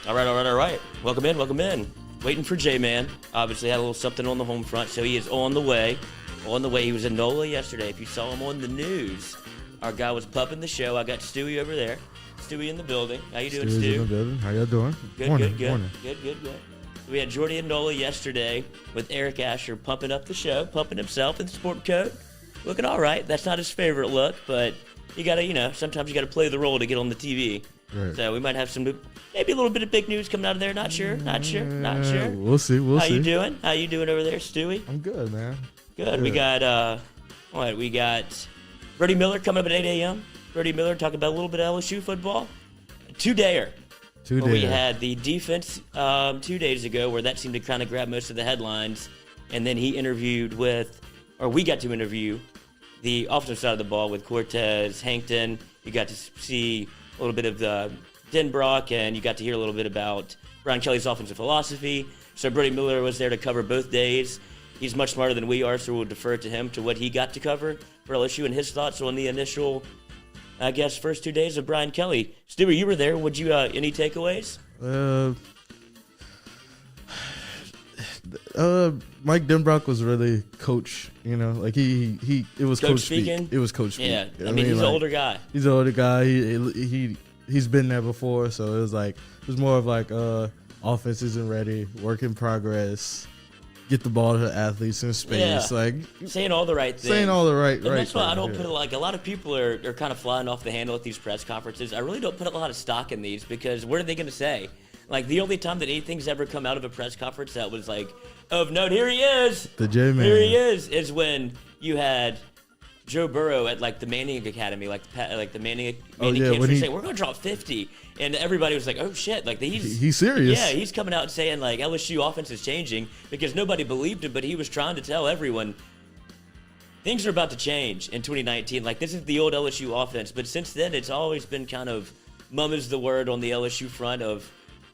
All right. Welcome in. Waiting for J-Man. Obviously had a little something on the home front, so he is on the way. He was in NOLA yesterday. If you saw him on the news, our guy was pumping the show. I got Stewie over there. Stewie in the building. How you doing, Stu? In the building. How y'all doing? Good. Morning. Good. We had Jordy and NOLA yesterday with Eric Asher pumping up the show, pumping himself in sport coat. Looking all right. That's not his favorite look, but you gotta, sometimes you gotta play the role to get on the TV. Right. So we might have maybe a little bit of big news coming out of there. Not sure. We'll see. How you doing? How you doing over there, Stewie? I'm good, man. Good. We got We got Brody Miller coming up at 8 a.m. Brody Miller talking about a little bit of LSU football. Two-dayer. We had the defense 2 days ago where that seemed to kind of grab most of the headlines, and then we got to interview the offensive side of the ball with Cortez, Hankton. You got to see a little bit of the Denbrock, and you got to hear a little bit about Brian Kelly's offensive philosophy. So Brody Miller was there to cover both days. He's much smarter than we are, so we'll defer to him to what he got to cover for LSU and his thoughts on the initial, first 2 days of Brian Kelly. Stewie, you were there. Would you any takeaways? Mike Denbrock was really coach. It was coach speak. It was coach speak. Yeah, I mean he's an older guy. He's an older guy. He's been there before, so it was more of like offense isn't ready, work in progress. Get the ball to the athletes in space, saying all the right things. And that's why I don't put a lot of people are kind of flying off the handle at these press conferences. I really don't put a lot of stock in these because what are they going to say? Like the only time that anything's ever come out of a press conference that was like, of note, here he is. The J-Man. Here he is when you had Joe Burrow at the Manning Academy, the Manning camp, saying we're going to drop 50, and everybody was like, oh shit, he's serious. Yeah, he's coming out and saying LSU offense is changing because nobody believed him, but he was trying to tell everyone things are about to change in 2019. This is the old LSU offense, but since then it's always been kind of mum is the word on the LSU front of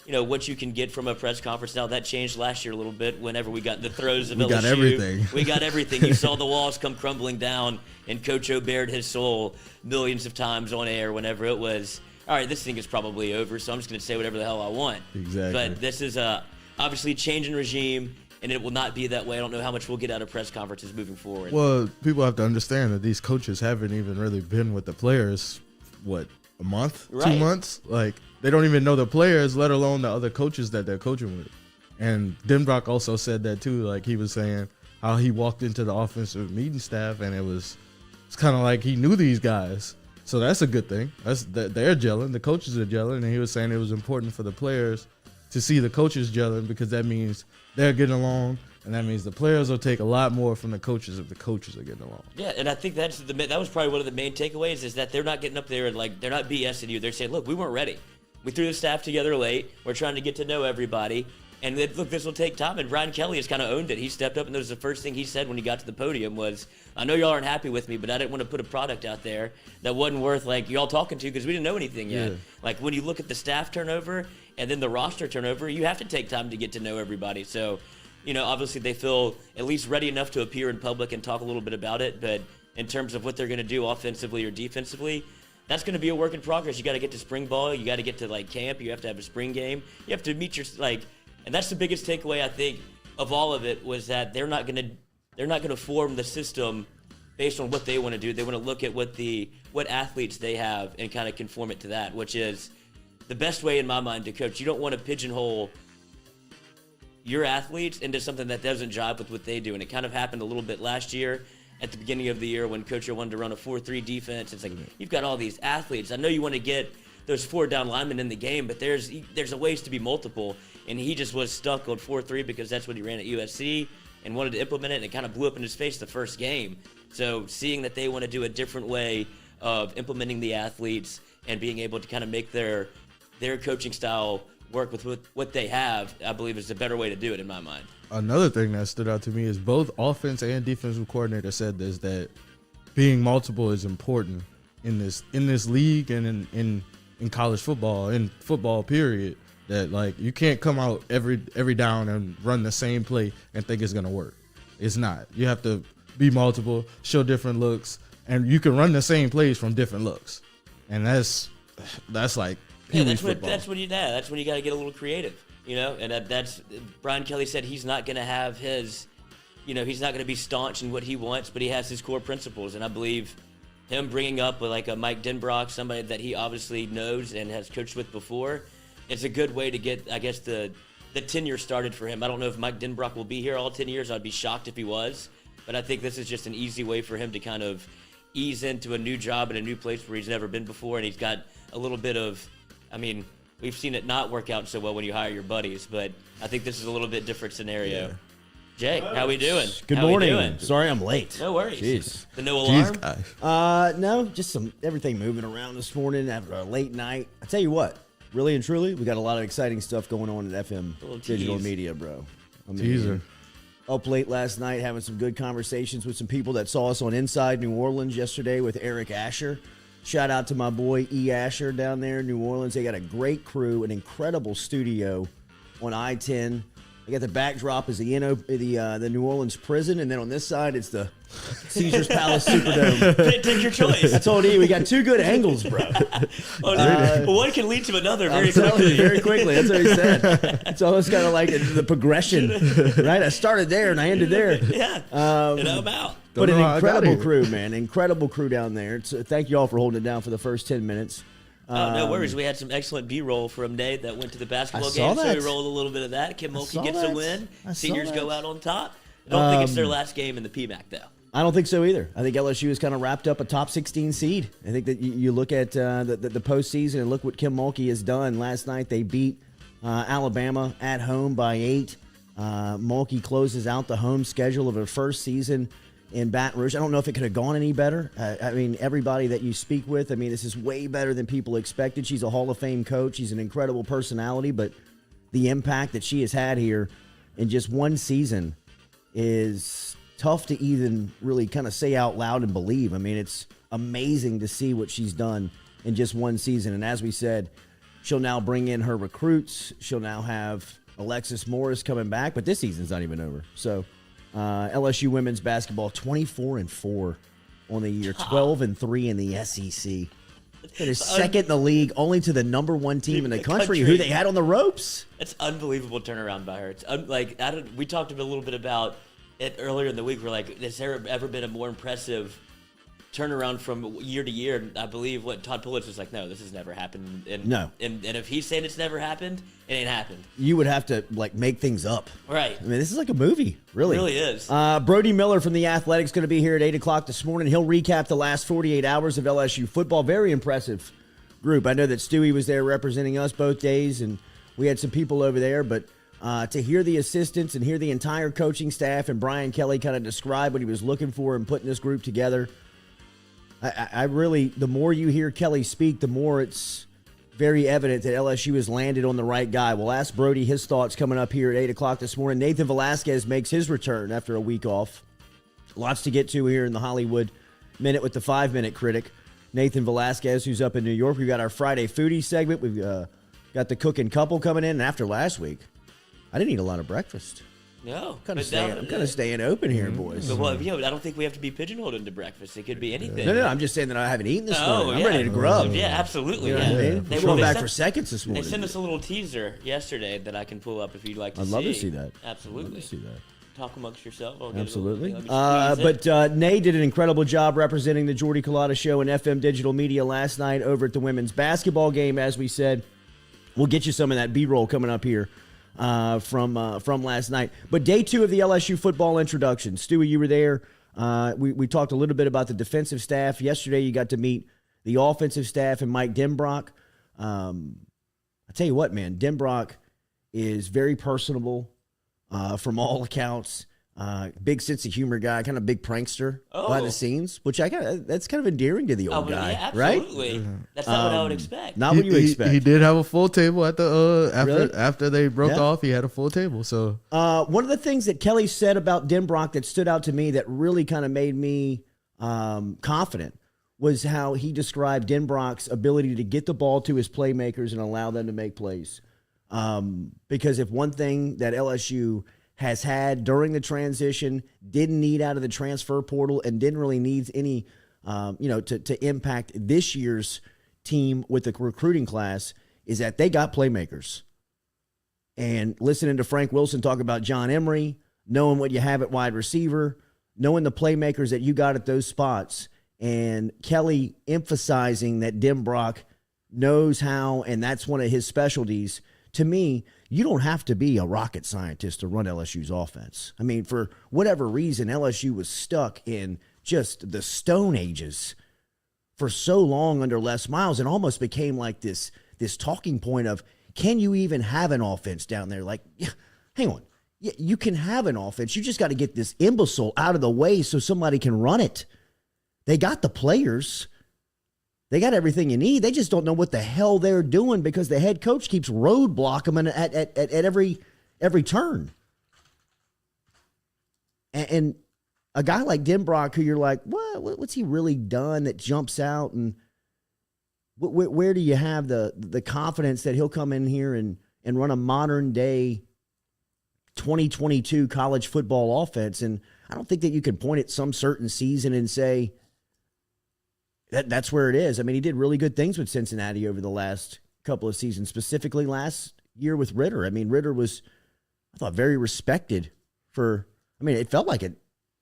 what you can get from a press conference. Now that changed last year a little bit whenever we got the throes of LSU. We got everything. You saw the walls come crumbling down, and Coach O bared his soul millions of times on air whenever it was, all right, this thing is probably over, so I'm just going to say whatever the hell I want. Exactly. But this is obviously changing regime, and it will not be that way. I don't know how much we'll get out of press conferences moving forward. Well, people have to understand that these coaches haven't even really been with the players, a month, right. 2 months? They don't even know the players, let alone the other coaches that they're coaching with. And Denbrock also said that too. He was saying how he walked into the offensive meeting staff and it's kind of like he knew these guys. So that's a good thing. They're gelling. The coaches are gelling. And he was saying it was important for the players to see the coaches gelling because that means they're getting along. And that means the players will take a lot more from the coaches if the coaches are getting along. Yeah, and I think that was probably one of the main takeaways is that they're not getting up there and they're not BSing you. They're saying, look, we weren't ready. We threw the staff together late. We're trying to get to know everybody. And look, this will take time. And Brian Kelly has kind of owned it. He stepped up, and that was the first thing he said when he got to the podium was, I know y'all aren't happy with me, but I didn't want to put a product out there that wasn't worth y'all talking to because we didn't know anything yet. Yeah. When you look at the staff turnover and then the roster turnover, you have to take time to get to know everybody. So, obviously they feel at least ready enough to appear in public and talk a little bit about it. But in terms of what they're going to do offensively or defensively, that's going to be a work in progress. You got to get to spring ball. You got to get to camp. You have to have a spring game. You have to meet your and that's the biggest takeaway I think of all of it was that they're not going to form the system based on what they want to do. They want to look at what athletes they have and kind of conform it to that, which is the best way in my mind to coach. You don't want to pigeonhole your athletes into something that doesn't jive with what they do, and it kind of happened a little bit last year. At the beginning of the year when Coach O wanted to run a 4-3 defense, it's you've got all these athletes. I know you want to get those 4 down linemen in the game, but there's a ways to be multiple. And he just was stuck on 4-3 because that's what he ran at USC and wanted to implement it, and it kind of blew up in his face the first game. So seeing that they want to do a different way of implementing the athletes and being able to kind of make their coaching style work with what they have, I believe is a better way to do it in my mind. Another thing that stood out to me is both offense and defensive coordinator said this, that being multiple is important in this league and in college football, in football period, that you can't come out every down and run the same play and think it's going to work. It's not. You have to be multiple, show different looks, and you can run the same plays from different looks. And that's Pee-wee that's football. that's when you got to get a little creative, And that's Brian Kelly said he's not going to have his, he's not going to be staunch in what he wants, but he has his core principles, and I believe him bringing up with like a Mike Denbrock, somebody that he obviously knows and has coached with before, it's a good way to get, I guess, the tenure started for him. I don't know if Mike Denbrock will be here all 10 years. I'd be shocked if he was, but I think this is just an easy way for him to kind of ease into a new job in a new place where he's never been before, and he's got a little bit of, we've seen it not work out so well when you hire your buddies, but I think this is a little bit different scenario. Yeah. Jay, how we doing? Good morning. Sorry I'm late. No worries. Jeez. The no alarm? No, just everything moving around this morning after a late night. I tell you what, really and truly, we got a lot of exciting stuff going on at FM Digital Media, bro. Teaser. Up late last night having some good conversations with some people that saw us on Inside New Orleans yesterday with Eric Asher. Shout out to my boy E. Asher down there in New Orleans. They got a great crew, an incredible studio on I-10. They got the backdrop is the New Orleans prison, and then on this side it's the Caesar's Palace Superdome. Take your choice. I told E, we got two good angles, bro. One can lead to another very quickly. Very quickly. That's what he said. It's almost kind of like the progression, right? I started there and I ended there. Yeah, and I'm out. But an incredible crew, man. Incredible crew down there. So thank you all for holding it down for the first 10 minutes. No worries. We had some excellent B-roll from Nate that went to the basketball game, so we rolled a little bit of that. Kim Mulkey gets a win. Seniors go out on top. I don't think it's their last game in the PMAC, though. I don't think so either. I think LSU has kind of wrapped up a top 16 seed. I think that you look at the postseason and look what Kim Mulkey has done. Last night they beat Alabama at home by 8. Mulkey closes out the home schedule of her first season in Baton Rouge. I don't know if it could have gone any better. Everybody that you speak with, this is way better than people expected. She's a Hall of Fame coach. She's an incredible personality, but the impact that she has had here in just one season is tough to even really kind of say out loud and believe. It's amazing to see what she's done in just one season. And as we said, she'll now bring in her recruits. She'll now have Alexis Morris coming back, but this season's not even over. So LSU women's basketball 24-4 on the year, 12-3 in the SEC. They're second in the league, only to the number one team in the country who they had on the ropes. It's unbelievable turnaround by her. It's we talked a little bit about it earlier in the week. We're like, has there ever been a more impressive turnaround from year to year? And I believe what Todd Pullitz was like, no, this has never happened. And, no. And if he's saying it's never happened, it ain't happened. You would have to make things up. Right. This is like a movie, really. It really is. Brody Miller from The Athletic's going to be here at 8 o'clock this morning. He'll recap the last 48 hours of LSU football. Very impressive group. I know that Stewie was there representing us both days, and we had some people over there, but to hear the assistants and hear the entire coaching staff and Brian Kelly kind of describe what he was looking for in putting this group together, I really, the more you hear Kelly speak, the more it's very evident that LSU has landed on the right guy. We'll ask Brody his thoughts coming up here at 8 o'clock this morning. Nathan Velasquez makes his return after a week off. Lots to get to here in the Hollywood Minute with the 5-Minute Critic. Nathan Velasquez, who's up in New York. We've got our Friday Foodie segment. We've got the cooking couple coming in. And after last week, I didn't eat a lot of breakfast. No. I'm kind of staying open here, boys. But, I don't think we have to be pigeonholed into breakfast. It could be anything. No, I'm just saying that I haven't eaten this morning. I'm ready to grub. Yeah, absolutely. You know what I mean? They went back for seconds this morning. They sent us a little teaser yesterday that I can pull up if you'd like to see. I'd love to see that. Absolutely. I'd love to see that. Talk amongst yourself. Absolutely. But Nay did an incredible job representing the Jordy Culotta Show and FM Digital Media last night over at the women's basketball game. As we said, we'll get you some of that B-roll coming up here from last night. But day 2 of the LSU football introduction. Stewie, you were there. We talked a little bit about the defensive staff. Yesterday you got to meet the offensive staff and Mike Denbrock. I tell you what, man, Denbrock is very personable from all accounts. Big sense of humor guy, kind of big prankster behind the scenes, which that's kind of endearing to the old guy, yeah, right? Absolutely. That's not what I would expect. Not what you expect. He did have a full table at the after they broke off. He had a full table. So one of the things that Kelly said about Denbrock that stood out to me that really kind of made me confident was how he described Denbrock's ability to get the ball to his playmakers and allow them to make plays. Because if one thing that LSU has had during the transition, didn't need out of the transfer portal, and didn't really need any, to impact this year's team with the recruiting class, is that they got playmakers. And listening to Frank Wilson talk about John Emery, knowing what you have at wide receiver, knowing the playmakers that you got at those spots, and Kelly emphasizing that Denbrock knows how, and that's one of his specialties. To me, you don't have to be a rocket scientist to run LSU's offense. I mean, for whatever reason, LSU was stuck in just the Stone Ages for so long under Les Miles, and almost became like this talking point of, can you even have an offense down there? Like, yeah, hang on. Yeah, you can have an offense. You just got to get this imbecile out of the way so somebody can run it. They got the players. They got everything you need. They just don't know what the hell they're doing because the head coach keeps roadblocking them at every turn. And a guy like Denbrock, who you're like, what's he really done that jumps out? And where do you have the confidence that he'll come in here and run a modern day 2022 college football offense? And I don't think that you can point at some certain season and say that's where it is. I mean, he did really good things with Cincinnati over the last couple of seasons, specifically last year with Ritter. I mean, Ritter was, I thought, very respected for, I mean, it felt like at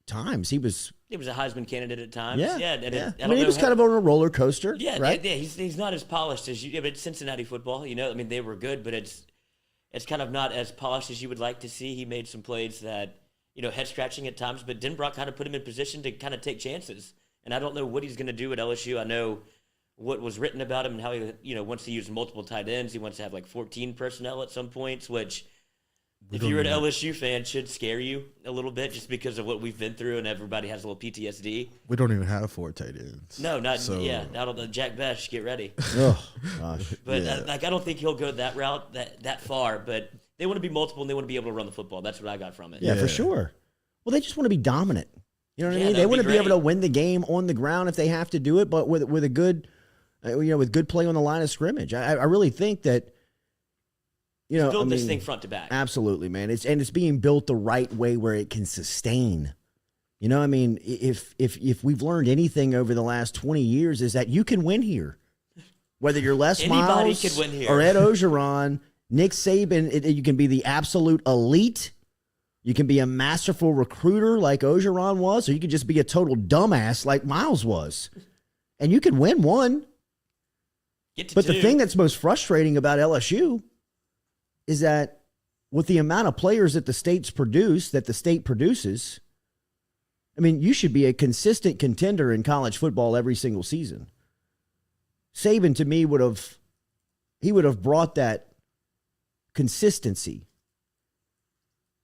times he was a Heisman candidate at times. Yeah. I mean, he was kind of on a roller coaster. Yeah, right? Yeah. He's not as polished as you. Yeah, but it's Cincinnati football, you know. I mean, they were good, but it's kind of not as polished as you would like to see. He made some plays that, you know, head scratching at times, but Denbrock kind of put him in position to kind of take chances. And I don't know what he's going to do at LSU. I know what was written about him and how he, you know, wants to use multiple tight ends. He wants to have like 14 personnel at some points, which, if you're an LSU fan, should scare you a little bit just because of what we've been through, and everybody has a little PTSD. We don't even have 4 tight ends. No, not so. Yeah. Out of the Jack Besh, get ready. Oh gosh. But I don't think he'll go that route that far. But they want to be multiple and they want to be able to run the football. That's what I got from it. Yeah, for sure. Well, they just want to be dominant. You know what I mean? They want to be able to win the game on the ground if they have to do it, but with a good, with good play on the line of scrimmage. I really think that. Build this thing front to back. Absolutely, man. It's being built the right way where it can sustain. You know, I mean, if we've learned anything over the last 20 years is that you can win here. Whether you're Les Miles can win here. or Ed Orgeron, Nick Saban, you can be the absolute elite. You can be a masterful recruiter like Orgeron was, or you can just be a total dumbass like Miles was. And you can win one. But the thing that's most frustrating about LSU is that with the amount of players that the state produces, I mean, you should be a consistent contender in college football every single season. Saban, to me, would have brought that consistency.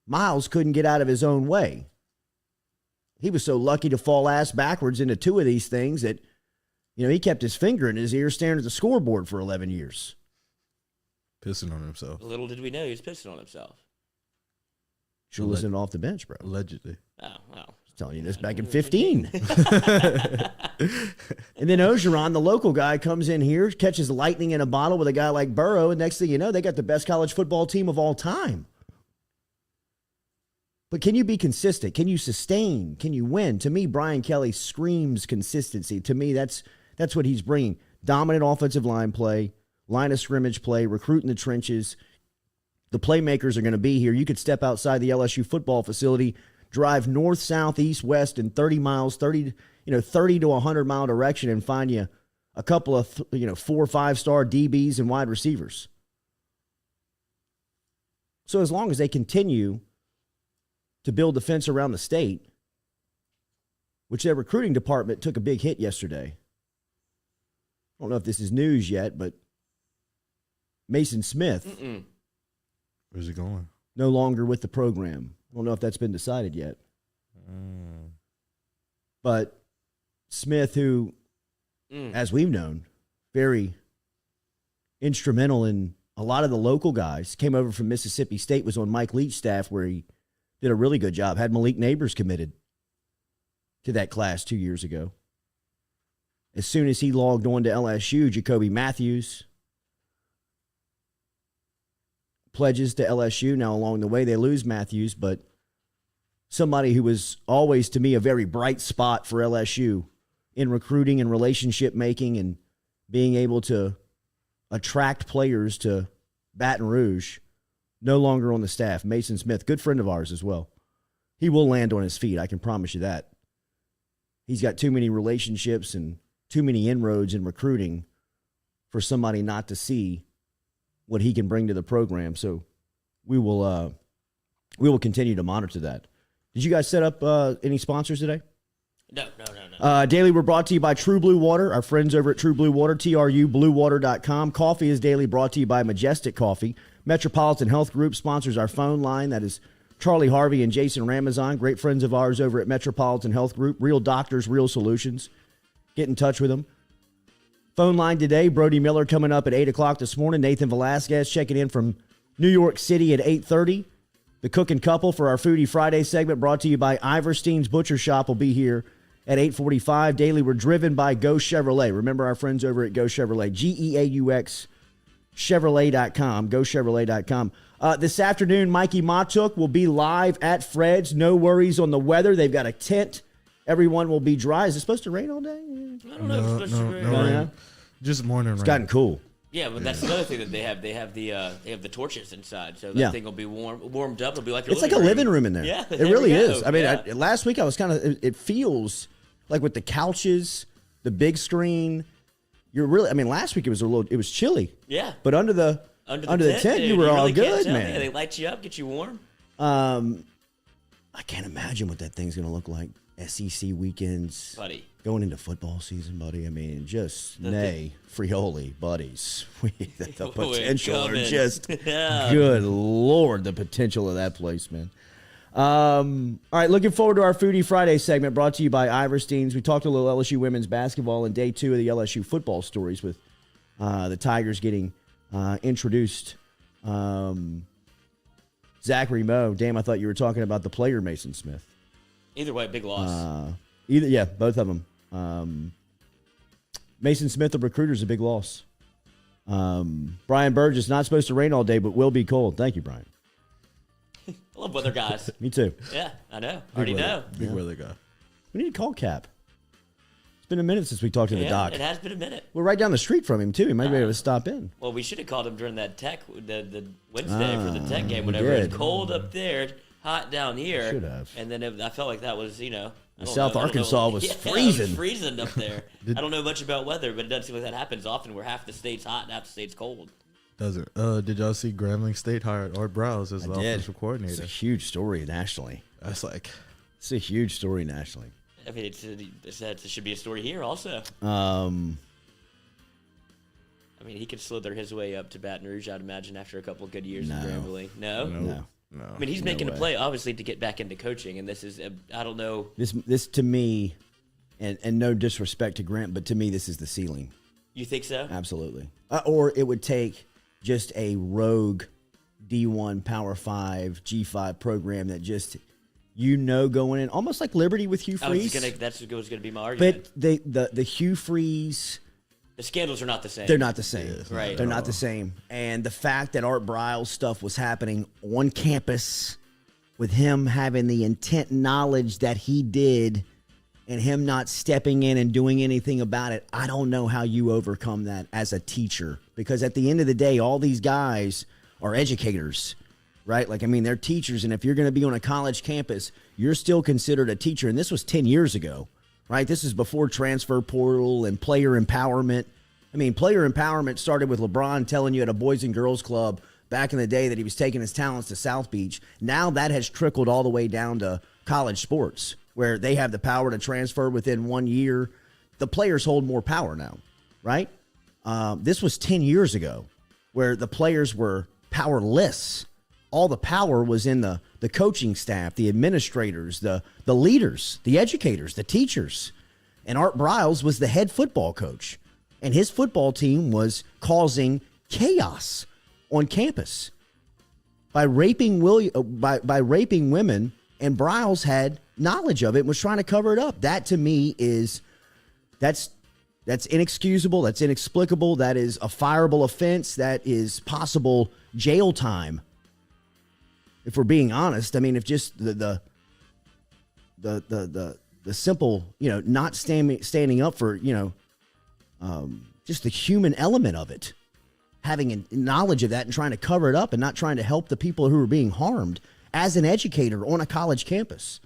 Miles couldn't get out of his own way. He was so lucky to fall ass backwards into 2 of these things that, he kept his finger in his ear staring at the scoreboard for 11 years. Pissing on himself. Little did we know he was pissing on himself. Should have listened off the bench, bro. Allegedly. Oh, wow. I was telling you this back in 15. And then Orgeron, the local guy, comes in here, catches lightning in a bottle with a guy like Burrow, and next thing you know, they got the best college football team of all time. But can you be consistent? Can you sustain? Can you win? To me, Brian Kelly screams consistency. To me, that's what he's bringing. Dominant offensive line play, line of scrimmage play, recruit in the trenches. The playmakers are going to be here. You could step outside the LSU football facility, drive north, south, east, west in 30 miles, 30 to 100-mile direction and find you a couple of 4 or 5-star DBs and wide receivers. So as long as they continue to build the fence around the state, which their recruiting department took a big hit yesterday. I don't know if this is news yet, but Mason Smith Where's he going? No longer with the program. I don't know if that's been decided yet. But Smith, who, as we've known, very instrumental in a lot of the local guys, came over from Mississippi State, was on Mike Leach's staff where he did a really good job, had Malik Neighbors committed to that class 2 years ago. As soon as he logged on to LSU, Jacoby Matthews pledges to LSU. Now, along the way, they lose Matthews, but somebody who was always, to me, a very bright spot for LSU in recruiting and relationship making and being able to attract players to Baton Rouge, no longer on the staff. Mason Smith, good friend of ours as well. He will land on his feet, I can promise you that. He's got too many relationships and too many inroads in recruiting for somebody not to see what he can bring to the program. So we will continue to monitor that. Did you guys set up any sponsors today? No. Daily, we're brought to you by True Blue Water, our friends over at True Blue Water, trubluewater.com. Coffee is daily brought to you by Majestic Coffee. Metropolitan Health Group sponsors our phone line. That is Charlie Harvey and Jason Ramazan, great friends of ours over at Metropolitan Health Group. Real doctors, real solutions. Get in touch with them. Phone line today, Brody Miller coming up at 8 o'clock this morning. Nathan Velasquez checking in from New York City at 8:30. The Cooking Couple for our Foodie Friday segment brought to you by Iverstein's Butcher Shop will be here at 8:45. Daily, we're driven by Go Chevrolet. Remember our friends over at Go Chevrolet, GEAUX Chevrolet.com, GoChevrolet.com. This afternoon, Mikey Matuk will be live at Fred's. No worries on the weather. They've got a tent. Everyone will be dry. Is it supposed to rain all day? I don't know. It's supposed to rain. No rain. Just morning rain. It's gotten cool. Yeah, but that's another thing that they have. They have the torches inside, so that thing will be warmed up. It'll be like it's like a living room in there. Yeah, it really is. I mean, yeah. Last week I was kind of. It feels like with the couches, the big screen. You're really. I mean, last week it was chilly. Yeah, but under the tent, dude, you were all really good, man. Yeah, they light you up, get you warm. I can't imagine what that thing's gonna look like. SEC weekends, buddy. Going into football season, buddy. I mean, just Frioli, buddies. The potential are just good Lord, the potential of that place, man. All right, looking forward to our Foodie Friday segment brought to you by Iverstein's. We talked a little LSU women's basketball in day 2 of the LSU football stories with the Tigers getting introduced. Zachary Moe, damn, I thought you were talking about the player Mason Smith. Either way, big loss. Both of them. Mason Smith, the recruiter's a big loss. Brian Burgess, not supposed to rain all day, but will be cold. Thank you, Brian. I love weather guys. Me too. Yeah, I know. Already know. Big weather guy. We need to call Cap. It's been a minute since we talked to the doc. It has been a minute. We're right down the street from him, too. He might be able to stop in. Well, we should have called him during that the Wednesday for the Tech game. Whenever it's cold up there, hot down here. Should have. And then I felt like that was, South Arkansas was freezing. It was freezing up there. I don't know much about weather, but it doesn't seem like that happens often where half the state's hot and half the state's cold. Does it? Did y'all see Grambling State hired Art Browse as the offensive coordinator? It's a huge story nationally. That's like... It's a huge story nationally. I mean, it should be a story here also. I mean, he could slither his way up to Baton Rouge, I'd imagine, after a couple of good years in Grambling. No. I mean, he's making a play, obviously, to get back into coaching, and this is, I don't know. This to me, and no disrespect to Grant, but to me, this is the ceiling. You think so? Absolutely. Or it would take just a rogue D1 Power 5 G5 program that just going in almost like Liberty with Hugh Freeze. That's what was going to be my argument. But the Hugh Freeze, the scandals are not the same. They're not the same. Yeah, right. They're not the same. And the fact that Art Briles stuff was happening on campus with him having the intent knowledge that he did and him not stepping in and doing anything about it, I don't know how you overcome that as a teacher. Because at the end of the day, all these guys are educators, right? Like, I mean, they're teachers. And if you're going to be on a college campus, you're still considered a teacher. And this was 10 years ago, right? This is before transfer portal and player empowerment. I mean, player empowerment started with LeBron telling you at a Boys and Girls Club back in the day that he was taking his talents to South Beach. Now that has trickled all the way down to college sports, where they have the power to transfer within 1 year. The players hold more power now, right? This was 10 years ago, where the players were powerless. All the power was in the coaching staff, the administrators, the leaders, the educators, the teachers. And Art Briles was the head football coach. And his football team was causing chaos on campus by raping women, and Briles had knowledge of it and was trying to cover it up. That to me that's inexcusable, that's inexplicable, that is a fireable offense, that is possible jail time. If we're being honest, I mean, if just the simple, not standing up for, just the human element of it. having a knowledge of that and trying to cover it up and not trying to help the people who are being harmed as an educator on a college campus.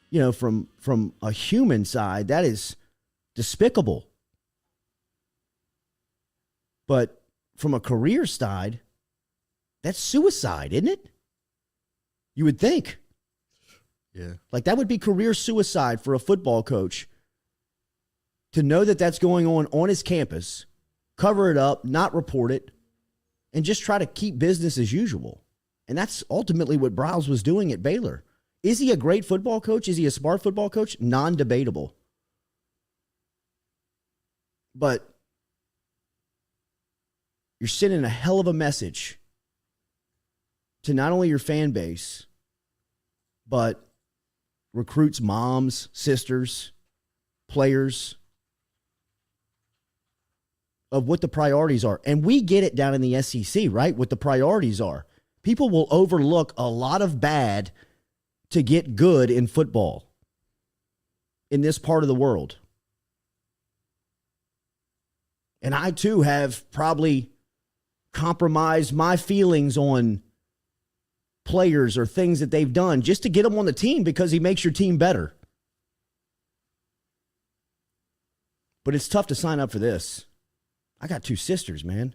You know, from a human side, that is despicable. But from a career side, that's suicide, isn't it? You would think. Yeah. Like that would be career suicide for a football coach to know that that's going on his campus, cover it up, not report it, and just try to keep business as usual. And that's ultimately what Briles was doing at Baylor. Is he a great football coach? Is he a smart football coach? Non-debatable. But you're sending a hell of a message to not only your fan base, but recruits' moms, sisters, players, of what the priorities are. And we get it down in the SEC, right? What the priorities are. People will overlook a lot of bad to get good in football in this part of the world. And I too have probably compromised my feelings on players or things that they've done just to get them on the team because he makes your team better. But it's tough to sign up for this. I got 2 sisters, man.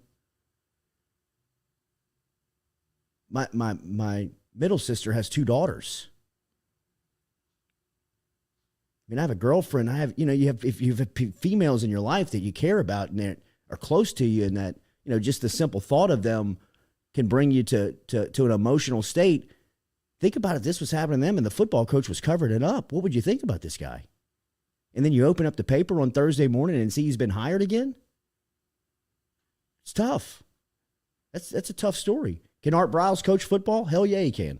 My middle sister has 2 daughters. I mean, I have a girlfriend. If you have females in your life that you care about and that are close to you, and that, you know, just the simple thought of them can bring you to an emotional state. Think about if this was happening to them and the football coach was covering it up. What would you think about this guy? And then you open up the paper on Thursday morning and see he's been hired again? It's tough. That's a tough story. Can Art Briles coach football? Hell yeah, he can.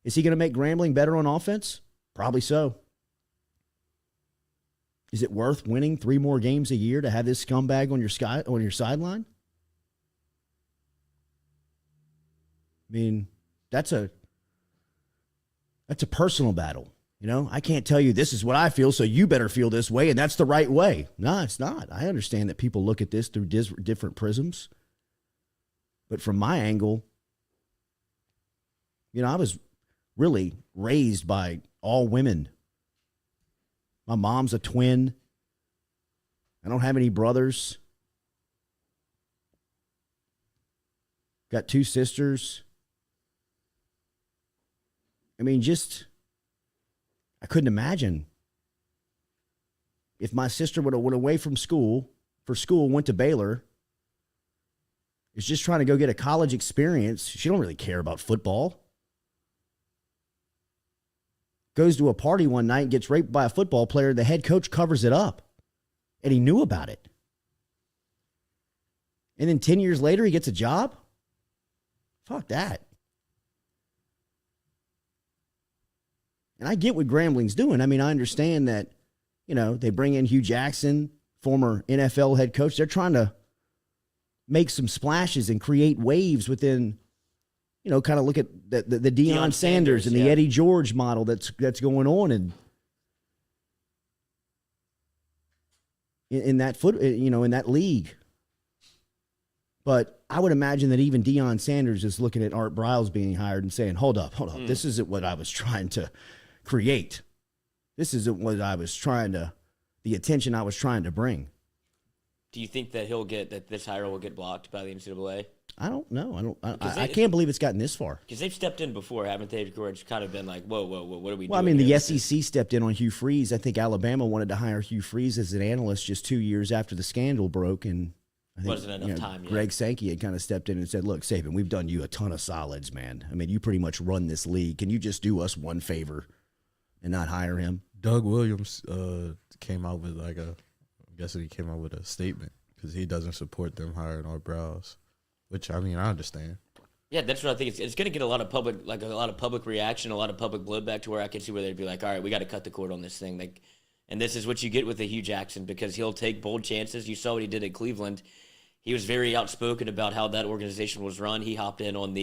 Is he going to make Grambling better on offense? Probably so. Is it worth winning 3 more games a year to have this scumbag on your sideline? I mean, that's a personal battle. You know, I can't tell you this is what I feel, so you better feel this way, and that's the right way. No, it's not. I understand that people look at this through different prisms. But from my angle, you know, I was really raised by all women. My mom's a twin. I don't have any brothers. Got 2 sisters. I mean, I couldn't imagine if my sister would have went away from school, went to Baylor, is just trying to go get a college experience. She don't really care about football. Goes to a party one night, gets raped by a football player. The head coach covers it up, and he knew about it. And then 10 years later, he gets a job? Fuck that. And I get what Grambling's doing. I mean, I understand that, you know, they bring in Hugh Jackson, former NFL head coach. They're trying to make some splashes and create waves within, you know, kind of look at the Deion Sanders and the Eddie George model that's going on in that in that league. But I would imagine that even Deion Sanders is looking at Art Briles being hired and saying, hold up. This isn't what I was trying to create. This isn't what I was the attention I was trying to bring. Do you think that this hire will get blocked by the NCAA? I don't know. I can't believe it's gotten this far. Because they've stepped in before, haven't they? George, kind of been like, whoa, what are we doing? Well, I mean, the SEC stepped in on Hugh Freeze. I think Alabama wanted to hire Hugh Freeze as an analyst just 2 years after the scandal broke, and I think, wasn't enough time yet. Greg Sankey had kind of stepped in and said, look, Saban, we've done you a ton of solids, man. I mean, you pretty much run this league. Can you just do us one favor and not hire him? Doug Williams came out with I'm guessing he came out with a statement because he doesn't support them hiring Art Briles, which, I mean, I understand. Yeah, that's what I think. It's going to get a lot of public reaction, a lot of public blowback to where I can see where they'd be like, all right, we got to cut the cord on this thing. And this is what you get with the Hugh Jackson, because he'll take bold chances. You saw what he did at Cleveland. He was very outspoken about how that organization was run. He hopped in on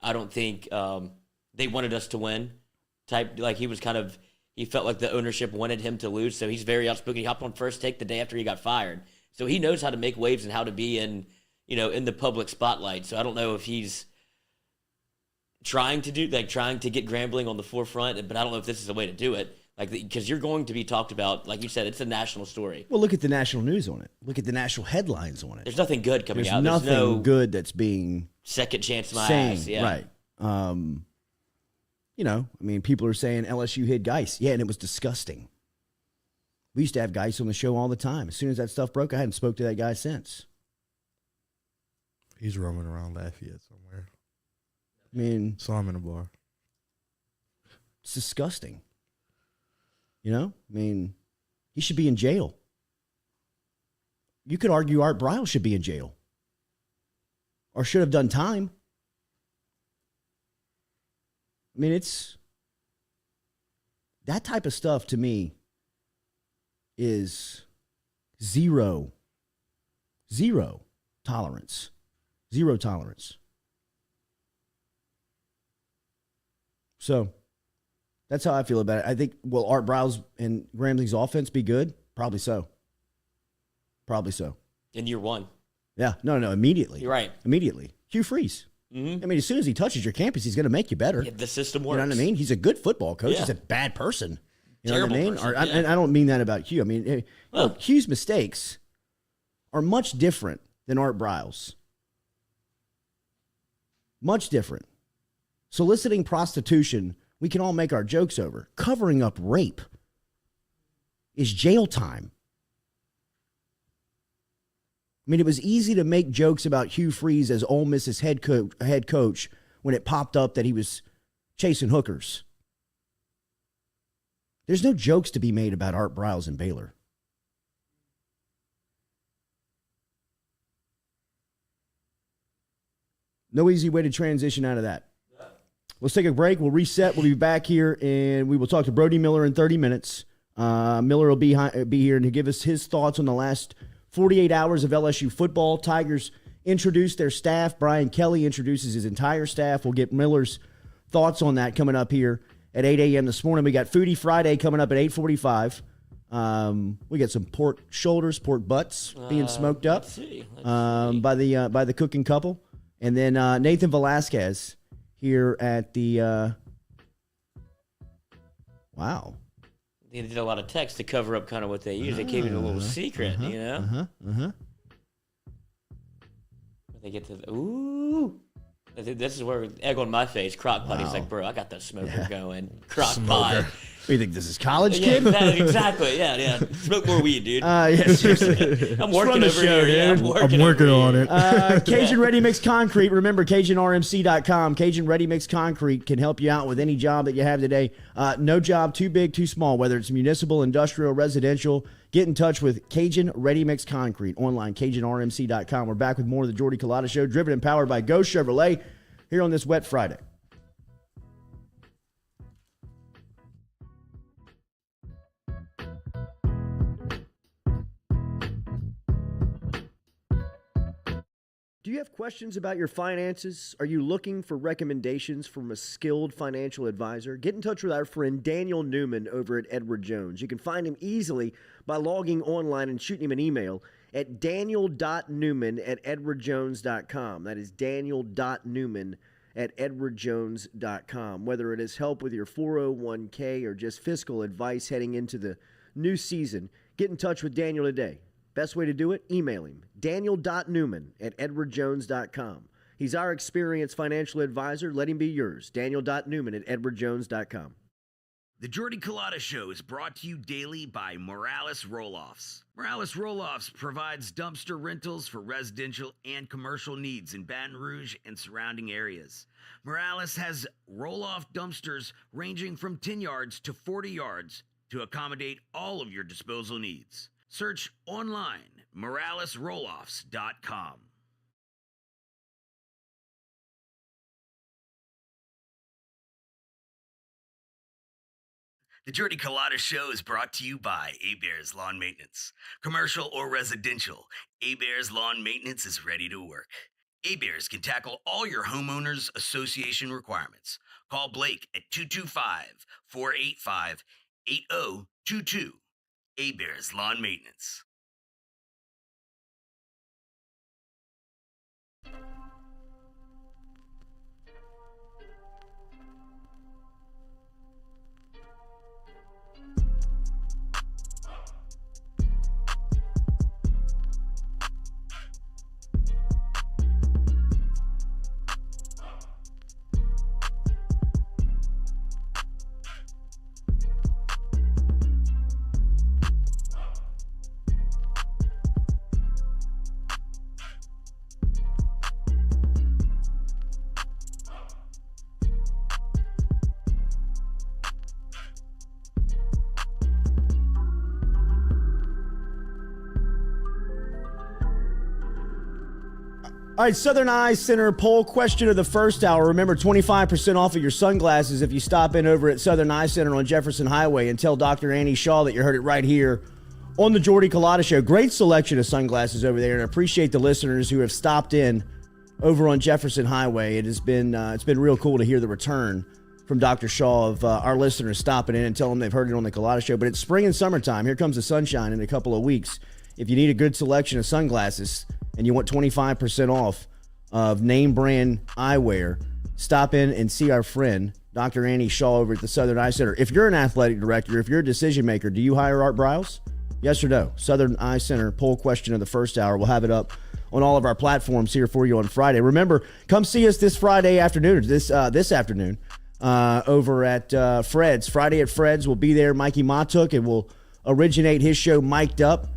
I don't think they wanted us to win type. Like he felt like the ownership wanted him to lose, so he's very outspoken. He hopped on First Take the day after he got fired, So he knows how to make waves and how to be in the public spotlight. So I don't know if he's trying to get Grambling on the forefront, but I don't know if this is a way to do it. Because you're going to be talked about, like you said, it's a national story. Well, look at the national news on it. Look at the national headlines on it. There's nothing good coming out. There's nothing good that's being second chance my ass. Yeah. Right. People are saying LSU hid Geis. Yeah, and it was disgusting. We used to have Geis on the show all the time. As soon as that stuff broke, I hadn't spoke to that guy since. He's roaming around Lafayette somewhere. Saw him in a bar. It's disgusting. He should be in jail. You could argue Art Briles should be in jail or should have done time. It's that type of stuff to me is zero tolerance. Zero tolerance. So that's how I feel about it. I think, will Art Briles and Grambling's offense be good? Probably so. In year one. Yeah. No, immediately. You're right. Immediately. Hugh Freeze. Mm-hmm. As soon as he touches your campus, he's going to make you better. Yeah, the system works. You know what I mean? He's a good football coach. Yeah. He's a bad person. You Terrible know what I mean? person, And I don't mean that about Hugh. Hugh's mistakes are much different than Art Briles. Much different. Soliciting prostitution, we can all make our jokes over. Covering up rape is jail time. It was easy to make jokes about Hugh Freeze as Ole Miss's head coach when it popped up that he was chasing hookers. There's no jokes to be made about Art Briles and Baylor. No easy way to transition out of that. Let's take a break. We'll reset. We'll be back here, and we will talk to Brody Miller in 30 minutes. Miller will be here to give us his thoughts on the last 48 hours of LSU football. Tigers introduced their staff. Brian Kelly introduces his entire staff. We'll get Miller's thoughts on that coming up here at 8 a.m. this morning. We got Foodie Friday coming up at 8:45. We got some pork shoulders, pork butts being smoked up Let's see. by the cooking couple. And then Nathan Velasquez here at the wow. They did a lot of text to cover up kind of what they use. They gave it a little secret, They get to ooh. This is where egg on my face. Crock pot. He's like, bro, I got the smoker going. Crock pot. What do you think this is, college, Yeah, kid? exactly. Yeah. Smoke more weed, dude. Yeah, seriously. I'm working over here. Yeah, I'm working on it. Cajun Ready Mix Concrete. Remember, CajunRMC.com. Cajun Ready Mix Concrete can help you out with any job that you have today. No job too big, too small, whether it's municipal, industrial, residential. Get in touch with Cajun Ready Mix Concrete. Online, CajunRMC.com. We're back with more of the Jordy Culotta Show, driven and powered by Go Chevrolet, here on this wet Friday. Do you have questions about your finances? Are you looking for recommendations from a skilled financial advisor? Get in touch with our friend Daniel Newman over at Edward Jones. You can find him easily by logging online and shooting him an email at daniel.newman@edwardjones.com. That is daniel.newman@edwardjones.com. Whether it is help with your 401k or just fiscal advice heading into the new season, get in touch with Daniel today. Best way to do it? Email him, daniel.newman@edwardjones.com. He's our experienced financial advisor. Let him be yours, daniel.newman@edwardjones.com. The Jordy Culotta Show is brought to you daily by Morales Roll-Offs. Morales Roll-Offs provides dumpster rentals for residential and commercial needs in Baton Rouge and surrounding areas. Morales has roll-off dumpsters ranging from 10 yards to 40 yards to accommodate all of your disposal needs. Search online, moralesrolloffs.com. The Jordy Culotta Show is brought to you by A-Bears Lawn Maintenance. Commercial or residential, A-Bears Lawn Maintenance is ready to work. A-Bears can tackle all your homeowners association requirements. Call Blake at 225-485-8022. A-Bears Lawn Maintenance. All right, Southern Eye Center poll question of the first hour. Remember, 25% off of your sunglasses if you stop in over at Southern Eye Center on Jefferson Highway and tell Dr. Annie Shaw that you heard it right here on the Jordy Culotta Show. Great selection of sunglasses over there, and I appreciate the listeners who have stopped in over on Jefferson Highway. It has been it's been real cool to hear the return from Dr. Shaw of our listeners stopping in and telling them they've heard it on the Culotta Show. But it's spring and summertime. Here comes the sunshine in a couple of weeks. If you need a good selection of sunglasses and you want 25% off of name brand eyewear, stop in and see our friend, Dr. Annie Shaw over at the Southern Eye Center. If you're an athletic director, if you're a decision maker, do you hire Art Briles? Yes or no? Southern Eye Center poll question of the first hour. We'll have it up on all of our platforms here for you on Friday. Remember, come see us this Friday afternoon, this afternoon, over at Fred's. Friday at Fred's. We'll be there. Mikey Matuk, and we'll originate his show, Mic'd Up.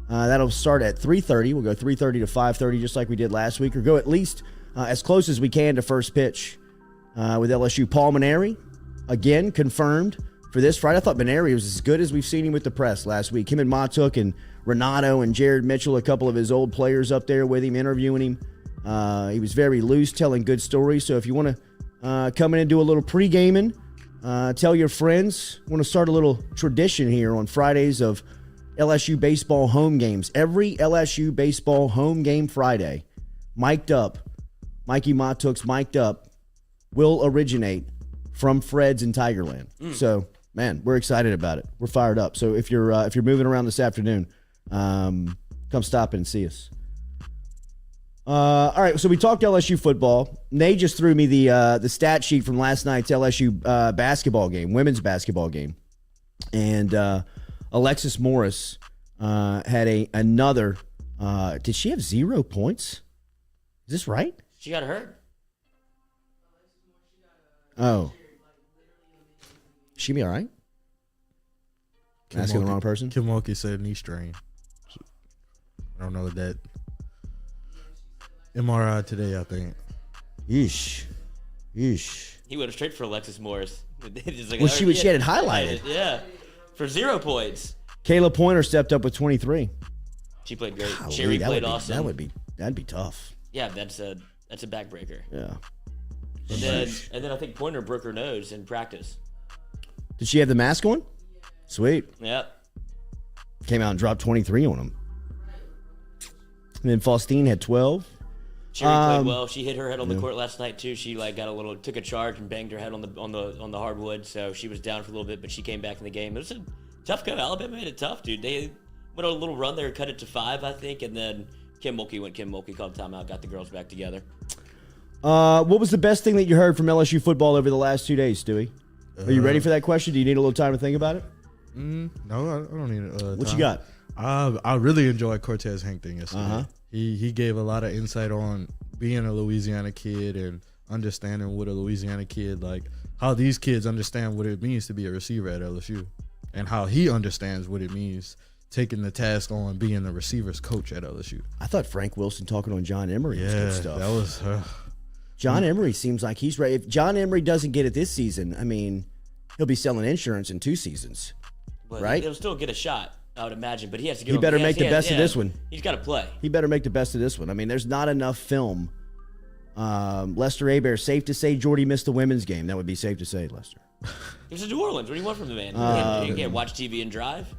That'll start at 3:30. We'll go 3:30 to 5:30, just like we did last week, or go at least as close as we can to first pitch with LSU. Paul Maneri, again, confirmed for this Friday. I thought Maneri was as good as we've seen him with the press last week. Him and Matuk and Renato and Jared Mitchell, a couple of his old players up there with him, interviewing him. He was very loose, telling good stories. So if you want to come in and do a little pre-gaming, tell your friends. I want to start a little tradition here on Fridays of LSU baseball home games. Every LSU baseball home game Friday, Mic'd Up, Mikey Matuk's Mic'd Up, will originate from Fred's in Tigerland. So, man, we're excited about it. We're fired up. So if you're moving around this afternoon, come stop in and see us. All right, so we talked LSU football. Nay just threw me the stat sheet from last night's LSU basketball game, women's basketball game, and Alexis Morris had another. Did she have 0 points? Is this right? She got hurt. Oh, she be all right? Asking the wrong person. Kim Mulkey said knee strain. I don't know that. MRI today, I think. Yeesh. He went straight for Alexis Morris. Like, Well, she had it highlighted. Yeah, for 0 points. Kayla Pointer stepped up with 23. She played great. Golly, Sherry played awesome. That'd be tough. Yeah, that's a backbreaker. Yeah. And then I think Pointer broke her nose in practice. Did she have the mask on? Sweet. Yep. Came out and dropped 23 on him. And then Faustine had 12. Sherry played well. She hit her head on the court last night too. She took a charge and banged her head on the hardwood. So she was down for a little bit, but she came back in the game. It was a tough go. Alabama made it tough, dude. They went on a little run there, cut it to 5, I think, and then Kim Mulkey called timeout, got the girls back together. What was the best thing that you heard from LSU football over the last 2 days, Stewie? Are you ready for that question? Do you need a little time to think about it? No, I don't need it. What you got? I really enjoyed Cortez Hank thing yesterday. Uh-huh. He gave a lot of insight on being a Louisiana kid and understanding what a Louisiana kid, like how these kids understand what it means to be a receiver at LSU, and how he understands what it means taking the task on being a receivers coach at LSU. I thought Frank Wilson talking on John Emery was good stuff. That was John Emery seems like he's ready. If John Emery doesn't get it this season, I mean, he'll be selling insurance in 2 seasons, right? He'll still get a shot, I would imagine, but he has to give. He better make the best of this one. He's got to play. He better make the best of this one. I mean, there's not enough film. Lester Hebert, safe to say Jordy missed the women's game. That would be safe to say, Lester. He was in New Orleans. What do you want from the man? He can't watch TV and drive.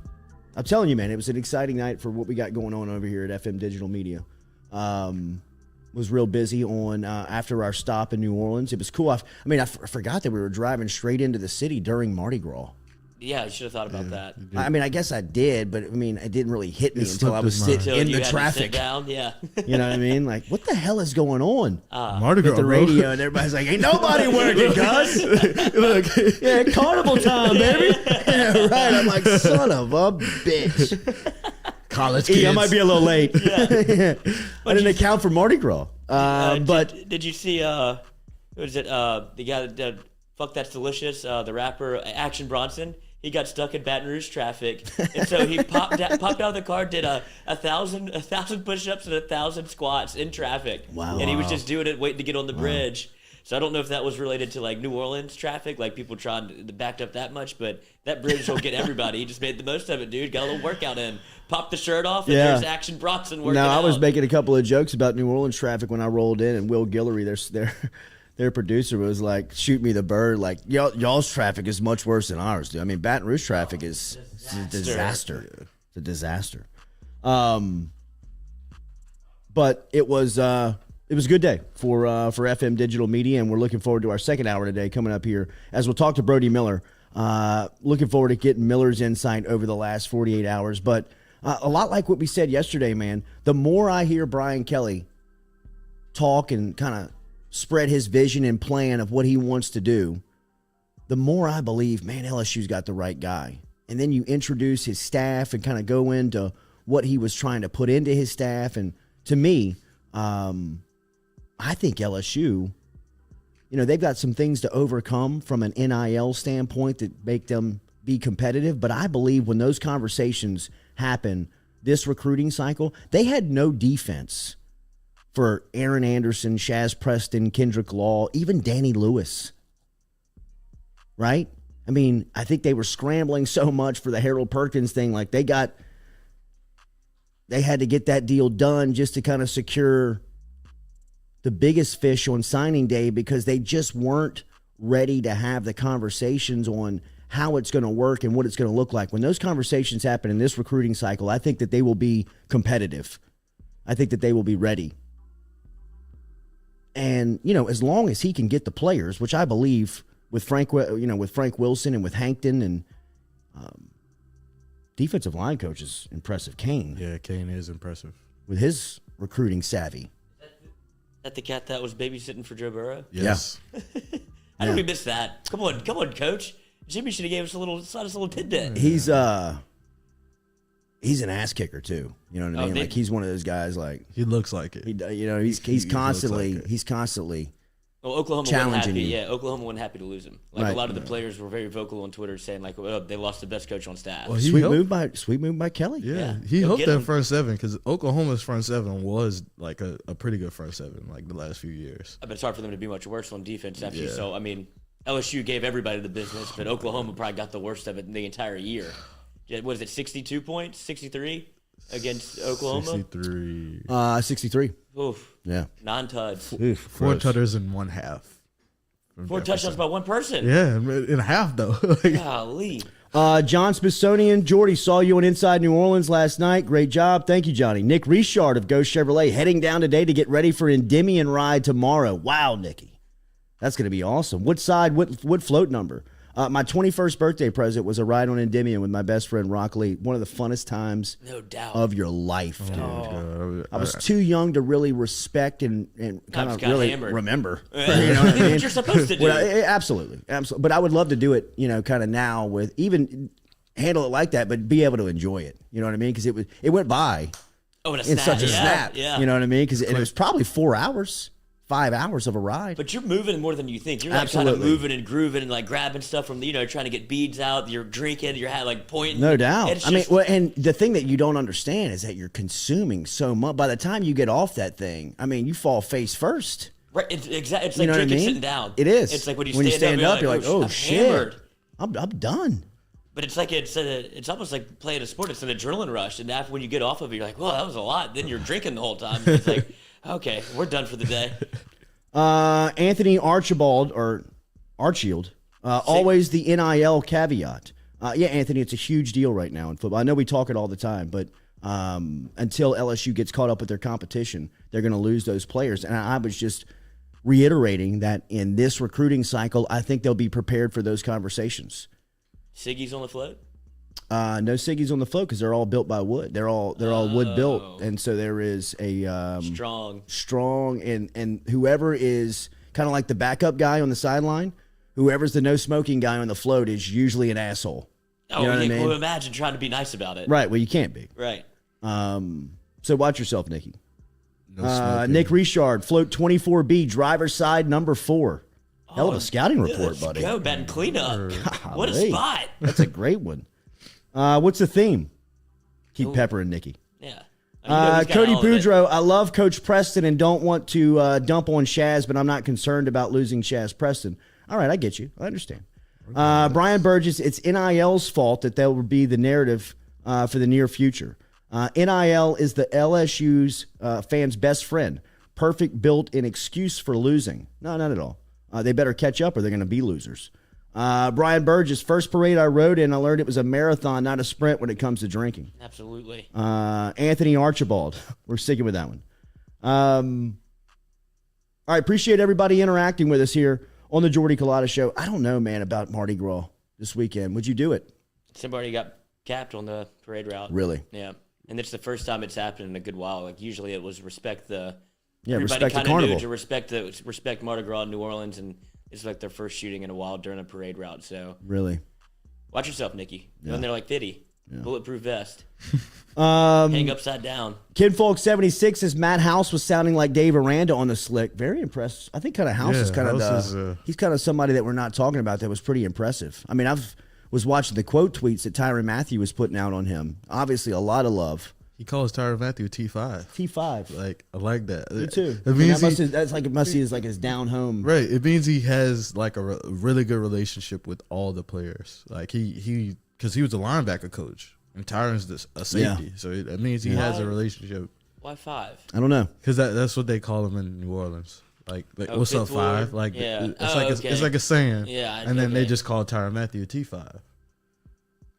I'm telling you, man, it was an exciting night for what we got going on over here at FM Digital Media. Was real busy on after our stop in New Orleans. It was cool. I forgot that we were driving straight into the city during Mardi Gras. Yeah, you should have thought about that. I mean, I guess I did, but I mean, it didn't really hit me until I was sitting in the traffic. Down, yeah. You know what I mean? Like, what the hell is going on? Mardi Gras, with the radio, and everybody's like, "Ain't nobody working, cuz." Look, yeah, carnival time, baby. Yeah, right. I'm like, son of a bitch. College kids. I might be a little late. Yeah. I didn't account for Mardi Gras. But did you see? What is it? The guy that Fuck That's Delicious, the rapper Action Bronson. He got stuck in Baton Rouge traffic, and so he popped out of the car, did a 1,000 push-ups and 1,000 squats in traffic. Wow! And he was just doing it, waiting to get on the bridge. So I don't know if that was related to like New Orleans traffic, like people trying to backed up that much, but that bridge will get everybody. He just made the most of it, dude. Got a little workout in. Popped the shirt off, and there's Action Bronson working out. No, I was making a couple of jokes about New Orleans traffic when I rolled in, and Will Guillory, their producer, was like, shoot me the bird, like, y'all's traffic is much worse than ours, dude. I mean, Baton Rouge traffic is a disaster. It's a disaster. But it was a good day for FM Digital Media, and we're looking forward to our second hour today coming up here as we'll talk to Brody Miller. Looking forward to getting Miller's insight over the last 48 hours. But a lot like what we said yesterday, man, the more I hear Brian Kelly talk and kind of spread his vision and plan of what he wants to do, the more I believe, man, LSU's got the right guy. And then you introduce his staff and kind of go into what he was trying to put into his staff. And to me, I think LSU, they've got some things to overcome from an NIL standpoint that make them be competitive. But I believe when those conversations happen this recruiting cycle, they had no defense for Aaron Anderson, Shaz Preston, Kendrick Law, even Danny Lewis. Right? I mean, I think they were scrambling so much for the Harold Perkins thing. Like they had to get that deal done just to kind of secure the biggest fish on signing day because they just weren't ready to have the conversations on how it's going to work and what it's going to look like. When those conversations happen in this recruiting cycle, I think that they will be competitive. I think that they will be ready. And, as long as he can get the players, which I believe with Frank Wilson and with Hankton and defensive line coach is impressive. Kane. Yeah, Kane is impressive. With his recruiting savvy. Is that the cat that was babysitting for Joe Burrow? Yes. Yeah. How did we miss that? Come on, coach. Jimmy should have gave us a little tidbit. He's an ass kicker too. You know what I mean? Like he's one of those guys. Like he looks like it. He's constantly Well, Oklahoma challenging wasn't happy. you. Yeah, Oklahoma wasn't happy to lose him. Like Right. a lot of the players were very vocal on Twitter saying like, well, they lost the best coach on staff. Well, sweet move by Kelly. Yeah, he Go hoped get that him. front seven because Oklahoma's front seven was like a pretty good front seven like the last few years. But it's hard for them to be much worse on defense after you Yeah. saw. I mean, LSU gave everybody the business, but Oklahoma probably got the worst of it in the entire year. What is it, 62 points, 63 against Oklahoma? 63. 63. Oof, Yeah. 9 tuds. Oof, 4 gross. tutters in one half. 4 touchdowns by one person. Yeah, in a half though. Golly. John Smithsonian, Jordy, saw you on Inside New Orleans last night. Great job. Thank you, Johnny. Nick Richard of Ghost Chevrolet heading down today to get ready for Endymion ride tomorrow. Wow, Nicky. That's going to be awesome. What side, what float number? My 21st birthday present was a ride on Endymion with my best friend, Rock Lee. One of the funnest times No doubt. of your life, dude. Oh. I was too young to really respect and kind of got really hammered. remember. Yeah. You know what I mean? What you're supposed to do. Well, absolutely. But I would love to do it, kind of now with even handle it like that, but be able to enjoy it. You know what I mean? Because it went by Oh, in a in snap. such a snap. Yeah. You know what I mean? Because it was probably 4 hours, 5 hours of a ride. But you're moving more than you think. You're like kind Absolutely. of moving and grooving and like grabbing stuff from trying to get beads out. You're drinking. You're like pointing. No doubt. It's I mean, just- well, and the thing that you don't understand is that you're consuming so much. By the time you get off that thing, I mean, you fall face first. right, it's exactly. It's You like know what I drinking mean? sitting down. It is. It's like when you stand up, you're like, oh I'm shit, hammered. I'm done. But it's like it's almost like playing a sport. It's an adrenaline rush, and after when you get off of it, you're like, well, that was a lot. Then you're drinking the whole time. It's like, okay, we're done for the day. Anthony Archibald or Archield, always the NIL caveat. Yeah, Anthony, it's a huge deal right now in football. I know we talk it all the time, but until LSU gets caught up with their competition, they're going to lose those players. And I was just reiterating that in this recruiting cycle, I think they'll be prepared for those conversations. Siggy's on the float. No Siggy's on the float because they're all built by wood. They're all wood built, and so there is a strong and whoever is kind of like the backup guy on the sideline, whoever's the no smoking guy on the float is usually an asshole. Oh, you know what I mean? Well, imagine trying to be nice about it. Right. Well, you can't be. Right. So watch yourself, Nicky. No smoking. Nick Richard, float 24B, driver's side number 4. Hell of a scouting report, buddy. Go, batting cleanup. What a Golly. spot. That's a great one. What's the theme? Keep peppering Nicky. Yeah. He's got Cody all of it. Boudreaux, I love Coach Preston and don't want to dump on Shaz, but I'm not concerned about losing Shaz Preston. All right, I get you. I understand. Brian Burgess, it's NIL's fault that that will be the narrative for the near future. NIL is the LSU's fans' best friend. Perfect built-in excuse for losing. No, not at all. They better catch up or they're going to be losers. Brian Burgess, first parade I rode in, I learned it was a marathon, not a sprint when it comes to drinking. Absolutely. Anthony Archibald, we're sticking with that one. All right, appreciate everybody interacting with us here on the Jordy Culotta Show. I don't know, man, about Mardi Gras this weekend. Would you do it? Somebody got capped on the parade route. Really? Yeah. And it's the first time it's happened in a good while. Like usually it was respect the respect the kinda carnival. knew to respect Mardi Gras in New Orleans, and it's like their first shooting in a while during a parade route. So Really? watch yourself, Nikki. When they're like 50, bulletproof vest, Um, hang upside down. Kidfolk76 says Matt House was sounding like Dave Aranda on the slick. Very impressed. I think kind of House Yeah, is kind of House the, is, he's kind of somebody that we're not talking about that was pretty impressive. I mean, was watching the quote tweets that Tyrann Mathieu was putting out on him. Obviously, a lot of love. He calls Tyrann Mathieu T5. T5. Like, I like that. Me too. It means It must be like his down home. right. It means he has like a really good relationship with all the players. Like because he was a linebacker coach and Tyrann's a safety, so it means he has a relationship. Why 5? I don't know. Because that's what they call him in New Orleans. Like Oh, what's up, Fifth 5? Ward? Like Yeah. it's Okay. it's like a saying. Yeah, and then they okay. just call Tyrann Mathieu T5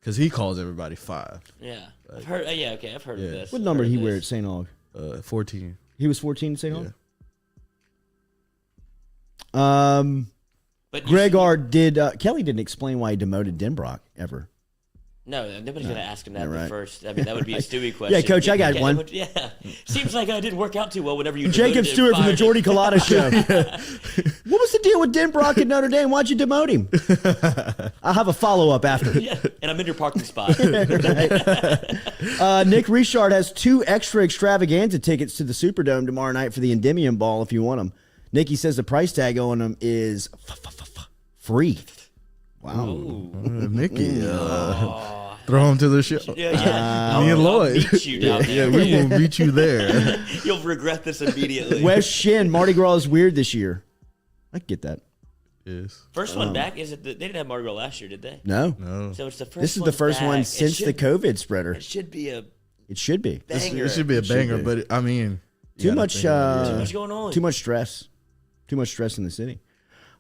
because he calls everybody 5. Yeah. I've heard. I've heard of this. What number Heard did of he wear at this. St. Aug? 14. He was 14 at St. Yeah. Aug? But Gregor did. Kelly didn't explain why he demoted Denbrock ever. No, nobody's going to ask him that right. first. I mean, that would be a Stewie question. Yeah, Coach, I got one. Yeah. Seems like I didn't work out too well whenever you Jacob demoted him, Stewart from the fired Jordy him. Culotta Show. What was the deal with Denbrock at Notre Dame? Why'd you demote him? I'll have a follow-up after. Yeah, and I'm in your parking spot. Nick Richard has 2 extra extravaganza tickets to the Superdome tomorrow night for the Endymion Ball if you want them. Nicky says the price tag on them is free. Wow. Nikki, throw him to the show. Yeah. Me and I'll Lloyd. meet you down Yeah, there. we will meet you there. You'll regret this immediately. Wes Shin, Mardi Gras is weird this year. I get that. Yes. First one back, is it? They didn't have Mardi Gras last year, did they? No. No. So it's the first. This is the first back. one It since the should- COVID spreader. It should be a It should be. banger. It should be a banger, be. but I mean, Too you gotta much, think about it. Too much going on. Too much stress. Too much stress in the city.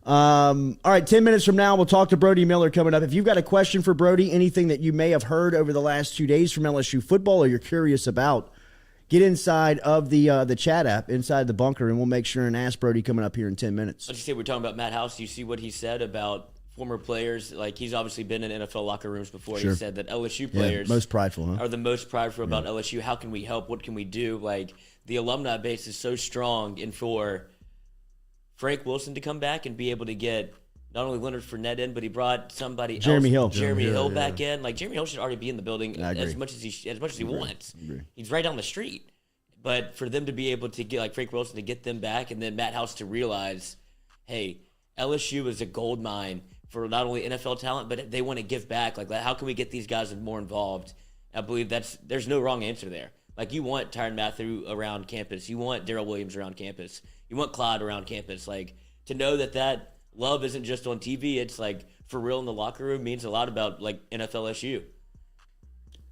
All right, 10 minutes from now, we'll talk to Brody Miller coming up. If you've got a question for Brody, anything that you may have heard over the last 2 days from LSU football or you're curious about, get inside of the chat app, inside the bunker, and we'll make sure and ask Brody coming up here in 10 minutes. Let's just say we're talking about Matt House. You see what he said about former players? Like, he's obviously been in NFL locker rooms before. Sure. He said that LSU Yeah, players most prideful, huh? are the most prideful about LSU. How can we help? What can we do? Like, the alumni base is so strong, and for Frank Wilson to come back and be able to get not only Leonard Fournette in, but he brought somebody Jeremy Hill. else, Jeremy Jeremy Hill Hill, back in. Like, Jeremy Hill should already be in the building I agree. as much as he wants. Agree. He's right down the street. But for them to be able to get, like Frank Wilson, to get them back, and then Matt House to realize, hey, LSU is a gold mine for not only NFL talent, but they want to give back. Like, how can we get these guys more involved? I believe there's no wrong answer there. Like, you want Tyrann Mathieu around campus. You want Darrell Williams around campus. You want Clyde around campus. Like, to know that love isn't just on TV, it's like for real in the locker room, means a lot about like NFL SU.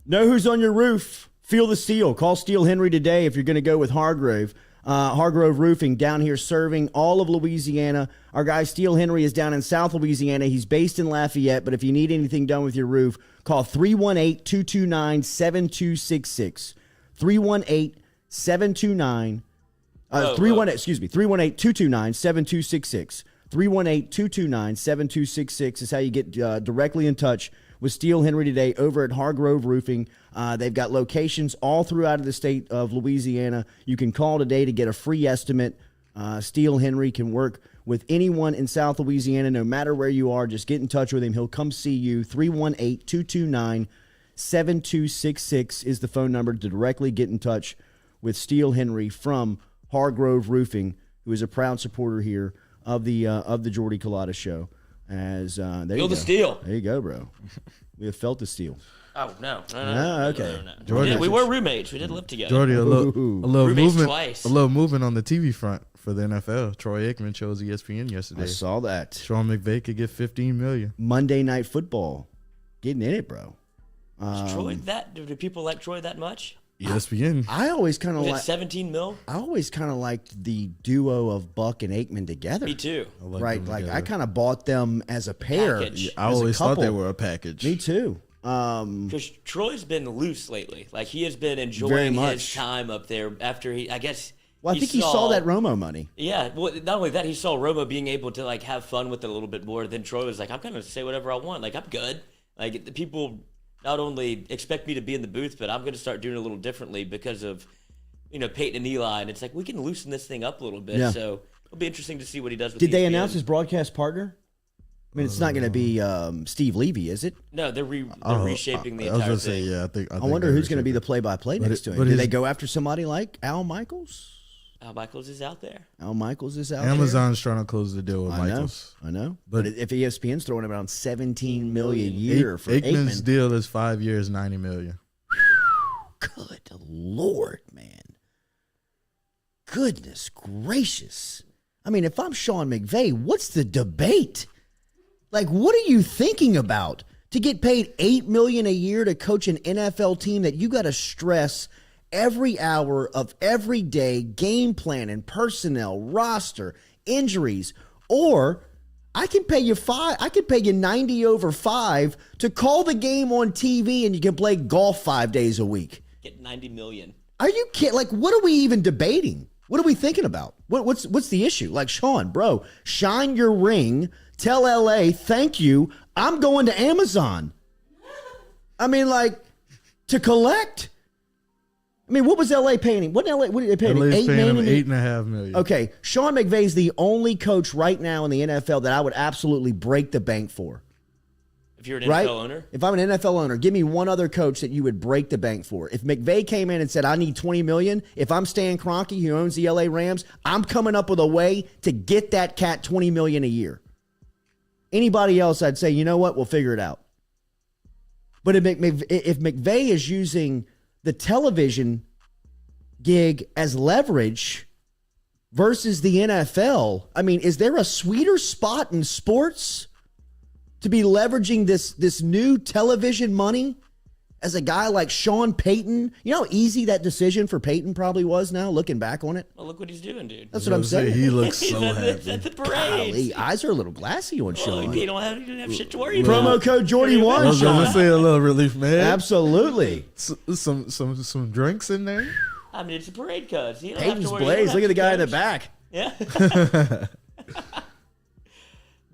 Know who's on your roof. Feel the steel. Call Steel Henry today if you're going to go with Hargrove. Hargrove Roofing down here serving all of Louisiana. Our guy Steel Henry is down in South Louisiana. He's based in Lafayette, but if you need anything done with your roof, call 318-229-7266. 318-729 318-229-7266. 318-229-7266 is how you get directly in touch with Steel Henry today over at Hargrove Roofing. They've got locations all throughout the state of Louisiana. You can call today to get a free estimate. Steel Henry can work with anyone in South Louisiana, no matter where you are. Just get in touch with him. He'll come see you. 318-229-7266 is the phone number to directly get in touch with Steel Henry from Hargrove Roofing, who is a proud supporter here of the Jordy Culotta Show. As there Feel you the go. steel. There you go, bro. We have felt the steel. Oh no. Okay. No. Jordan- We were roommates. We did live together. Jordy, a little Roommates movement, twice. a little movement on the TV front for the NFL. Troy Aikman chose ESPN I yesterday. saw that. Sean McVay could get $15 million. Monday Night Football. Getting in it, bro. Is Troy that? Do people like Troy that much? ESPN. I always kind of Was it like. 17 mil? I always kind of liked the duo of Buck and Aikman together. Me too. Right, like I kind of bought them as a pair. Package. I as a always thought they couple. were a package. Me too. Because Troy's been loose lately. Like he has been Very enjoying much. his time up there after I guess. Well, I think he saw that Romo money. Yeah. Well, not only that, he saw Romo being able to like have fun with it a little bit more. Then Troy was like, I'm gonna say whatever I want. Like I'm good. Like the people not only expect me to be in the booth, but I'm gonna start doing it a little differently because of, Peyton and Eli. And it's like we can loosen this thing up a little bit. Yeah. So it'll be interesting to see what he does with Did they ESPN. announce his broadcast partner? I mean, it's not going to be Steve Levy, is it? No, they're reshaping the I was entire gonna thing. say, yeah. I think I wonder who's going to be the play-by-play But next it- to him. but Did his- they go after somebody like Al Michaels? Al Michaels is out there. Al Michaels is out Amazon's trying to close the deal with there. Michaels. I know. But- But if ESPN's throwing around $17 million a year for Aikman's Aikman, deal is 5 years, $90 million. good Lord, man. Goodness gracious. I mean, if I'm Sean McVay, what's the debate? Like, what are you thinking about? To get paid $8 million a year to coach an NFL team that you got to stress every hour of every day, game plan and personnel, roster, injuries, or I can pay you 90 over 5 to call the game on TV and you can play golf 5 days a week. Get 90 million. Are you kidding? Like, what are we even debating? What are we thinking about? What's the issue? Like, Sean, bro, shine your ring. Tell LA, thank you. I'm going to Amazon. I mean, like, to collect. I mean, what was LA paying him? What did they pay him? LA's $8 paying him million? $8.5 million. Okay, Sean McVay's the only coach right now in the NFL that I would absolutely break the bank for. If you're an Right? NFL owner, If I'm an NFL owner, give me one other coach that you would break the bank for. If McVay came in and said, I need $20 million, if I'm Stan Kroenke, who owns the LA Rams, I'm coming up with a way to get that cat $20 million a year. Anybody else, I'd say, you know what? We'll figure it out. But if McVay is using the television gig as leverage versus the NFL, I mean, is there a sweeter spot in sports to be leveraging this new television money as a guy like Sean Payton? You know how easy that decision for Payton probably was now, looking back on it? well, look what he's doing, dude. That's what I'm saying. He looks He's so at happy. the parade. Golly, eyes are a little glassy on Well, Sean. he don't have shit to worry about. Promo code Jordy I One, was gonna Sean. say a little relief, man. Absolutely. Some drinks in there. I mean, it's a parade, cuz. You don't have Payton's to worry. Blaze. Look at the guy in the coach. back. Yeah.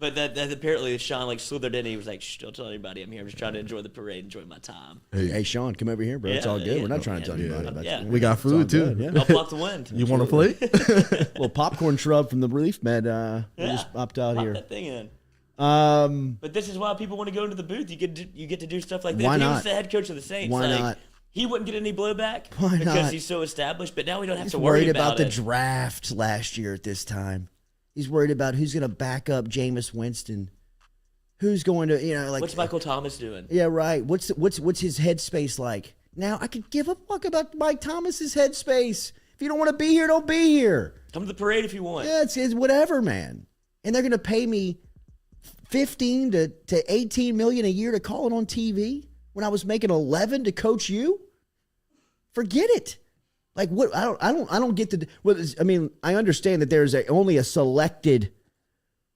But that apparently Sean like slithered in. And he was like, "Shh, don't tell anybody I'm here. I'm just trying to enjoy the parade, enjoy my time." Hey, Sean, come over here, bro. It's all good. Yeah, We're not trying to yeah, tell anybody yeah. about Yeah. you. We got It's all food too. good, yeah. I'll block the wind. You want to play? Little popcorn shrub from the relief med. We just popped out Pop here. that thing in. Um, But this is why people want to go into the booth. You get to do stuff like that. Why If he not? was the head coach of the Saints. Why like, not? He wouldn't get any blowback Why because not? he's so established. But now we don't have he's to worry worried about the it. draft last year at this time. He's worried about who's going to back up Jameis Winston. Who's going to, like What's Michael Thomas doing? Yeah, right. What's his headspace like? Now I could give a fuck about Mike Thomas's headspace. If you don't want to be here, don't be here. Come to the parade if you want. Yeah, it's whatever, man. And they're going to pay me 15 to 18 million a year to call it on TV when I was making 11 to coach you. Forget it. Like what? I don't get the. Well, I mean, I understand that there's only a selected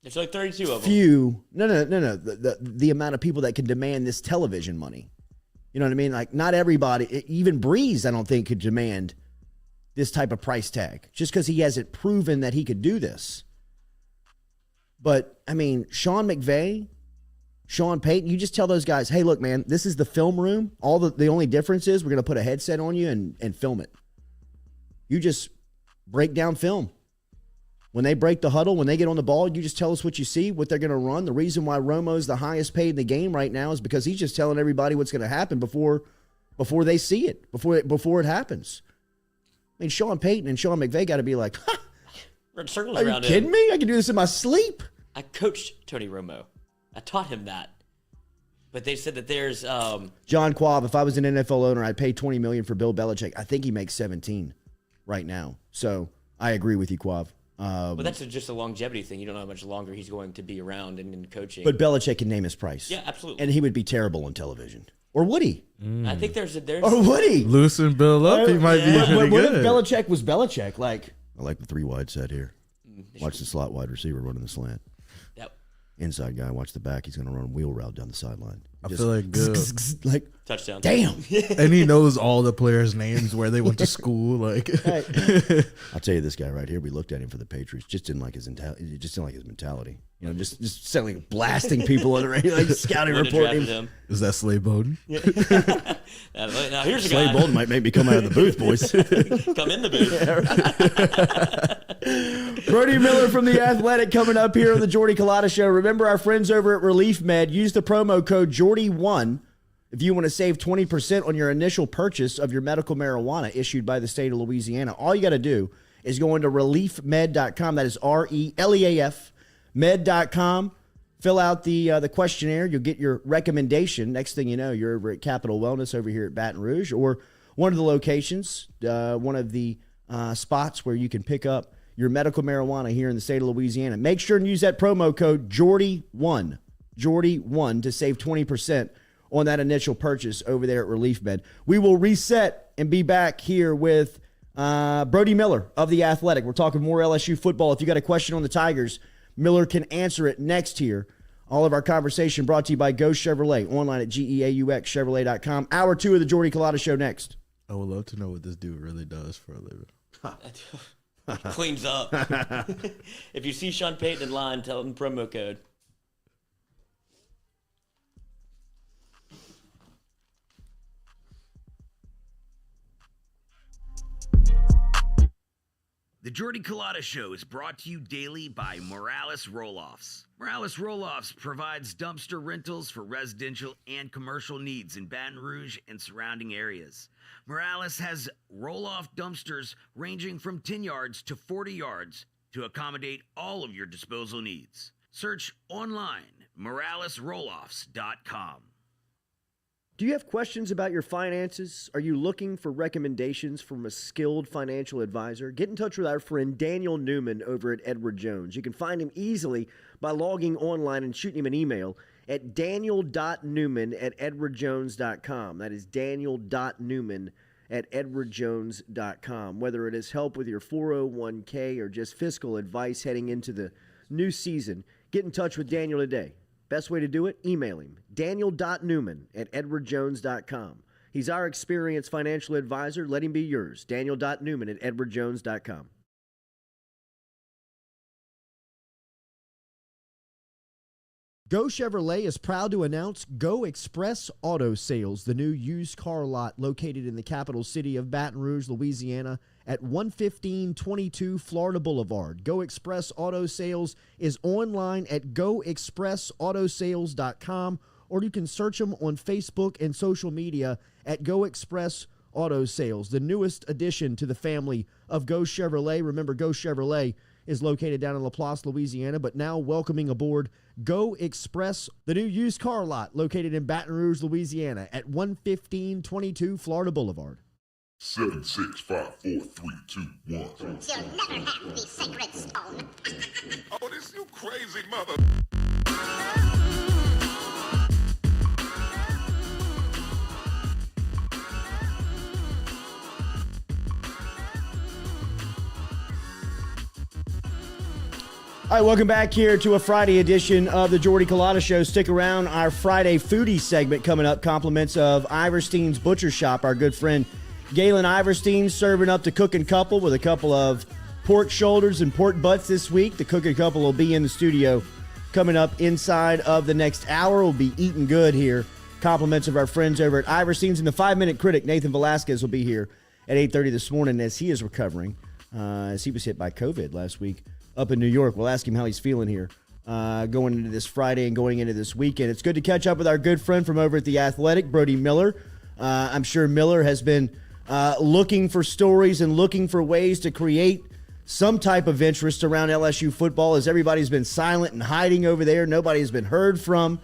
It's like 32 of them. few. No. The amount of people that can demand this television money. You know what I mean? Like not everybody, even Breeze, I don't think could demand this type of price tag just because he hasn't proven that he could do this. But I mean, Sean McVay, Sean Payton, you just tell those guys, hey, look, man, this is the film room. The only difference is we're going to put a headset on you and film it. You just break down film. When they break the huddle, when they get on the ball, you just tell us what you see, what they're going to run. The reason why Romo's the highest paid in the game right now is because he's just telling everybody what's going to happen before they see it, before it happens. I mean, Sean Payton and Sean McVay got to be like, ha, Run circles are you around kidding him. me? I can do this in my sleep. I coached Tony Romo. I taught him that. But they said that there's John Quav, if I was an NFL owner, I'd pay $20 million for Bill Belichick. I think he makes 17 right now. So I agree with you, Quav. Well, that's just a longevity thing. You don't know how much longer he's going to be around and coaching. But Belichick can name his price. Yeah, absolutely. And he would be terrible on television. Or would he? I think there's Or would he? Loosen Bill up, he might be pretty What if good. Belichick was Belichick? Like, I like the 3 wide set here. Watch the slot wide receiver running the slant. Yep. Inside guy, watch the back. He's going to run a wheel route down the sideline. I feel like good. Like, Touchdown. damn. And he knows all the players' names, where they went to school. Like, I'll tell you, this guy right here, we looked at him for the Patriots. Just didn't like his mentality. You know, just sounding like blasting people on the radio, like scouting Wouldn't have report. drafted him. is that Slay Bowden? Now here's a Slade guy. Bolden might make me come out of the booth, boys. Come in the booth. Brody Miller from The Athletic coming up here on the Jordy Culotta Show. Remember our friends over at Relief Med. Use the promo code JORDY1 if you want to save 20% on your initial purchase of your medical marijuana issued by the state of Louisiana. All you got to do is go into reliefmed.com. That is RELEAF med.com. Fill out the questionnaire. You'll get your recommendation. Next thing you know, you're over at Capital Wellness over here at Baton Rouge, or one of the locations, one of the spots where you can pick up your medical marijuana here in the state of Louisiana. Make sure and use that promo code JORDY1, JORDY1, to save 20% on that initial purchase over there at Relief Med. We will reset and be back here with Brody Miller of The Athletic. We're talking more LSU football. If you got a question on the Tigers, Miller can answer it next here. All of our conversation brought to you by Go Chevrolet, online at GEAUXchevrolet.com. Hour 2 of the Jordy Culotta Show next. I would love to know what this dude really does for a living. Cleans up. If you see Sean Payton in line, tell him promo code. The Jordy Culotta Show is brought to you daily by Morales Roll-Offs. Morales Roll-Offs provides dumpster rentals for residential and commercial needs in Baton Rouge and surrounding areas. Morales has roll-off dumpsters ranging from 10 yards to 40 yards to accommodate all of your disposal needs. Search online, moralesrolloffs.com. Do you have questions about your finances? Are you looking for recommendations from a skilled financial advisor? Get in touch with our friend Daniel Newman over at Edward Jones. You can find him easily by logging online and shooting him an email at daniel.newman@edwardjones.com. That is daniel.newman@edwardjones.com. Whether it is help with your 401k or just fiscal advice heading into the new season, get in touch with Daniel today. Best way to do it? Email him, daniel.newman@edwardjones.com. He's our experienced financial advisor. Let him be yours, daniel.newman@edwardjones.com. Go Chevrolet is proud to announce Go Express Auto Sales, the new used car lot located in the capital city of Baton Rouge, Louisiana, at 11522 Florida Boulevard. Go Express Auto Sales is online at goexpressautosales.com, or you can search them on Facebook and social media at Go Express Auto Sales, the newest addition to the family of Go Chevrolet. Remember, Go Chevrolet is located down in Laplace, Louisiana, but now welcoming aboard Go Express, the new used car lot located in Baton Rouge, Louisiana at 11522 Florida Boulevard. 7, 6, 5, 4, 3, 2, 1. You'll never have the sacred stone. Oh, this you crazy mother. All right, welcome back here to a Friday edition of the Jordy Culotta Show. Stick around. Our Friday foodie segment coming up. Compliments of Iverstein's Butcher Shop. Our good friend Galen Iverstein serving up the Cooking Couple with a couple of pork shoulders and pork butts this week. The Cooking Couple will be in the studio coming up inside of the next hour. We'll be eating good here. Compliments of our friends over at Iverstein's. And the 5-minute critic, Nathan Velasquez, will be here at 8:30 this morning as he is recovering, as he was hit by COVID last week up in New York. We'll ask him how he's feeling here going into this Friday and going into this weekend. It's good to catch up with our good friend from over at The Athletic, Brody Miller. I'm sure Miller has been looking for stories and looking for ways to create some type of interest around LSU football, as everybody's been silent and hiding over there. Nobody has been heard from.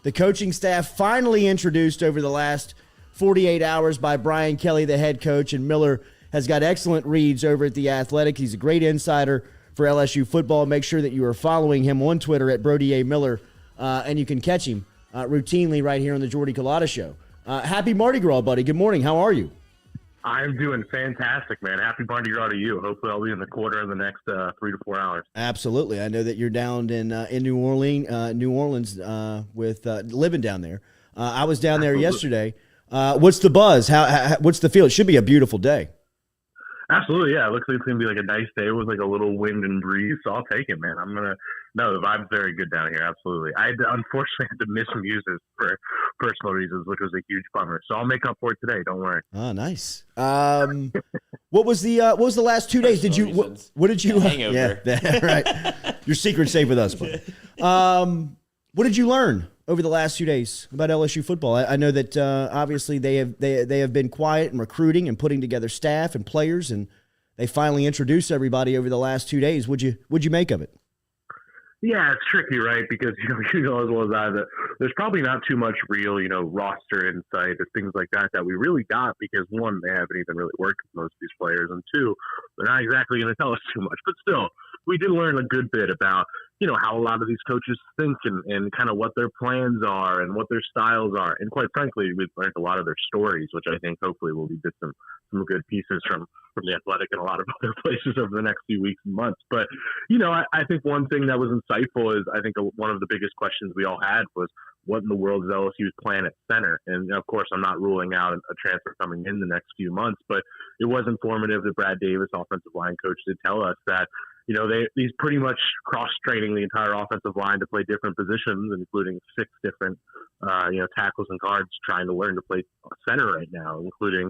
The coaching staff finally introduced over the last 48 hours by Brian Kelly, the head coach, and Miller has got excellent reads over at The Athletic. He's a great insider for LSU football. Make sure that you are following him on Twitter at Brody A. Miller, and you can catch him routinely right here on the Jordy Culotta Show. Happy Mardi Gras, buddy. Good morning. How are you? I'm doing fantastic, man. Happy Mardi Gras to you. Hopefully I'll be in the quarter in the next 3 to 4 hours. Absolutely. I know that you're down in New Orleans with living down there. I was down there yesterday. What's the buzz? What's the feel? It should be a beautiful day. Absolutely, yeah. It looks like it's going to be like a nice day with like a little wind and breeze, so I'll take it, man. The vibe's very good down here, absolutely. I unfortunately had to miss music for personal reasons, which was a huge bummer. So I'll make up for it today, don't worry. Oh, nice. What was the last 2 days? What did you hangover? Yeah, right. Your secret's safe with us, buddy. What did you learn over the last 2 days about LSU football? I know that obviously they have been quiet and recruiting and putting together staff and players, and they finally introduced everybody over the last 2 days. What'd you make of it? Yeah, it's tricky, right? Because you know as well as I that there's probably not too much real, roster insight or things like that we really got because one, they haven't even really worked with most of these players, and two, they're not exactly going to tell us too much. But still, we did learn a good bit about how a lot of these coaches think and kind of what their plans are and what their styles are. And quite frankly, we've learned a lot of their stories, which I think hopefully will be some good pieces from The Athletic and a lot of other places over the next few weeks and months. But, I think one thing that was insightful is I think one of the biggest questions we all had was what in the world is LSU's plan at center? And, of course, I'm not ruling out a transfer coming in the next few months, but it was informative that Brad Davis, offensive line coach, did tell us that he's pretty much cross-training the entire offensive line to play different positions, including 6 different, tackles and guards trying to learn to play center right now, including,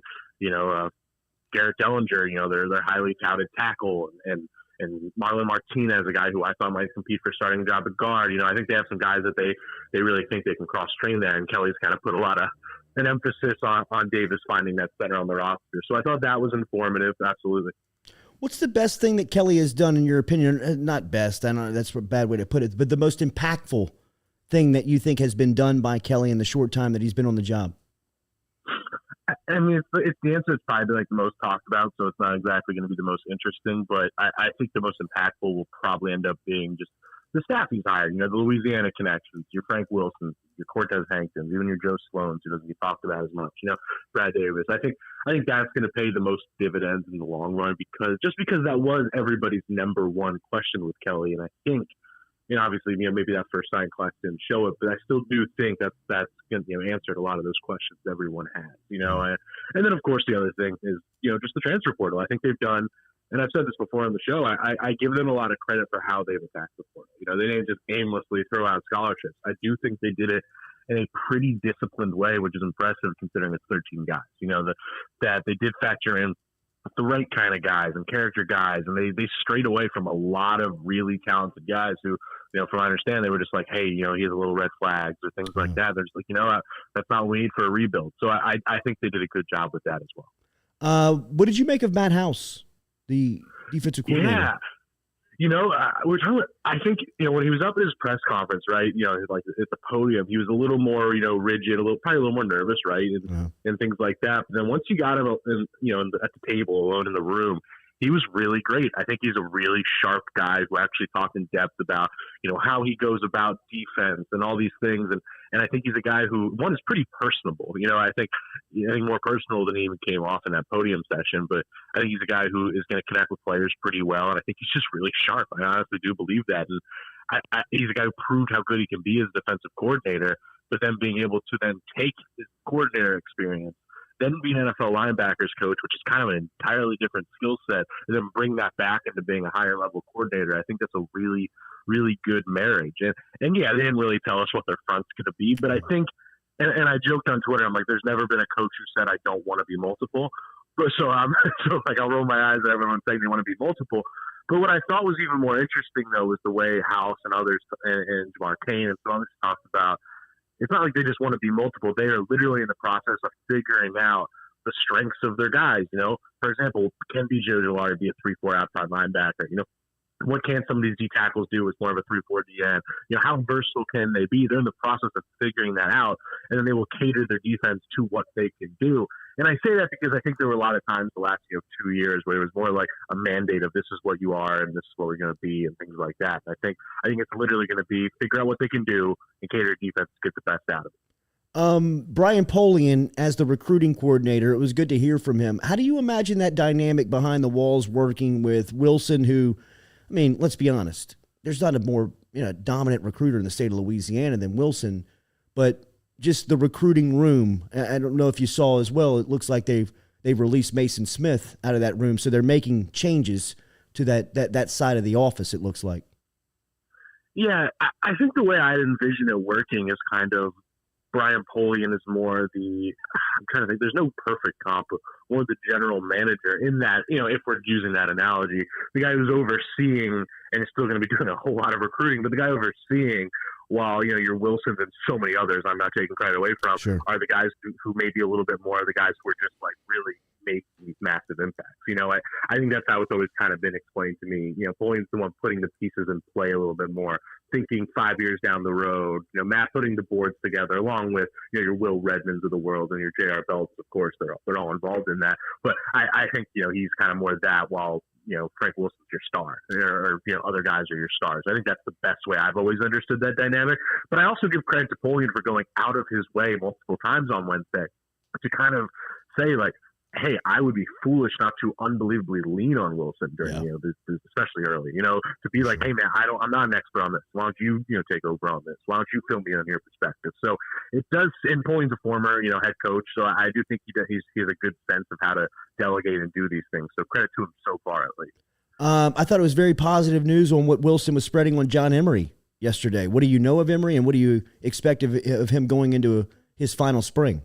Garrett Dellinger, their highly touted tackle, and Marlon Martinez, a guy who I thought might compete for starting the job at guard. I think they have some guys that they really think they can cross-train there, and Kelly's kind of put a lot of an emphasis on Davis finding that center on the roster. So I thought that was informative, absolutely. What's the best thing that Kelly has done, in your opinion? Not best, I don't know, that's a bad way to put it, but the most impactful thing that you think has been done by Kelly in the short time that he's been on the job? I mean, it's the answer is probably like the most talked about, so it's not exactly going to be the most interesting, but I think the most impactful will probably end up being just the staff he's hired. The Louisiana connections, your Frank Wilson, your Cortez Hankins, even your Joe Sloans, who doesn't get talked about as much. Brad Davis. I think that's going to pay the most dividends in the long run because that was everybody's number one question with Kelly, and I think. Obviously, maybe that first sign class didn't show it, but I still do think that's answered a lot of those questions everyone has, and then of course the other thing is, just the transfer portal. I think they've done, and I've said this before on the show, I give them a lot of credit for how they've attacked the portal. They didn't just aimlessly throw out scholarships. I do think they did it in a pretty disciplined way, which is impressive considering it's 13 guys, that they did factor in the right kind of guys and character guys, and they strayed away from a lot of really talented guys who, from what I understand, they were just like, hey, he has a little red flags or things like that. They're just like, that's not what we need for a rebuild. So I think they did a good job with that as well. What did you make of Matt House, the defensive coordinator? Yeah. We're talking about, I think, when he was up at his press conference, right, like at the podium, he was a little more, rigid, probably a little more nervous, right, and things like that. But then once you got him, at the table, alone in the room, he was really great. I think he's a really sharp guy who actually talked in depth about, how he goes about defense and all these things. And I think he's a guy who, one, is pretty personable. I think more personal than he even came off in that podium session. But I think he's a guy who is going to connect with players pretty well. And I think he's just really sharp. I honestly do believe that. And he's a guy who proved how good he can be as a defensive coordinator, but then being able to then take his coordinator experience, then be an NFL linebackers coach, which is kind of an entirely different skill set, and then bring that back into being a higher level coordinator. I think that's a really, really good marriage. And yeah, they didn't really tell us what their front's going to be, but I think, and I joked on Twitter, I'm like, there's never been a coach who said, I don't want to be multiple. But so I'll roll my eyes at everyone saying they want to be multiple. But what I thought was even more interesting, though, was the way House and others and Jamar Kane and so on talked about. It's not like they just want to be multiple. They are literally in the process of figuring out the strengths of their guys. For example, can BJ Ojolari be a 3-4 outside linebacker? What can some of these D tackles do with more of a 3-4 DN? How versatile can they be? They're in the process of figuring that out, and then they will cater their defense to what they can do. And I say that because I think there were a lot of times the last 2 years where it was more like a mandate of this is what you are and this is what we're going to be and things like that. I think it's literally going to be figure out what they can do and cater their defense to get the best out of it. Brian Polian, as the recruiting coordinator, it was good to hear from him. How do you imagine that dynamic behind the walls working with Wilson, who, I mean, let's be honest, there's not a more dominant recruiter in the state of Louisiana than Wilson, but just the recruiting room. I don't know if you saw as well, it looks like they've released Mason Smith out of that room, so they're making changes to that side of the office, it looks like. Yeah, I think the way I envision it working is kind of Brian Polian is more I'm trying to think, there's no perfect comp, more the general manager in that, if we're using that analogy, the guy who's overseeing and is still going to be doing a whole lot of recruiting, but the guy overseeing while, your Wilsons and so many others I'm not taking credit away from Sure. are the guys who may be a little bit more the guys who are just like really make these massive impacts. I think that's how it's always kind of been explained to me. Polian's the one putting the pieces in play a little bit more, thinking 5 years down the road, Matt putting the boards together along with, your Will Redmonds of the world and your J.R. Belts, of course, they're all involved in that. But I think, he's kind of more that while, Frank Wilson's your star or other guys are your stars. I think that's the best way I've always understood that dynamic. But I also give credit to Polian for going out of his way multiple times on Wednesday to kind of say like, hey, I would be foolish not to unbelievably lean on Wilson during, this, especially early, to be like, hey man, I'm not an expert on this. Why don't you, take over on this? Why don't you fill me on your perspective? So it does, and Polian's a former, head coach. So I do think he has a good sense of how to delegate and do these things. So credit to him so far, at least. I thought it was very positive news on what Wilson was spreading on John Emery yesterday. What do you know of Emery, and what do you expect of him going into his final spring?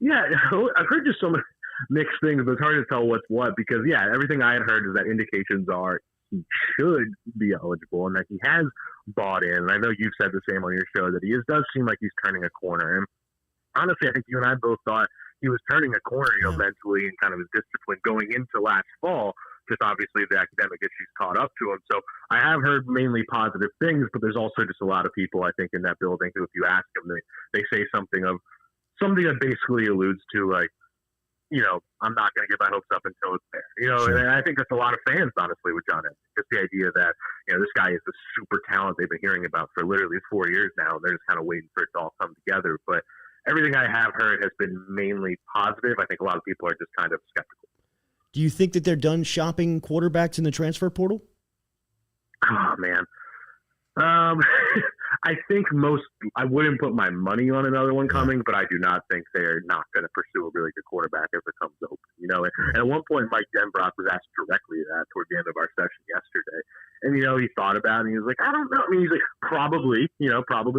Yeah, I've heard just so many mixed things, but it's hard to tell what's what because, everything I had heard is that indications are he should be eligible and that he has bought in. And I know you've said the same on your show that does seem like he's turning a corner. And honestly, I think you and I both thought he was turning a corner, mentally and kind of his discipline going into last fall. Just obviously the academic issues caught up to him. So I have heard mainly positive things, but there's also just a lot of people, I think, in that building who, if you ask them, they say something that basically alludes to like, I'm not going to get my hopes up until it's there. Sure. And I think that's a lot of fans, honestly, with John Emery. Just the idea that, this guy is a super talent they've been hearing about for literally 4 years now, and they're just kind of waiting for it to all come together. But everything I have heard has been mainly positive. I think a lot of people are just kind of skeptical. Do you think that they're done shopping quarterbacks in the transfer portal? Oh, man. I think I wouldn't put my money on another one coming, but I do not think they're not going to pursue a really good quarterback if it comes open. And at one point, Mike Denbrock was asked directly that toward the end of our session yesterday. And, he thought about it and he was like, I don't know. I mean, he's like, probably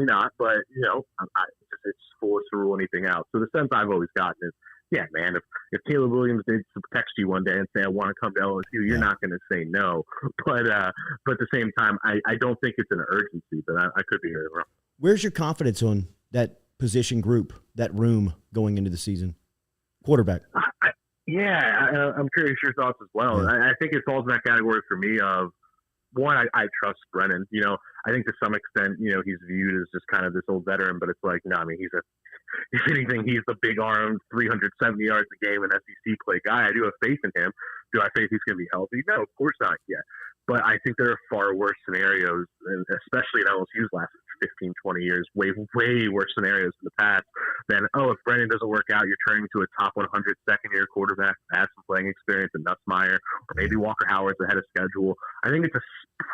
not, but, it's foolish to rule anything out. So the sense I've always gotten is, yeah, man, if Caleb Williams did text you one day and say, I want to come to LSU, you're not going to say no. But at the same time, I don't think it's an urgency, but I could be hearing wrong. Where's your confidence on that position group, that room going into the season? Quarterback. I'm curious your thoughts as well. Yeah. I think it falls in that category for me of, one, I trust Brennan. I think to some extent, he's viewed as just kind of this old veteran, but it's like, no, I mean, if anything, he's the big armed 370 yards a game and SEC play guy. I do have faith in him. Do I think he's going to be healthy? No, of course not yet. But I think there are far worse scenarios, and especially in LSU's last 15, 20 years, way, way worse scenarios in the past than, if Brennan doesn't work out, you're turning to a top 100 second-year quarterback that has some playing experience in Nussmeier, or maybe Walker Howard's ahead of schedule. I think it's a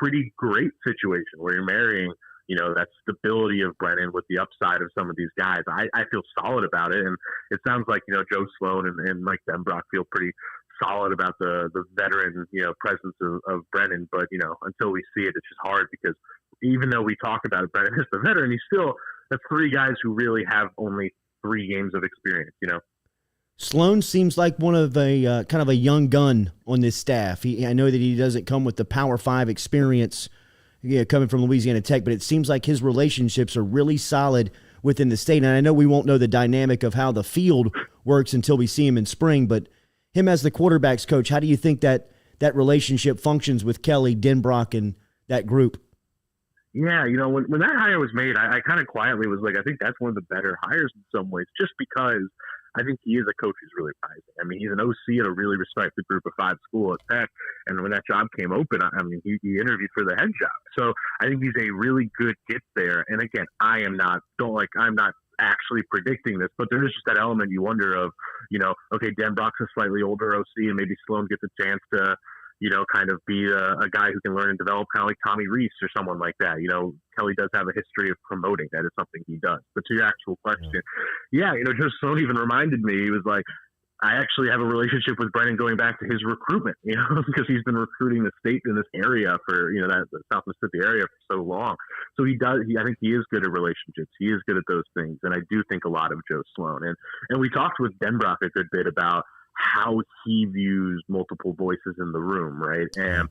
pretty great situation where you're marrying, that stability of Brennan with the upside of some of these guys. I feel solid about it, and it sounds like, Joe Sloan and Mike Denbrock feel pretty solid about the veteran, presence of Brennan. But, until we see it, it's just hard because even though we talk about Brennan as the veteran, he's still the three guys who really have only 3 games of experience, Sloan seems like one of a kind of a young gun on this staff. I know that he doesn't come with the Power 5 experience coming from Louisiana Tech, but it seems like his relationships are really solid within the state. And I know we won't know the dynamic of how the field works until we see him in spring, but him as the quarterback's coach, how do you think that that relationship functions with Kelly, Denbrock, and that group. Yeah, when that hire was made, I kind of quietly was like, I think that's one of the better hires in some ways, just because I think he is a coach who's really rising. I mean, he's an OC at a really respected group of 5 school at Tech, and when that job came open, I mean, he interviewed for the head job. So I think he's a really good get there. And again, I'm not actually predicting this, but there is just that element you wonder of, okay, Dan Brock's a slightly older OC, and maybe Sloan gets a chance to, kind of be a guy who can learn and develop, kind of like Tommy Reese or someone like that. Kelly does have a history of promoting. That is something he does. But to your actual question, Joe Sloan even reminded me, he was like, I actually have a relationship with Brennan going back to his recruitment, because he's been recruiting the state in this area for, the South Mississippi area for so long. So I think he is good at relationships. He is good at those things. And I do think a lot of Joe Sloan. And we talked with Denbrock a good bit about how he views multiple voices in the room, right? And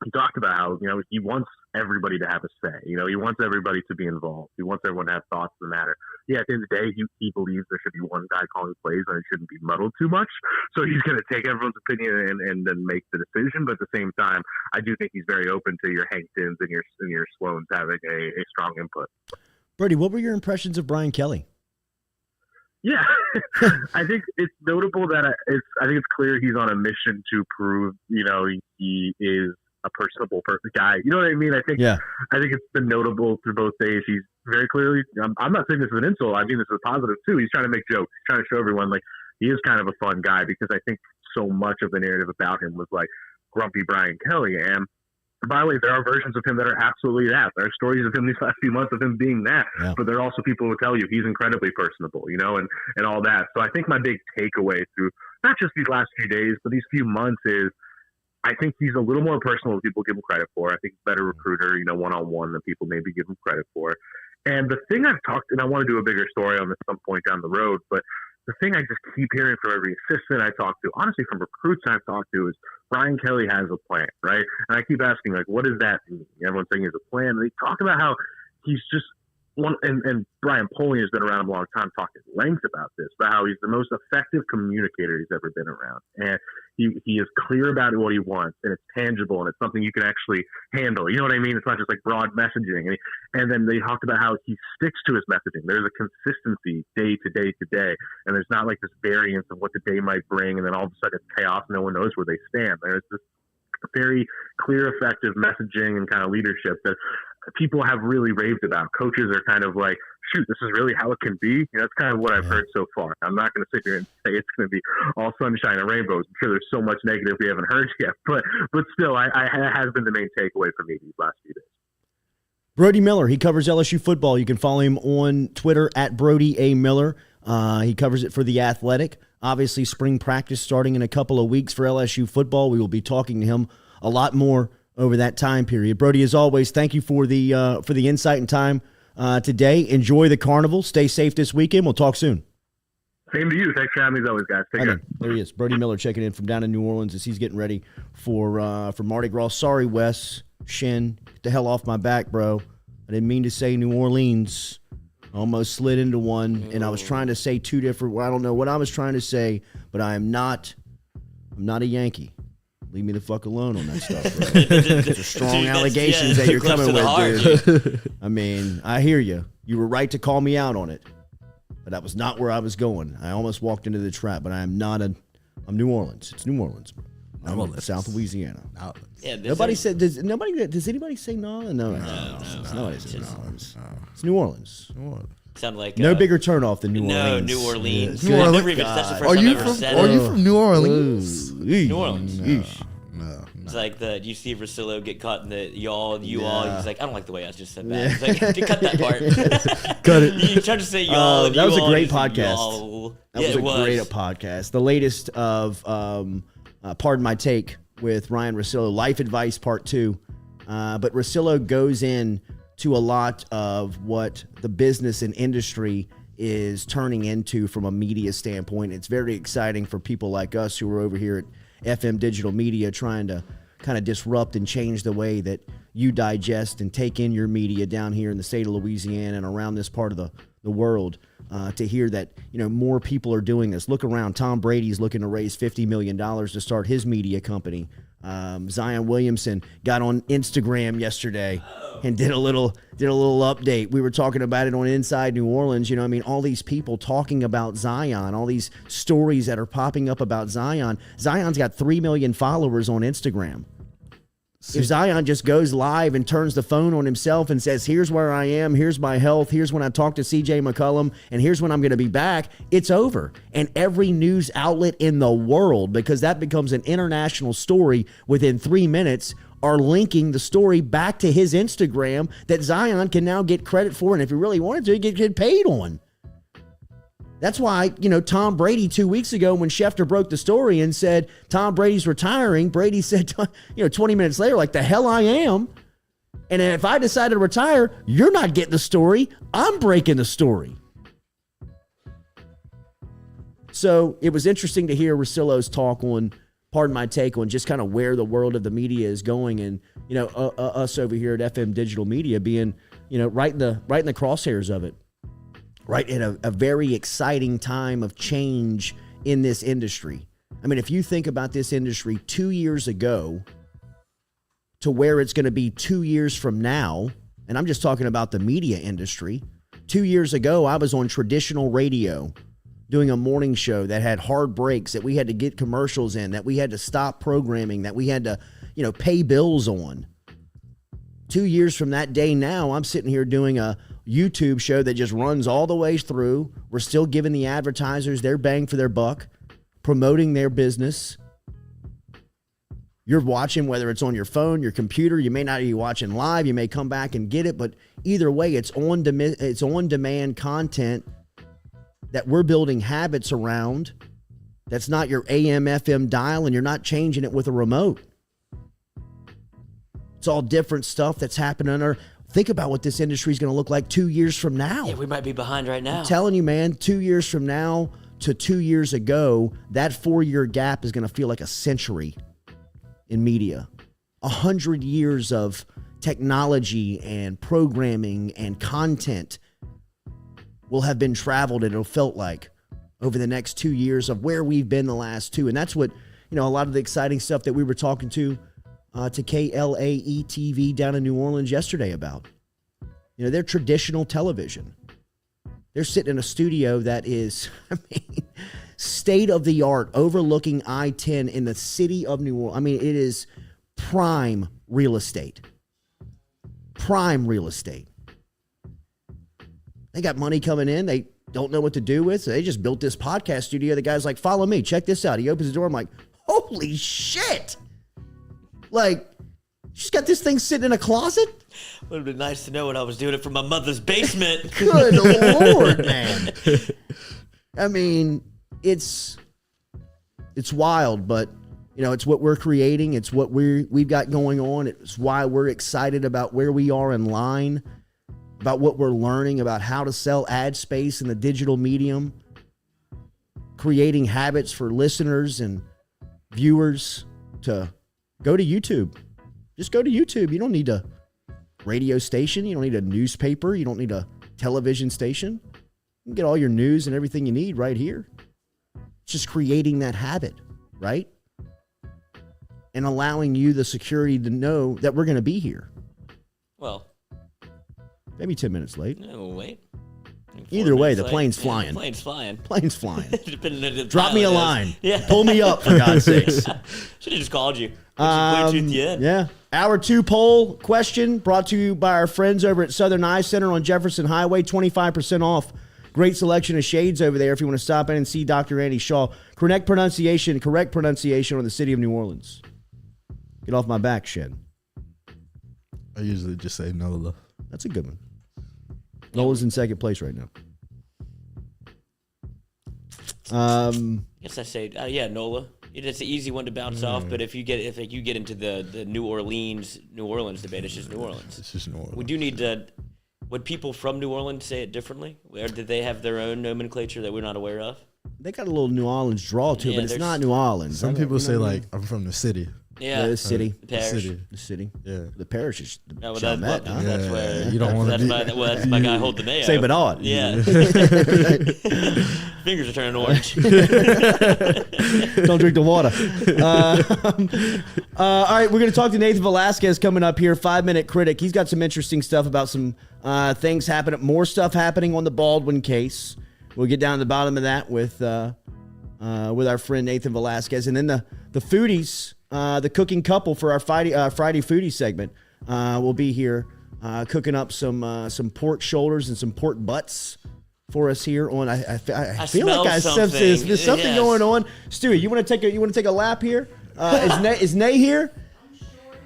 he talked about how, he wants everybody to have a say. He wants everybody to be involved. He wants everyone to have thoughts that matter. Yeah, at the end of the day, he believes there should be one guy calling plays and it shouldn't be muddled too much. So he's going to take everyone's opinion and then make the decision. But at the same time, I do think he's very open to your Hanktons and your Sloans having a strong input. Brody, what were your impressions of Brian Kelly? Yeah, I think it's notable that I think it's clear he's on a mission to prove, he is a personable guy. You know what I mean? I think it's been notable through both days. He's very clearly, I'm not saying this is an insult. I mean, this is a positive too. He's trying to make jokes. He's trying to show everyone like he is kind of a fun guy, because I think so much of the narrative about him was like grumpy Brian Kelly. And by the way, there are versions of him that are absolutely that. There are stories of him these last few months of him being that. Yeah. But there are also people who tell you he's incredibly personable, and all that. So I think my big takeaway through not just these last few days, but these few months is I think he's a little more personal than people give him credit for. I think he's a better recruiter, one-on-one than people maybe give him credit for. And the thing I've talked, and I want to do a bigger story on this at some point down the road, but the thing I just keep hearing from every assistant I talk to, honestly from recruits I've talked to, is Brian Kelly has a plan, right? And I keep asking, like, what does that mean? Everyone's saying he has a plan. And they talk about how he's just one, and Brian Polian has been around a long time talking at length about this, about how he's the most effective communicator he's ever been around. And he is clear about what he wants, and it's tangible, and it's something you can actually handle. You know what I mean? It's not just like broad messaging. And then they talked about how he sticks to his messaging. There's a consistency day to day to day, and there's not like this variance of what the day might bring, and then all of a sudden it's chaos. No one knows where they stand. There's this very clear, effective messaging and kind of leadership that people have really raved about. Coaches are kind of like, shoot, this is really how it can be. That's kind of what I've heard so far. I'm not going to sit here and say it's going to be all sunshine and rainbows. I'm sure there's so much negative we haven't heard yet, but still, I has been the main takeaway for me these last few days. Brody Miller, he covers LSU football. You can follow him on Twitter at Brody A. Miller. He covers it for The Athletic. Obviously, spring practice starting in a couple of weeks for LSU football. We will be talking to him a lot more over that time period. Brody, as always, thank you for the insight and time today. Enjoy the carnival. Stay safe this weekend. We'll talk soon. Same to you. Thanks for having me as always, guys. Take care. There he is, Brody Miller, checking in from down in New Orleans as he's getting ready for Mardi Gras. Sorry, Wes Shin, get the hell off my back, bro. I didn't mean to say New Orleans. I almost slid into one, and I was trying to say two different. Well, I don't know what I was trying to say, but I'm not a Yankee. Leave me the fuck alone on that stuff, bro. Those are strong allegations that you're coming with, dude. I mean, I hear you. You were right to call me out on it, but that was not where I was going. I almost walked into the trap, but I am not I'm New Orleans. It's New Orleans. I'm in South Louisiana. Yeah, nobody said. Does anybody say no? No. Nobody says no. It's New Orleans. Sound like no bigger turnoff than New No, Orleans. New Orleans. New Orleans. That's the first time I've ever said it. Are you from New Orleans? New Orleans. No. It's like you see Rosillo get caught in the y'all, you all. He's like, I don't like the way I just said that. He's like, cut that part. Cut it. You tried to say y'all. And that was a all, great podcast. That was a great podcast. The latest of Pardon My Take with Ryan Rosillo, Life Advice Part 2. But Rosillo goes in to a lot of what the business and industry is turning into from a media standpoint. It's very exciting for people like us who are over here at FM Digital Media trying to kind of disrupt and change the way that you digest and take in your media down here in the state of Louisiana and around this part of the world. to hear that, more people are doing this. Look around. Tom Brady's looking to raise $50 million to start his media company. Zion Williamson got on Instagram yesterday and did a little update. We were talking about it on Inside New Orleans. All these people talking about Zion, all these stories that are popping up about Zion. Zion's got 3 million followers on Instagram. If Zion just goes live and turns the phone on himself and says, here's where I am, here's my health, here's when I talk to CJ McCollum, and here's when I'm going to be back, it's over. And every news outlet in the world, because that becomes an international story within 3 minutes, are linking the story back to his Instagram that Zion can now get credit for. And if he really wanted to, he could get paid on. That's why, Tom Brady 2 weeks ago when Schefter broke the story and said Tom Brady's retiring, Brady said, 20 minutes later, like, the hell I am. And if I decide to retire, you're not getting the story. I'm breaking the story. So it was interesting to hear Russillo's talk on, pardon my take, on just kind of where the world of the media is going. And, us over here at FM Digital Media being, right in the crosshairs of it. Right in a very exciting time of change in this industry. I mean, if you think about this industry 2 years ago to where it's going to be 2 years from now, and I'm just talking about the media industry. 2 years ago, I was on traditional radio doing a morning show that had hard breaks, that we had to get commercials in, that we had to stop programming, that we had to, pay bills on. 2 years from that day now, I'm sitting here doing a YouTube show that just runs all the way through. We're still giving the advertisers their bang for their buck, promoting their business. You're watching, whether it's on your phone, your computer, you may not be watching live, you may come back and get it, but either way, it's on demand content that we're building habits around. That's not your AM, FM dial, and you're not changing it with a remote. It's all different stuff that's happening. Think about what this industry is going to look like 2 years from now. Yeah, we might be behind right now. I'm telling you, man, 2 years from now to 2 years ago, that 4-year gap is going to feel like a century in media. 100 years of technology and programming and content will have been traveled, and it'll felt like over the next 2 years of where we've been the last two. And that's what, a lot of the exciting stuff that we were talking to KLAE TV down in New Orleans yesterday about. They're traditional television. They're sitting in a studio that is, state of the art, overlooking I-10 in the city of New Orleans. It is prime real estate. Prime real estate. They got money coming in. They don't know what to do with. So they just built this podcast studio. The guy's like, follow me. Check this out. He opens the door. I'm like, holy shit. Like, she's got this thing sitting in a closet? Would have been nice to know when I was doing it from my mother's basement. Good Lord, man. It's wild, but, it's what we're creating. It's what we've got going on. It's why we're excited about where we are in line, about what we're learning, about how to sell ad space in the digital medium, creating habits for listeners and viewers to go to YouTube. Just go to YouTube. You don't need a radio station. You don't need a newspaper. You don't need a television station. You can get all your news and everything you need right here. It's just creating that habit, right? And allowing you the security to know that we're going to be here. Well, maybe 10 minutes late. No, wait. Either way, the late. plane's flying. The plane's flying. Plane's flying. Drop me a line. Yeah. Pull me up, for God's sakes. Should have just called you. Bluetooth you in. Yeah. Hour 2 poll question brought to you by our friends over at Southern Eye Center on Jefferson Highway. 25% off. Great selection of shades over there if you want to stop in and see Dr. Andy Shaw. Correct pronunciation on the city of New Orleans. Get off my back, Shed. I usually just say NOLA. That's a good one. Nola's in second place right now. Guess I say, NOLA. It's an easy one to bounce off, but if you get into the New Orleans debate, it's just New Orleans. It's just New Orleans. We do need to. Would people from New Orleans say it differently? Or did they have their own nomenclature that we're not aware of? They got a little New Orleans draw to it, but it's not New Orleans. Some people say, like, I'm from the city. Yeah. The city. The parish. City. The city. Yeah. The parish is Oh, well, Chalmette, huh? that's Yeah, where you don't wanna that's be- that's my guy hold the mayo. Say Bernard. Yeah. Fingers are turning orange. Don't drink the water. All right, we're going to talk to Nathan Velasquez coming up here, 5-minute critic. He's got some interesting stuff about some things happening, more stuff happening on the Baldwin case. We'll get down to the bottom of that with our friend Nathan Velasquez. And then the foodies, the cooking couple for our Friday foodie segment will be here cooking up some pork shoulders and some pork butts for us here on. I feel smell like I sense something. there's something Yes. going on. Stewie, you want to take a lap here? Is Nay here?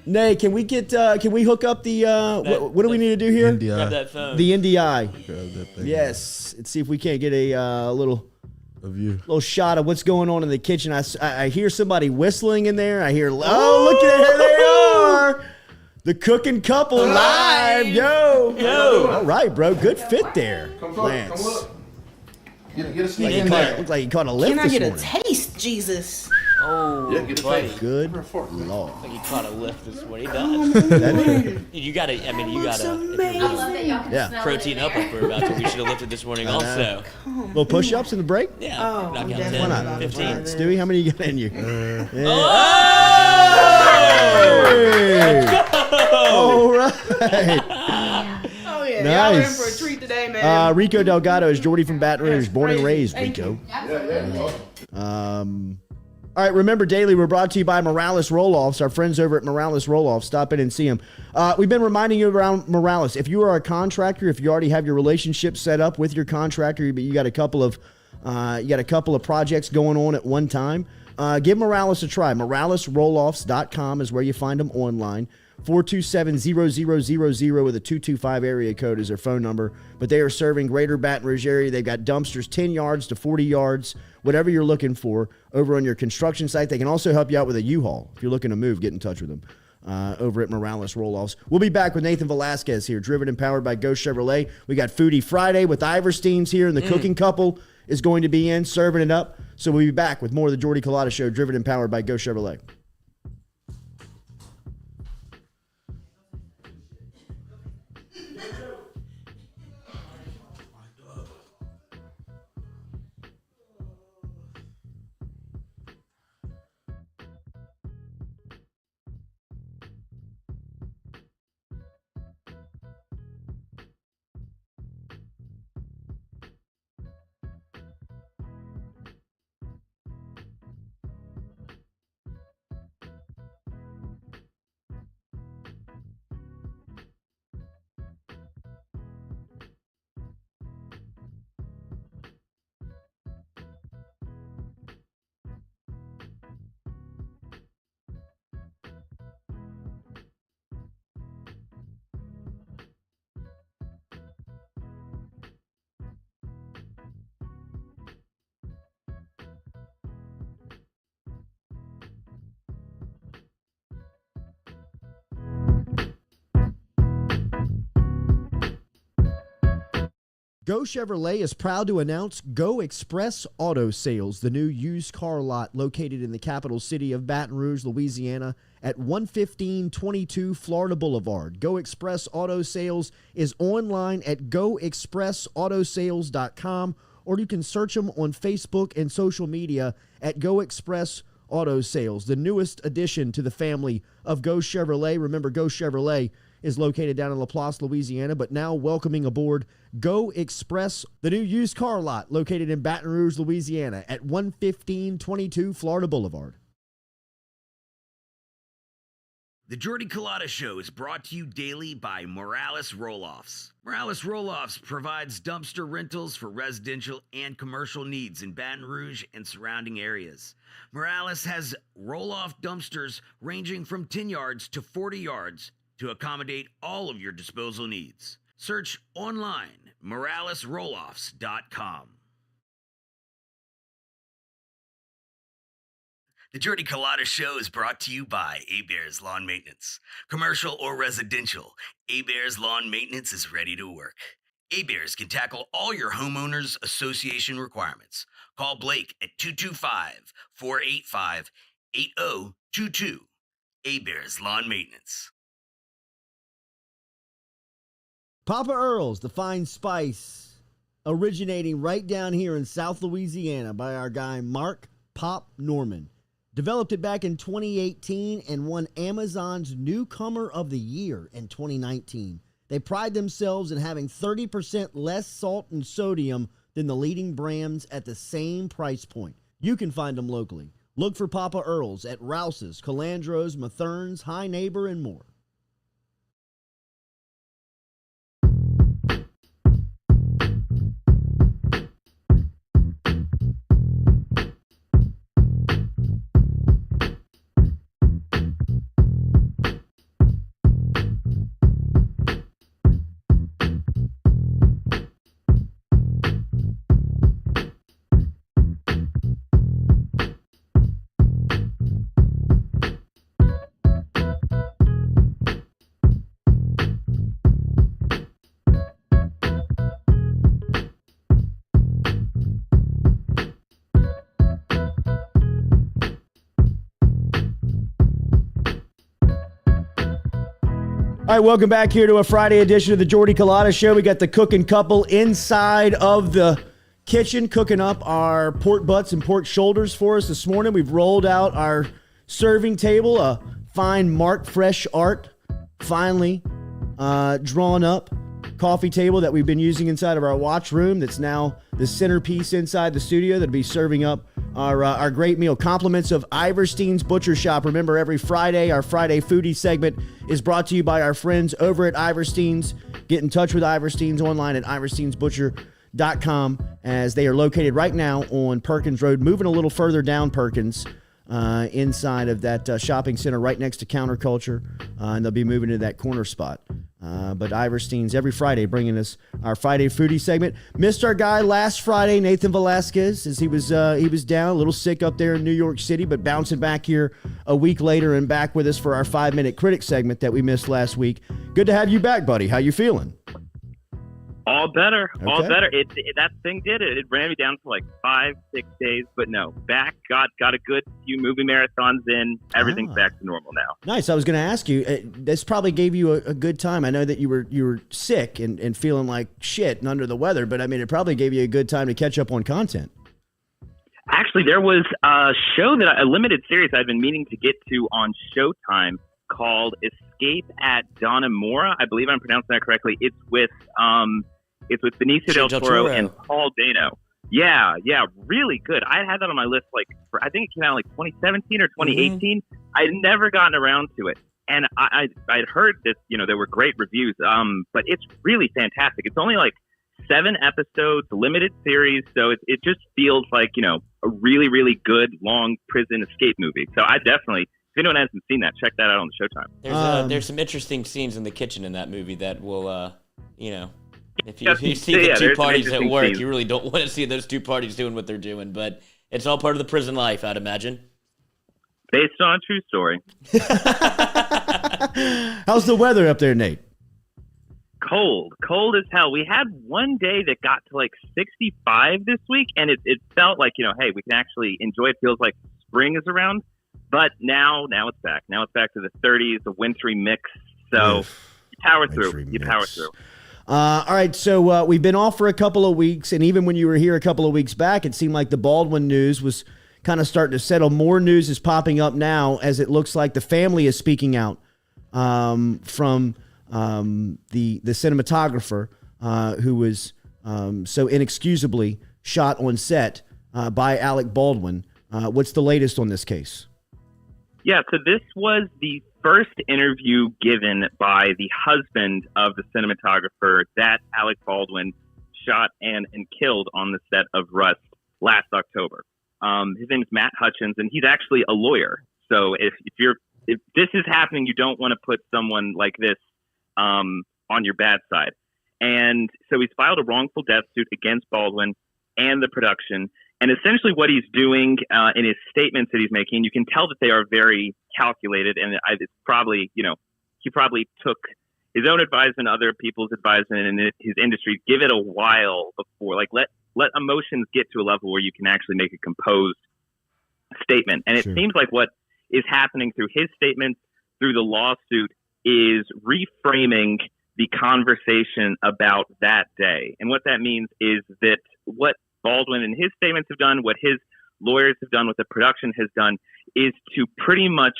Nay, can we hook up the what do we need to do here? Grab that phone. The NDI. Grab that thing. Yes. Let's see if we can't get a little Of you. shot of what's going on in the kitchen. I hear somebody whistling in there. I hear, oh, look at here they are. The cooking couple live. Yo. All right, bro. Good fit there. Come Lance. look. Get a sneak Like in he there. looked like he caught a lift Can I this get a morning. taste, Jesus? Oh, Yeah, get a buddy. taste. Good Give her a fork. Lord. He caught a lift this morning. He does. You gotta, if you're really Yeah. protein up like we're about to, we should have lifted this morning also. Little push-ups in the break? Yeah. Oh, knock out definitely 10, not. 15. All right, Stewie, how many you got in you? Hey. All right. Oh yeah, Nice. y'all in for a treat today, man. Rico Delgado is Jordy from Baton Rouge, born and Crazy. raised, Thank Rico. Yeah. All right, remember, Daily, we're brought to you by Morales Roll-Offs, our friends over at Morales Roll-Offs. Stop in and see them. We've been reminding you around Morales. If you are a contractor, if you already have your relationship set up with your contractor, but you got a couple of projects going on at one time, give Morales a try. MoralesRolloffs.com is where you find them online. 427-0000 with a 225 area code is their phone number. But they are serving greater Baton Rouge area. They've got dumpsters 10 yards to 40 yards, whatever you're looking for over on your construction site. They can also help you out with a U-Haul. If you're looking to move, get in touch with them over at Morales Roll-Offs. We'll be back with Nathan Velasquez here, driven and powered by Go Chevrolet. We got Foodie Friday with Iversteins here, and the cooking couple is going to be in, serving it up. So we'll be back with more of the Jordy Culotta Show, driven and powered by Go Chevrolet. Go Chevrolet is proud to announce Go Express Auto Sales, the new used car lot located in the capital city of Baton Rouge, Louisiana, at 11522 Florida Boulevard. Go Express Auto Sales is online at goexpressautosales.com, or you can search them on Facebook and social media at Go Express Auto Sales, the newest addition to the family of Go Chevrolet. Remember, Go Chevrolet is located down in Laplace, Louisiana, but now welcoming aboard Go Express, the new used car lot located in Baton Rouge, Louisiana at 11522 Florida Boulevard. The Jordy Culotta Show is brought to you daily by Morales Roll-Offs. Morales Roll-Offs provides dumpster rentals for residential and commercial needs in Baton Rouge and surrounding areas. Morales has roll-off dumpsters ranging from 10 yards to 40 yards to accommodate all of your disposal needs. Search online, moralesrolloffs.com. The Jordy Culotta Show is brought to you by A-Bears Lawn Maintenance. Commercial or residential, A-Bears Lawn Maintenance is ready to work. A-Bears can tackle all your homeowners association requirements. Call Blake at 225-485-8022 Hebert's Lawn Maintenance. Papa Earl's, the fine spice, originating right down here in South Louisiana by our guy Mark Pop Norman. Developed it back in 2018 and won Amazon's Newcomer of the Year in 2019. They pride themselves in having 30% less salt and sodium than the leading brands at the same price point. You can find them locally. Look for Papa Earl's at Rouse's, Calandro's, Mathern's, High Neighbor, and more. All right, welcome back here to a Friday edition of the Jordy Culotta Show. We got the cooking couple inside of the kitchen cooking up our pork butts and pork shoulders for us this morning. We've rolled out our serving table, a fine Mark Fresh art, finally drawn up coffee table that we've been using inside of our watch room that's now the centerpiece inside the studio that'll be serving up our great meal. Compliments of Iverstein's Butcher Shop. Remember, every Friday, our Friday Foodie segment is brought to you by our friends over at Iverstein's. Get in touch with Iverstein's online at iversteinsbutcher.com, as they are located right now on Perkins Road, moving a little further down Perkins, inside of that shopping center right next to Counterculture, and they'll be moving to that corner spot. But Iverstein's every Friday bringing us our Friday Foodie segment. Missed our guy last Friday, Nathan Velasquez, as he was down a little sick up there in New York City, but bouncing back here a week later and back with us for our 5-minute critic segment that we missed last week. Good to have you back, buddy. How you feeling? All better. Okay. All better. That thing did it. It ran me down for like 5-6 days, but no, back. Got a good few movie marathons in. Everything's back to normal now. Nice. I was going to ask you. This probably gave you a good time. I know that you were sick and feeling like shit and under the weather, but I mean, it probably gave you a good time to catch up on content. Actually, there was a show a limited series I've been meaning to get to on Showtime called Escape at Dannemora. I believe I'm pronouncing that correctly. It's with Benicio del Toro and Paul Dano. Yeah, really good. I had that on my list I think it came out like 2017 or 2018. Mm-hmm. I'd never gotten around to it, and I'd heard this. There were great reviews. But it's really fantastic. It's only like 7 episodes, limited series, so it just feels like a really, really good long prison escape movie. So I definitely. If anyone hasn't seen that, check that out on the Showtime. There's some interesting scenes in the kitchen in that movie that will, if you see the two parties at work, you really don't want to see those two parties doing what they're doing. But it's all part of the prison life, I'd imagine. Based on a true story. How's the weather up there, Nate? Cold as hell. We had one day that got to like 65 this week, and it felt like, hey, we can actually enjoy it. Feels like spring is around. But now it's back. Now it's back to the 30s, a wintry mix. So you power through. All right, so we've been off for a couple of weeks, and even when you were here a couple of weeks back, it seemed like the Baldwin news was kind of starting to settle. More news is popping up now as it looks like the family is speaking out from the cinematographer who was so inexcusably shot on set by Alec Baldwin. What's the latest on this case? Yeah, so this was the first interview given by the husband of the cinematographer that Alec Baldwin shot and killed on the set of Rust last October. His name is Matt Hutchins, and he's actually a lawyer. So if this is happening, you don't want to put someone like this on your bad side. And so he's filed a wrongful death suit against Baldwin and the production. And essentially what he's doing in his statements that he's making, you can tell that they are very calculated. And it's probably, he probably took his own advisement, other people's advisement in his industry. Give it a while before, let emotions get to a level where you can actually make a composed statement. And it seems like what is happening through his statements, through the lawsuit is reframing the conversation about that day. And what that means is that what Baldwin and his statements have done, what his lawyers have done, what the production has done, is to pretty much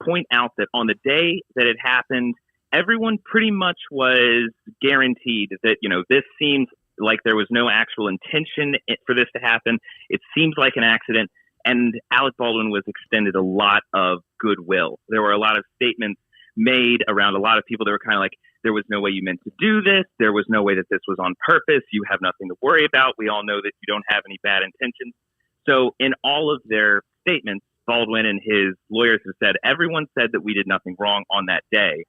point out that on the day that it happened, everyone pretty much was guaranteed that, this seems like there was no actual intention for this to happen. It seems like an accident. And Alec Baldwin was extended a lot of goodwill. There were a lot of statements made around a lot of people that were kind of like, there was no way you meant to do this. There was no way that this was on purpose. You have nothing to worry about. We all know that you don't have any bad intentions. So in all of their statements, Baldwin and his lawyers have said, everyone said that we did nothing wrong on that day.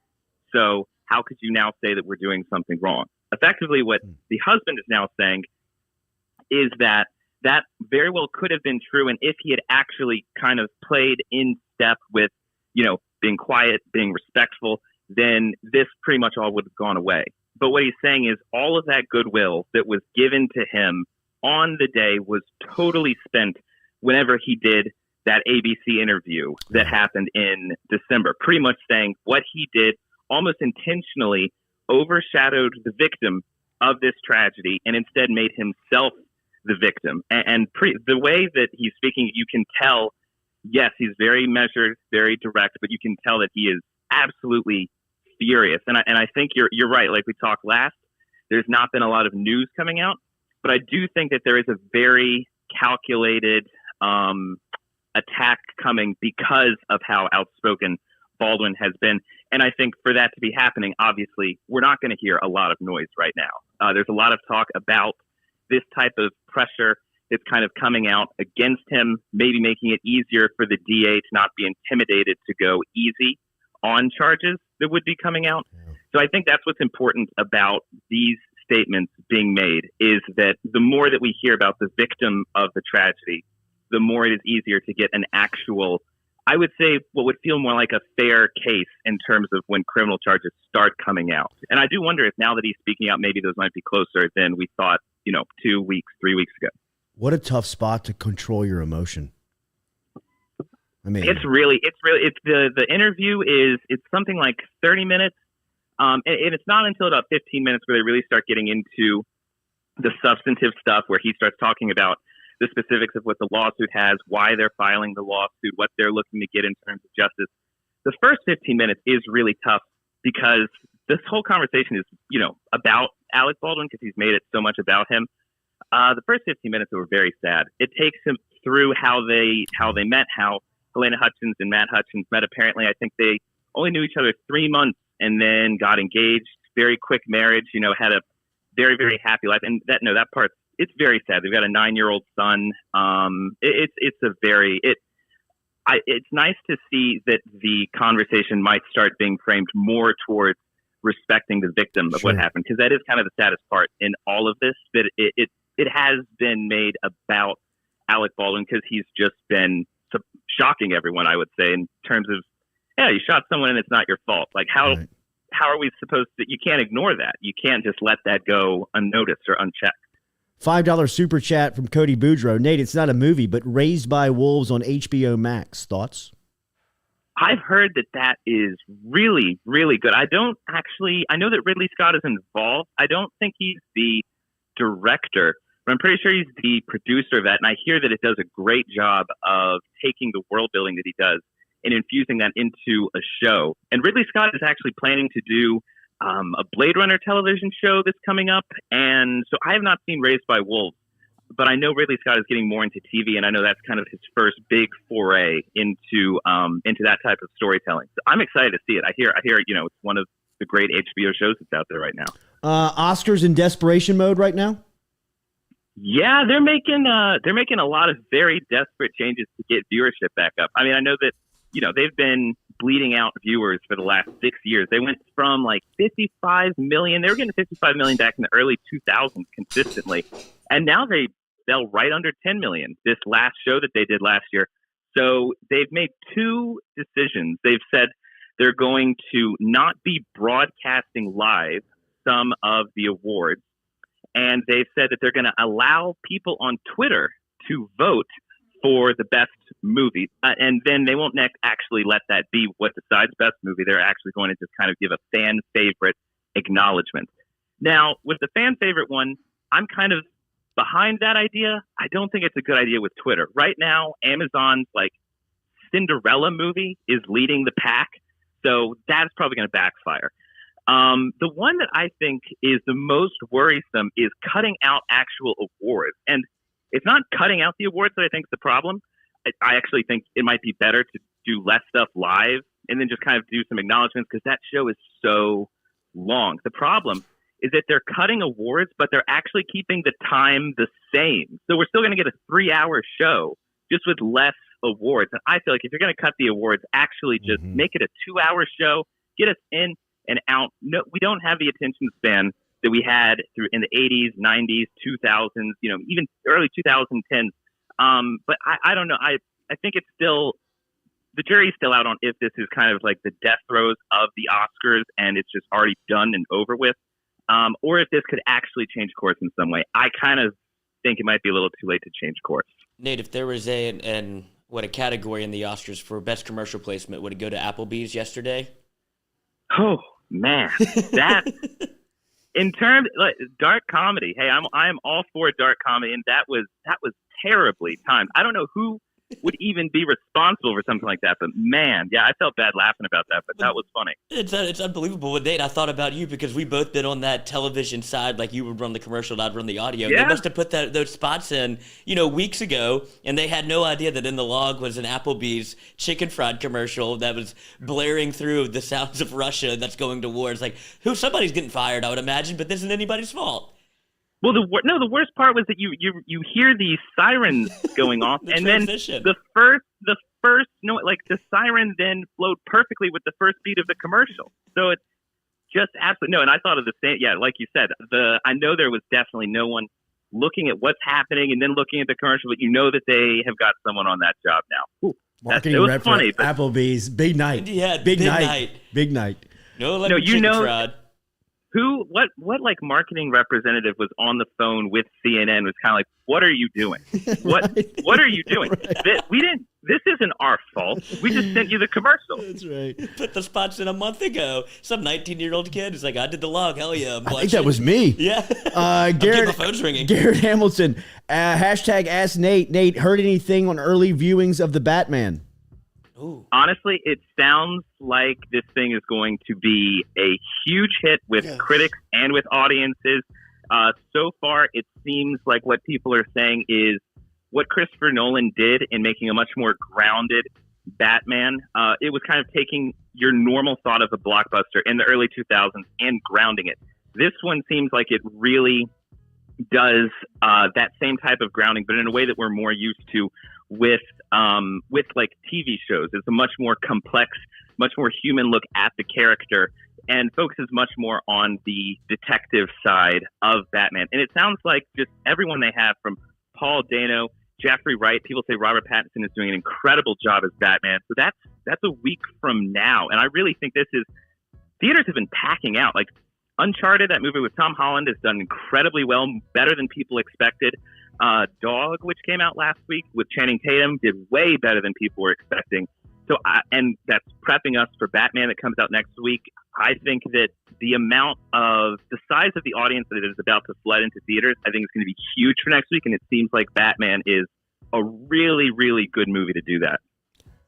So how could you now say that we're doing something wrong? Effectively, what the husband is now saying is that very well could have been true. And if he had actually kind of played in step with, being quiet, being respectful, then this pretty much all would have gone away. But what he's saying is all of that goodwill that was given to him on the day was totally spent whenever he did that ABC interview that happened in December, pretty much saying what he did almost intentionally overshadowed the victim of this tragedy and instead made himself the victim. The way that he's speaking, you can tell, yes, he's very measured, very direct, but you can tell that he is absolutely furious. And I think you're right. Like we talked last, there's not been a lot of news coming out, but I do think that there is a very calculated attack coming because of how outspoken Baldwin has been. And I think for that to be happening, obviously, we're not going to hear a lot of noise right now. There's a lot of talk about this type of pressure that's kind of coming out against him, maybe making it easier for the DA to not be intimidated to go easy on charges that would be coming out. So I think that's what's important about these statements being made, is that the more that we hear about the victim of the tragedy, the more it is easier to get an actual, I would say, what would feel more like a fair case in terms of when criminal charges start coming out. And I do wonder if now that he's speaking out, maybe those might be closer than we thought, 2 weeks, 3 weeks ago. What a tough spot to control your emotion. I mean, it's the interview it's something like 30 minutes. And it's not until about 15 minutes where they really start getting into the substantive stuff, where he starts talking about the specifics of what the lawsuit has, why they're filing the lawsuit, what they're looking to get in terms of justice. The first 15 minutes is really tough because this whole conversation is, about Alec Baldwin because he's made it so much about him. The first 15 minutes were very sad. It takes him through how they met, how Helena Hutchins and Matt Hutchins met. Apparently, I think they only knew each other 3 months and then got engaged. Very quick marriage, had a very, very happy life. And that part, it's very sad. They've got a 9-year-old son. It's nice to see that the conversation might start being framed more towards respecting the victim of what happened, because that is kind of the saddest part in all of this, that it has been made about Alec Baldwin because he's just been shocking everyone, I would say, in terms of, you shot someone and it's not your fault. Like how are we supposed to, you can't ignore that. You can't just let that go unnoticed or unchecked. $5 super chat from Cody Boudreaux. Nate, it's not a movie, but Raised by Wolves on HBO Max. Thoughts? I've heard that is really, really good. I know that Ridley Scott is involved. I don't think he's the director, but I'm pretty sure he's the producer of that. And I hear that it does a great job of taking the world building that he does and infusing that into a show. And Ridley Scott is actually planning to do a Blade Runner television show that's coming up. And so I have not seen Raised by Wolves, but I know Ridley Scott is getting more into TV, and I know that's kind of his first big foray into that type of storytelling. So I'm excited to see it. I hear it's one of the great HBO shows that's out there right now. Oscars in desperation mode right now? Yeah, they're making a lot of very desperate changes to get viewership back up. I mean, I know that they've been bleeding out viewers for the last 6 years. They went from like 55 million. They were getting 55 million back in the early 2000s consistently, and now they fell right under 10 million this last show that they did last year. So they've made 2 decisions. They've said they're going to not be broadcasting live some of the awards, and they've said that they're going to allow people on Twitter to vote for the best movie. And then they won't actually let that be what decides best movie. They're actually going to just kind of give a fan favorite acknowledgement. Now, with the fan favorite one, I'm kind of behind that idea. I don't think it's a good idea with Twitter. Right now, Amazon's like Cinderella movie is leading the pack. So that's probably going to backfire. The one that I think is the most worrisome is cutting out actual awards. And it's not cutting out the awards that I think is the problem. I actually think it might be better to do less stuff live and then just kind of do some acknowledgments because that show is so long. The problem is that they're cutting awards, but they're actually keeping the time the same. So we're still going to get a 3-hour show just with less awards. And I feel like if you're going to cut the awards, actually just make it a 2-hour show, get us in and out. No, we don't have the attention span that we had through in the 80s, 90s, 2000s, even early 2010s. But I don't know. I think it's still, the jury's still out on if this is kind of like the death throes of the Oscars and it's just already done and over with, or if this could actually change course in some way. I kind of think it might be a little too late to change course. Nate, if there was a category in the Oscars for best commercial placement, would it go to Applebee's yesterday? Oh man, that in terms like dark comedy. Hey, I am all for dark comedy, and that was terribly timed. I don't know who would even be responsible for something like that, but man, yeah, I felt bad laughing about that, but that was funny. It's unbelievable. But Nate, I thought about you because we both been on that television side, like you would run the commercial, I'd run the audio. Yeah. They must have put those spots in, weeks ago, and they had no idea that in the log was an Applebee's chicken fried commercial that was blaring through the sounds of Russia that's going to war. It's like, somebody's getting fired, I would imagine, but this isn't anybody's fault. Well, the worst part was that you hear these sirens going off, and transition. then the siren then flowed perfectly with the first beat of the commercial. So it's just absolutely no. And I thought of the same. Yeah, like you said, I know there was definitely no one looking at what's happening and then looking at the commercial, but that they have got someone on that job now. Ooh, marketing it was rep funny. for Applebee's, big night. Yeah, big night. Big night. No, chicken fried. What like marketing representative was on the phone with CNN was kind of like, what are you doing? What are you doing? Right. This isn't our fault. We just sent you the commercial. That's right. Put the spots in a month ago. Some 19-year-old kid is like, I did the log. Hell yeah. I think that was me. Yeah. Garrett, the phone's ringing. Garrett Hamilton, hashtag Ask Nate. Nate, heard anything on early viewings of the Batman? Ooh. Honestly, it sounds like this thing is going to be a huge hit with critics and with audiences. So far, it seems like what people are saying is what Christopher Nolan did in making a much more grounded Batman. It was kind of taking your normal thought of a blockbuster in the early 2000s and grounding it. This one seems like it really does that same type of grounding, but in a way that we're more used to with like TV shows. It's a much more complex, much more human look at the character and focuses much more on the detective side of Batman. And it sounds like just everyone they have, from Paul Dano, Jeffrey Wright, people say Robert Pattinson is doing an incredible job as Batman. So that's a week from now. And I really think theaters have been packing out. Like Uncharted, that movie with Tom Holland, has done incredibly well, better than people expected. Dog, which came out last week with Channing Tatum, did way better than people were expecting. So, and that's prepping us for Batman that comes out next week. I think that the size of the audience that is about to flood into theaters, I think it's going to be huge for next week. And it seems like Batman is a really, really good movie to do that.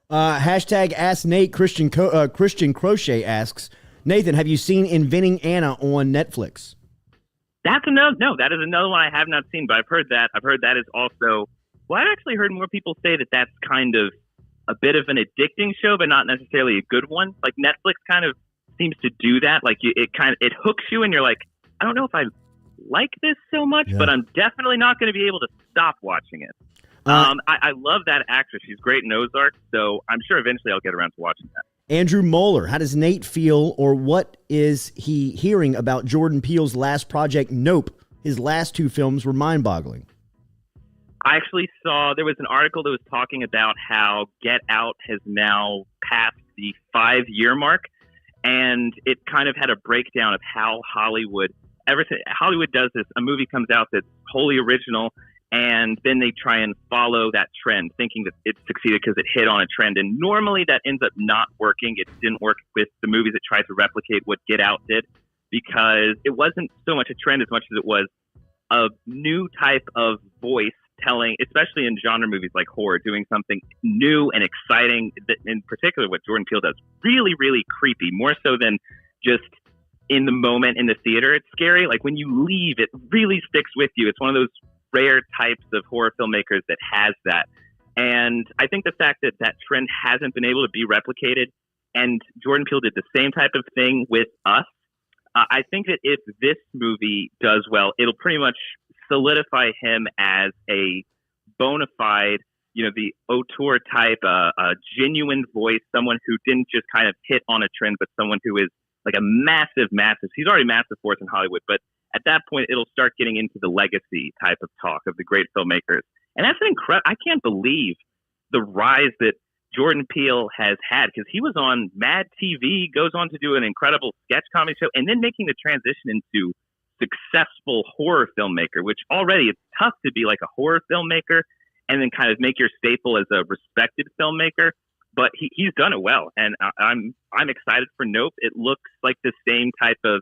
Hashtag Ask Nate. Christian Crochet asks, Nathan, have you seen Inventing Anna on Netflix? That is another one I have not seen, but I've heard that. I've heard that is also, I've actually heard more people say that that's kind of a bit of an addicting show, but not necessarily a good one. Like Netflix kind of seems to do that. Like it hooks you and you're like, I don't know if I like this so much, but I'm definitely not going to be able to stop watching it. I love that actress. She's great in Ozark, so I'm sure eventually I'll get around to watching that. Andrew Moeller, how does Nate feel, or what is he hearing about Jordan Peele's last project, Nope? His last 2 films were mind-boggling. I actually saw there was an article that was talking about how Get Out has now passed the 5-year mark, and it kind of had a breakdown of how Hollywood does this. A movie comes out that's wholly original, and then they try and follow that trend, thinking that it succeeded because it hit on a trend. And normally that ends up not working. It didn't work with the movies that tried to replicate what Get Out did, because it wasn't so much a trend as much as it was a new type of voice telling, especially in genre movies like horror, doing something new and exciting. In particular, what Jordan Peele does, really, really creepy, more so than just in the moment in the theater. It's scary. Like when you leave, it really sticks with you. It's one of those rare types of horror filmmakers that has that. And I think the fact that that trend hasn't been able to be replicated, and Jordan Peele did the same type of thing with Us, I think that if this movie does well, it'll pretty much solidify him as a bona fide, the auteur type, a genuine voice, someone who didn't just kind of hit on a trend, but someone who is like a massive, he's already a massive force in Hollywood, but at that point, it'll start getting into the legacy type of talk of the great filmmakers. And that's I can't believe the rise that Jordan Peele has had, because he was on Mad TV, goes on to do an incredible sketch comedy show, and then making the transition into successful horror filmmaker, which already it's tough to be like a horror filmmaker and then kind of make your staple as a respected filmmaker. But he's done it well, and I'm excited for Nope. It looks like the same type of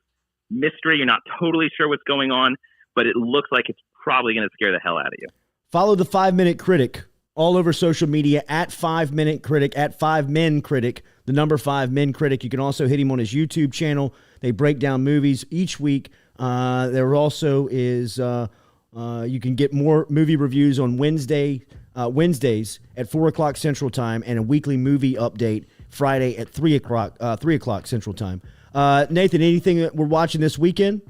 mystery. You're not totally sure what's going on, but it looks like it's probably going to scare the hell out of you. Follow the 5 Minute Critic all over social media at 5 Minute Critic, at 5 Men Critic, the number 5 Men Critic. You can also hit him on his YouTube channel. They break down movies each week. There also is you can get more movie reviews on Wednesdays at 4 o'clock Central Time, and a weekly movie update Friday at 3 o'clock Central Time. Nathan, anything that we're watching this weekend?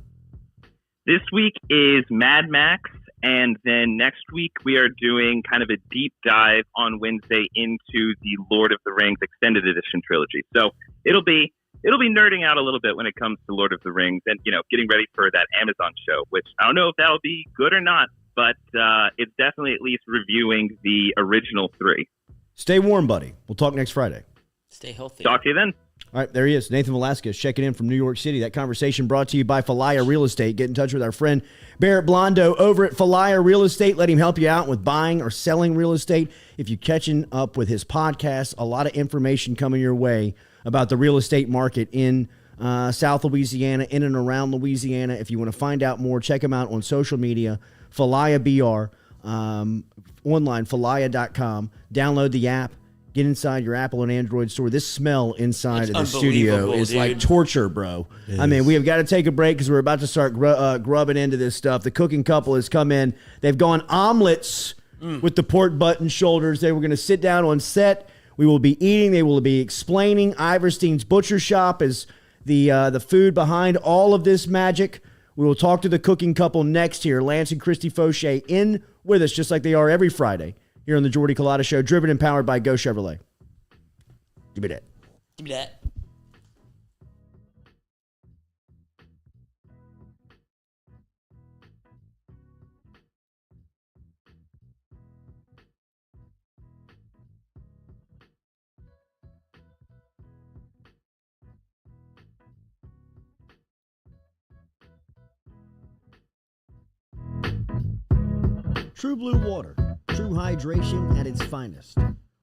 This week is Mad Max, and then next week we are doing kind of a deep dive on Wednesday into the Lord of the Rings Extended Edition trilogy. So it'll be nerding out a little bit when it comes to Lord of the Rings, and getting ready for that Amazon show, which I don't know if that'll be good or not, but it's definitely at least reviewing the original 3. Stay warm, buddy. We'll talk next Friday. Stay healthy. Talk to you then. All right, there he is, Nathan Velasquez, checking in from New York City. That conversation brought to you by Falaya Real Estate. Get in touch with our friend Barrett Blondo over at Falaya Real Estate. Let him help you out with buying or selling real estate. If you're catching up with his podcast, a lot of information coming your way about the real estate market in South Louisiana, in and around Louisiana. If you want to find out more, check him out on social media, Falaya BR, online, falaya.com. Download the app. Get inside your Apple and Android store. This smell inside of the studio is like torture, bro. I mean, we have got to take a break because we're about to start grubbing into this stuff. The cooking couple has come in. They've gone omelets with the pork butt and shoulders. They were going to sit down on set. We will be eating. They will be explaining. Iverstein's Butcher Shop is the food behind all of this magic. We will talk to the cooking couple next here. Lance and Christy Fauché in with us, just like they are every Friday here on the Jordy Culotta Show, driven and powered by Go Chevrolet. Give me that. Give me that. True Blue Water, true hydration at its finest.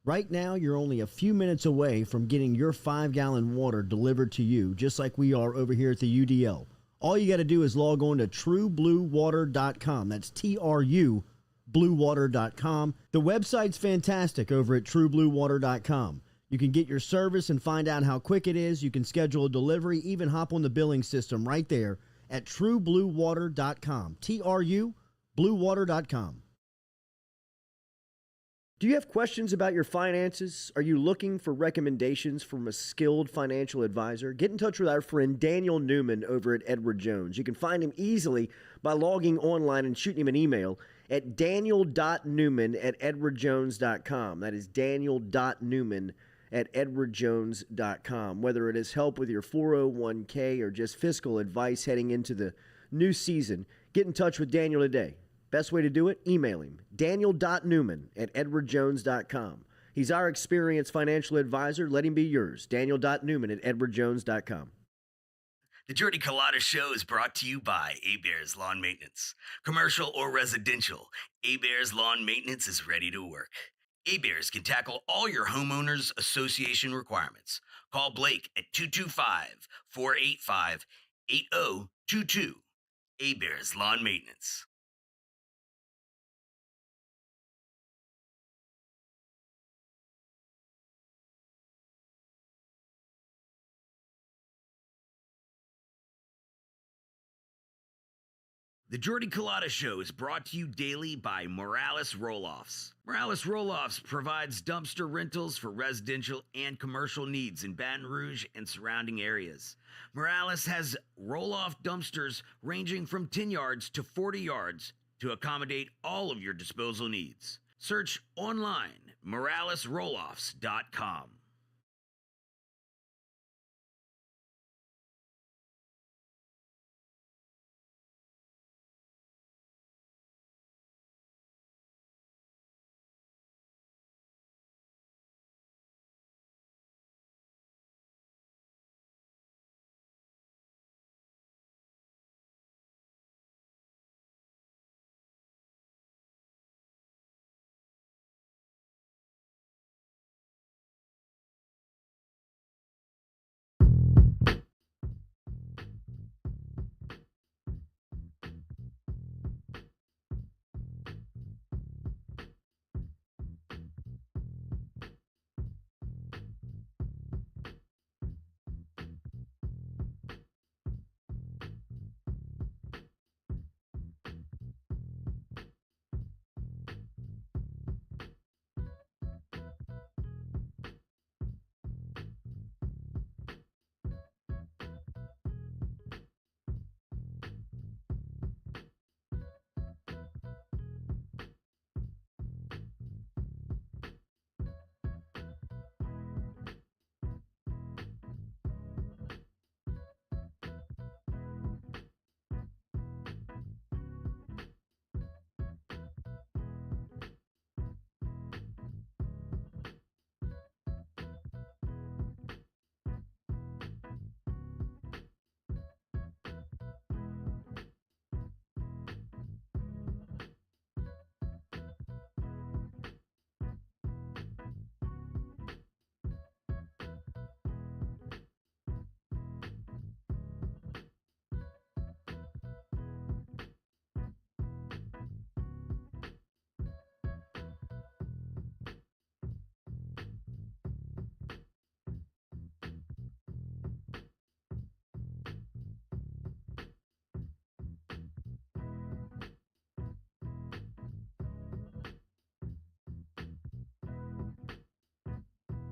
Right now, you're only a few minutes away from getting your 5-gallon water delivered to you, just like we are over here at the UDL. All you got to do is log on to truebluewater.com. That's TRU, bluewater.com. The website's fantastic over at truebluewater.com. You can get your service and find out how quick it is. You can schedule a delivery, even hop on the billing system right there at truebluewater.com. TRU, bluewater.com. Do you have questions about your finances? Are you looking for recommendations from a skilled financial advisor? Get in touch with our friend Daniel Newman over at Edward Jones. You can find him easily by logging online and shooting him an email at daniel.newman@edwardjones.com. That is daniel.newman@edwardjones.com. Whether it is help with your 401k or just fiscal advice heading into the new season, get in touch with Daniel today. Best way to do it? Email him, daniel.newman@edwardjones.com. He's our experienced financial advisor. Let him be yours, daniel.newman@edwardjones.com. The Jordy Culotta Show is brought to you by A-Bears Lawn Maintenance. Commercial or residential, A-Bears Lawn Maintenance is ready to work. A-Bears can tackle all your homeowners association requirements. Call Blake at 225-485-8022. A-Bears Lawn Maintenance. The Jordy Culotta Show is brought to you daily by Morales Roll-Offs. Morales Roll-Offs provides dumpster rentals for residential and commercial needs in Baton Rouge and surrounding areas. Morales has roll-off dumpsters ranging from 10 yards to 40 yards to accommodate all of your disposal needs. Search online, moralesrolloffs.com.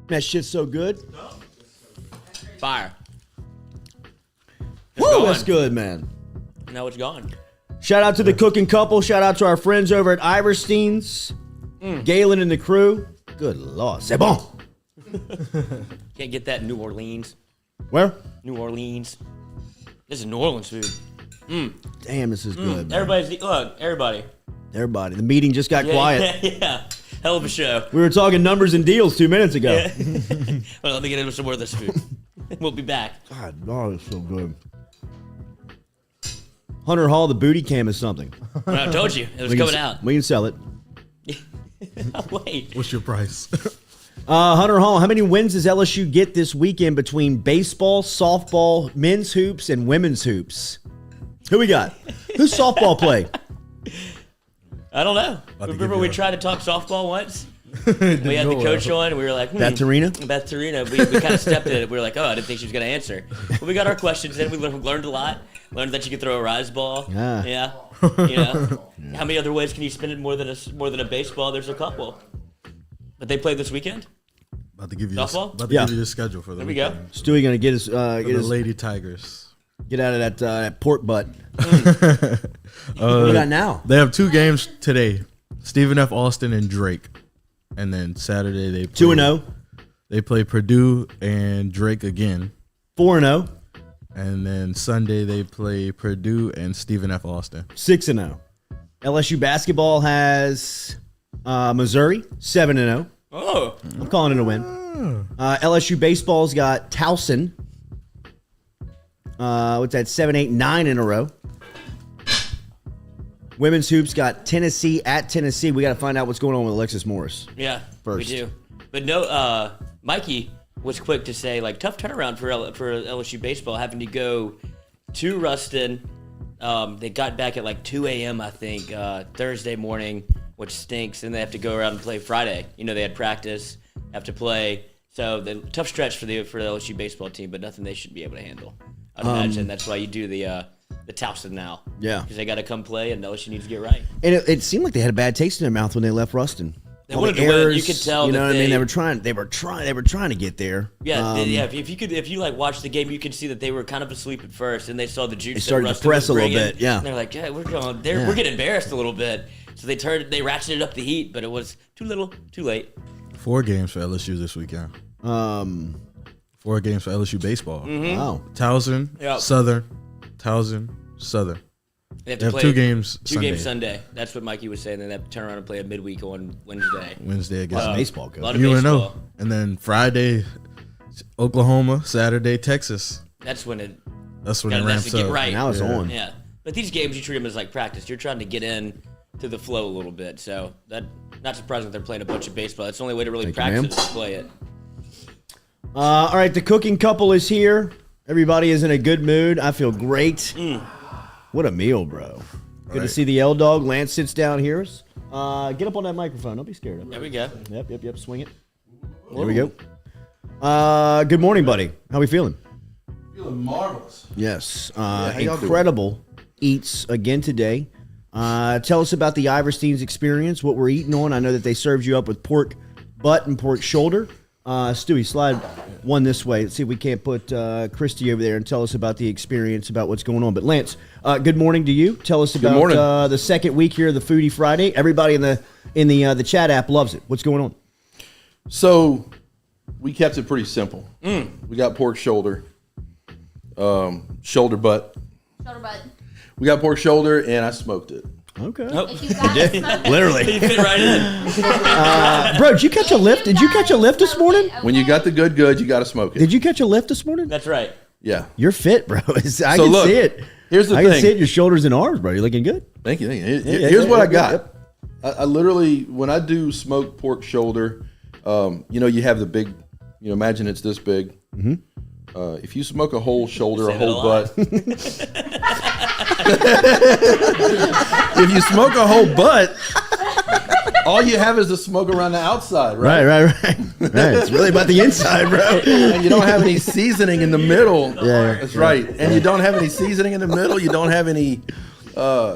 That shit's so good. Fire. Woo, that's good, man. Now it's gone. Shout out to the cooking couple. Shout out to our friends over at Iverstein's. Galen and the crew. Good Lord. C'est bon. Can't get that in New Orleans. Where? New Orleans. This is New Orleans food. Damn, this is good, man. Everybody. Everybody. The meeting just got quiet. Yeah. Hell of a show. We were talking numbers and deals 2 minutes ago. Yeah. Well, let me get into some more of this food. We'll be back. God, oh, it's so good. Hunter Hall, the booty cam is something. I told you. It was coming out. We can sell it. Wait. What's your price? Hunter Hall, how many wins does LSU get this weekend between baseball, softball, men's hoops, and women's hoops? Who we got? Who's softball play? I don't know. Remember we tried to talk softball once? We had the coach on, and we were like, Beth Tarina? Beth Tarina. We kind of stepped in it. We were like, oh, I didn't think she was going to answer. But we got our questions in. We learned a lot. Learned that you could throw a rise ball. Yeah. You know? How many other ways can you spin it more than a baseball? There's a couple. But they play this weekend? About to give you softball? give you the schedule for the There we go. weekend. Stewie going to get his Lady Tigers. Get out of that port butt. What do we got now? They have 2 games today. Stephen F. Austin and Drake. And then Saturday they play 2-0. They play Purdue and Drake again. 4-0. And then Sunday they play Purdue and Stephen F. Austin. 6-0. LSU basketball has Missouri 7-0. Oh. I'm calling it a win. LSU baseball's got Towson What's that? 7, 8, 9 in a row. Women's hoops got Tennessee at Tennessee. We got to find out what's going on with Alexis Morris. Yeah, first. we do. But no, Mikey was quick to say, like, tough turnaround for LSU baseball, having to go to Ruston. They got back at like 2 a.m., I think, Thursday morning, which stinks. And they have to go around and play Friday. You know, they had practice, have to play. So the tough stretch for the LSU baseball team, but nothing they should be able to handle. I'd imagine that's why you do the Towson now. Yeah. Because they got to come play, and LSU needs to get right. And it seemed like they had a bad taste in their mouth when they left Ruston. They wanted to win. You could tell. You know that what I mean? They were trying to get there. Yeah, If you like watch the game, you could see that they were kind of asleep at first, and they saw the juice. They started to press a little bit. Yeah, and they're like, yeah, we're getting embarrassed a little bit. So they ratcheted up the heat, but it was too little, too late. 4 games for LSU this weekend. 4 games for LSU baseball. Mm-hmm. Wow. Towson, Southern, Towson, Southern. They have, to play 2 games. Games Sunday. That's what Mikey was saying. Then they have to turn around and play a midweek on Wednesday. Wednesday against baseball. A lot of baseball. And then Friday, Oklahoma. Saturday, Texas. That's when it ramps get up. right. Now it's on. Yeah, but these games you treat them as like practice. You're trying to get in to the flow a little bit. So that not surprising that they're playing a bunch of baseball. That's the only way to really practice is to play it. All right, the cooking couple is here. Everybody is in a good mood. I feel great. What a meal, bro. Good to see the L-Dog. Lance sits down here. Get up on that microphone. Don't be scared of it. There we go. Yep. Swing it. There we go. Good morning, buddy. How we feeling? Feeling marvelous. Yes. how y'all Incredible eats again today. Tell us about the Iverstein's experience, what we're eating on. I know that they served you up with pork butt and pork shoulder. Stewie, slide one this way. Let's see if we can't put Christy over there and tell us about the experience, about what's going on. But Lance, good morning to you. Tell us about the second week here of the Foodie Friday. Everybody in the chat app loves it. What's going on? So we kept it pretty simple. We got pork shoulder, shoulder butt. Shoulder butt. We got pork shoulder, and I smoked it. Okay. If you got it, smoke it. Literally. You fit right in. Bro, did you catch a lift? Did you catch a lift this morning? When you got the good, you got to smoke it. Did you catch a lift this morning? That's right. Yeah. You're fit, bro. I can look, see it. Here's the I thing. can see it in your shoulders and arms, bro. You're looking good. Thank you. Here's what I got. I literally, when I do smoked pork shoulder, you have the big, imagine it's this big. Mm-hmm. If you smoke a whole shoulder, a whole butt. If you smoke a whole butt, all you have is the smoke around the outside, right? Right. It's really about the inside, bro. And you don't have any seasoning in the middle. Yeah. That's right. And you don't have any seasoning in the middle. You don't have any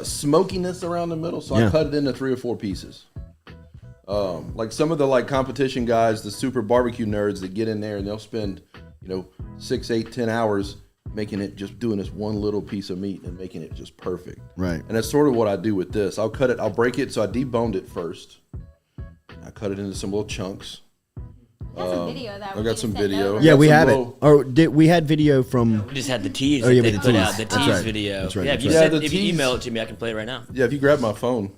smokiness around the middle. So I cut it into 3 or 4 pieces. Like some of the competition guys, the super barbecue nerds that get in there and they'll spend 6, 8, 10 hours making it, just doing this one little piece of meat and making it just perfect. Right. And that's sort of what I do with this. I'll break it. So I deboned it first. I cut it into some little chunks. I got some video. Yeah, we have it. Or we had video from. We just had the tease. Oh, yeah, they the put tease. out the tease video. That's right. Yeah, if you email it to me, I can play it right now. Yeah, if you grab my phone,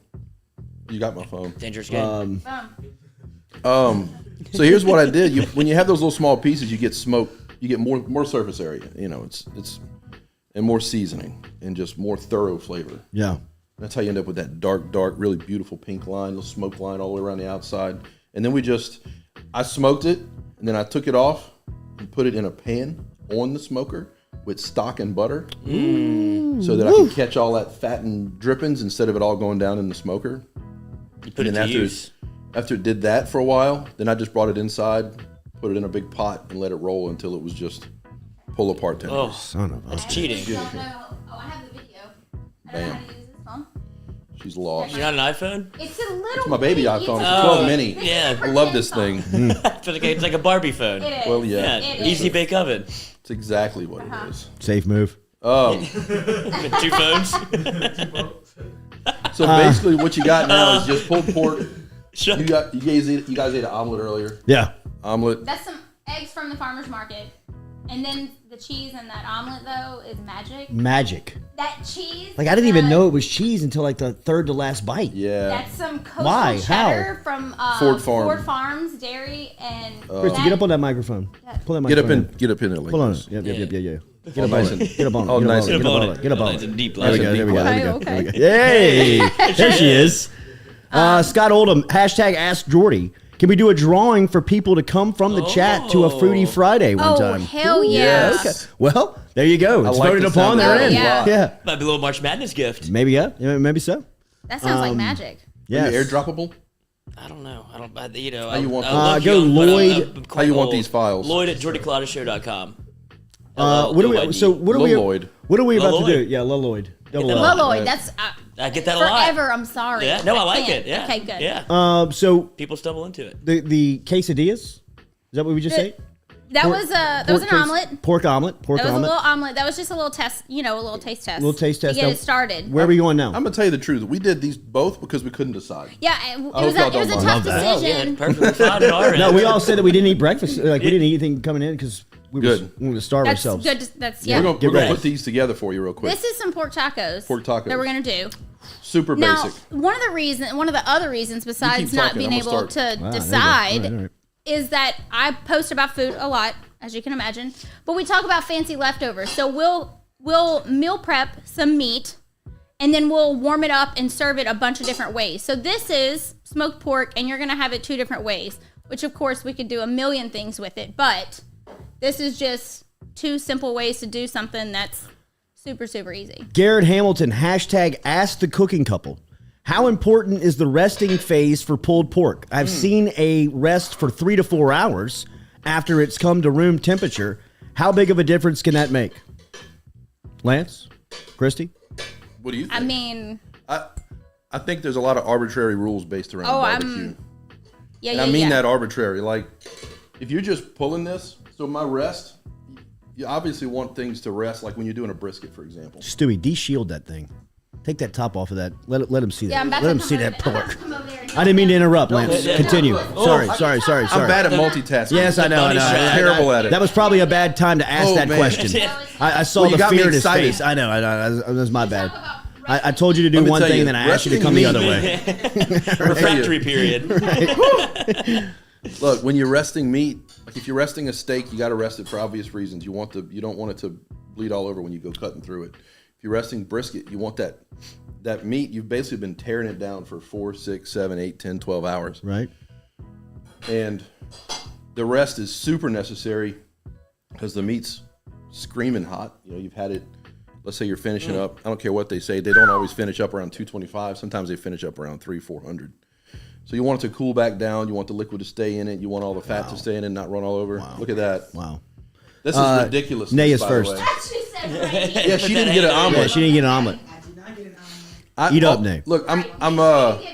you got my phone. Dangerous game. So here's what I did. When you have those little small pieces, you get smoke. You get more surface area. It's and more seasoning and just more thorough flavor. Yeah. That's how you end up with that dark, really beautiful pink line, little smoke line all the way around the outside. And then I smoked it, and then I took it off and put it in a pan on the smoker with stock and butter so that I can catch all that fat and drippings instead of it all going down in the smoker. You put it to use. After it did that for a while, then I just brought it inside, put it in a big pot, and let it roll until it was just pull apart tenders. Oh, son of a. That's cheating. I have the video. I don't know how to use this phone. She's lost. You got an iPhone? It's a little. It's my baby bitty. iPhone. It's It's 12 mini. Yeah. I love this thing. It's like a Barbie phone. It is. Well, yeah. It Easy is. bake oven. It's exactly what it is. Safe move. With 2 phones. So basically, what you got now is just pulled pork. Shut You guys ate an omelet earlier. Yeah. Omelet. That's some eggs from the farmer's market. And then the cheese in that omelet, though, is magic. Magic. That cheese. Like, I didn't even know it was cheese until like the third to last bite. Yeah. That's some coastal Why? cheddar from Ford Farm. Ford Farms Dairy and. Christy, get up on that microphone. Pull that Get microphone. up in there. Like Hold on. this. Yeah. Get up on it. Get up on it. Oh, nice. Get up on it. Get up on It's a it. deep There we line. go. There we go. There we go. Okay, There we go. Hey, there she is. Scott Oldham, hashtag Ask Jordy. Can we do a drawing for people to come from the chat to a Fruity Friday one time? Hell yeah. Okay. Well, there you go. It's like voted the upon. sound of They're that in. a lot. Yeah. Might be a little March Madness gift. Maybe, yeah. Maybe so. That sounds like magic. Yeah. Are you airdroppable? I don't know. You know. How you want go Lloyd. How you want these files? Lloyd at JordyCulottashow.com. What do we? So what are we? Lloyd. What are we about to do? Lloyd. Yeah, Lloyd. Double L. Lloyd, that's I get that a lot. forever. I'm sorry. Yeah. No, I like can't. it. Yeah. Okay, good. Yeah. So People stumble into it. the quesadillas. Is that what we just say? That was an omelet. Pork omelet. Pork That was a omelet. little omelet. That was just a little test, a little taste test. Little taste test. To get Now, it started. Where are we going now? I'm gonna tell you the truth. We did these both because we couldn't decide. Yeah, it hope was y'all a don't mind. tough Oh, yeah, decision. perfectly fine at our end. No, we all said that we didn't eat breakfast. Like we didn't eat anything coming in because we Good. wanted to starve That's ourselves. good. That's We're yeah. gonna, Get we're gonna ready. put these together for you real quick. This is some pork tacos. Pork tacos. that we're gonna do. Super Now, basic. one of the other reasons besides not talking, being I'm gonna able start. to Wow, there you go. decide All right. is that I post about food a lot, as you can imagine, but we talk about fancy leftovers. So we'll meal prep some meat, and then we'll warm it up and serve it a bunch of different ways. So this is smoked pork, and you're gonna have it 2 different ways, which of course we could do a million things with it, but this is just 2 simple ways to do something that's super, super easy. Garrett Hamilton, hashtag Ask the Cooking Couple. How important is the resting phase for pulled pork? I've seen a rest for 3 to 4 hours after it's come to room temperature. How big of a difference can that make? Lance? Christy? What do you think? I mean, I think there's a lot of arbitrary rules based around barbecue. yeah, And yeah, I mean yeah. that arbitrary. Like, if you're just pulling this, so my rest, you obviously want things to rest, like when you're doing a brisket, for example. Stewie, de-shield that thing. Take that top off of that. Let him see that. Yeah, I'm about Let to him come see over that there. I'm about pork. to come over there and I didn't mean to interrupt, Lance. yeah. Continue. Sorry. I'm bad at multitasking. Yes, I know. I'm terrible at it. That was probably a bad time to ask Oh, that man. question. I saw Well, you the got me fear in his excited. face. I know. That was my bad. I told you to do Let me one tell thing, you, and then I asked you to come the other way. Refractory period. Look, when you're resting meat, like if you're resting a steak, you got to rest it for obvious reasons. You don't want it to bleed all over when you go cutting through it. If you're resting brisket, you want that meat. You've basically been tearing it down for 4, 6, 7, 8, 10, 12 hours. Right. And the rest is super necessary because the meat's screaming hot. You've had it. Let's say you're finishing up. I don't care what they say. They don't always finish up around 225. Sometimes they finish up around 300, 400. So you want it to cool back down. You want the liquid to stay in it. You want all the fat to stay in it and not run all over. Wow. Look at that. Wow. This is ridiculous. Nay is by the first. way. Yeah, she didn't get an Yeah, omelet. she didn't get an omelet. I did not get an omelet. Eat up, Nay. Look, I'm Get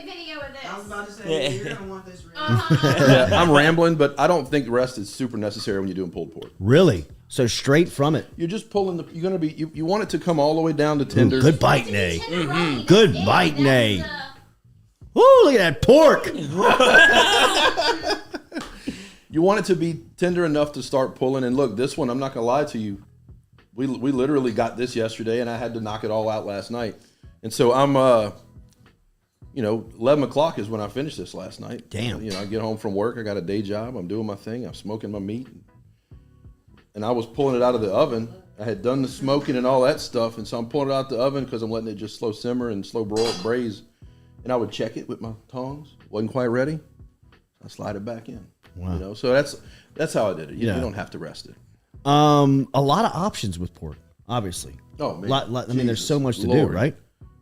video of this. I was about to say, you're gonna want this ready. yeah, I'm rambling, but I don't think rest is super necessary when you're doing pulled pork. Really? So straight from it. You're just pulling you're gonna be you want it to come all the way down to tender. Good bite, Nay. Good bite, Nay. Woo, look at that pork. You want it to be tender enough to start pulling. And look, this one, I'm not gonna lie to you. We literally got this yesterday, and I had to knock it all out last night. And so I'm 11 o'clock is when I finished this last night. Damn. I get home from work. I got a day job. I'm doing my thing. I'm smoking my meat. And I was pulling it out of the oven. I had done the smoking and all that stuff. And so I'm pulling it out the oven because I'm letting it just slow simmer and slow braise. And I would check it with my tongs. Wasn't quite ready. I slide it back in. Wow. So that's how I did it. You don't have to rest it. A lot of options with pork, obviously. Oh, man. I mean, there's so much to do, Lord. right?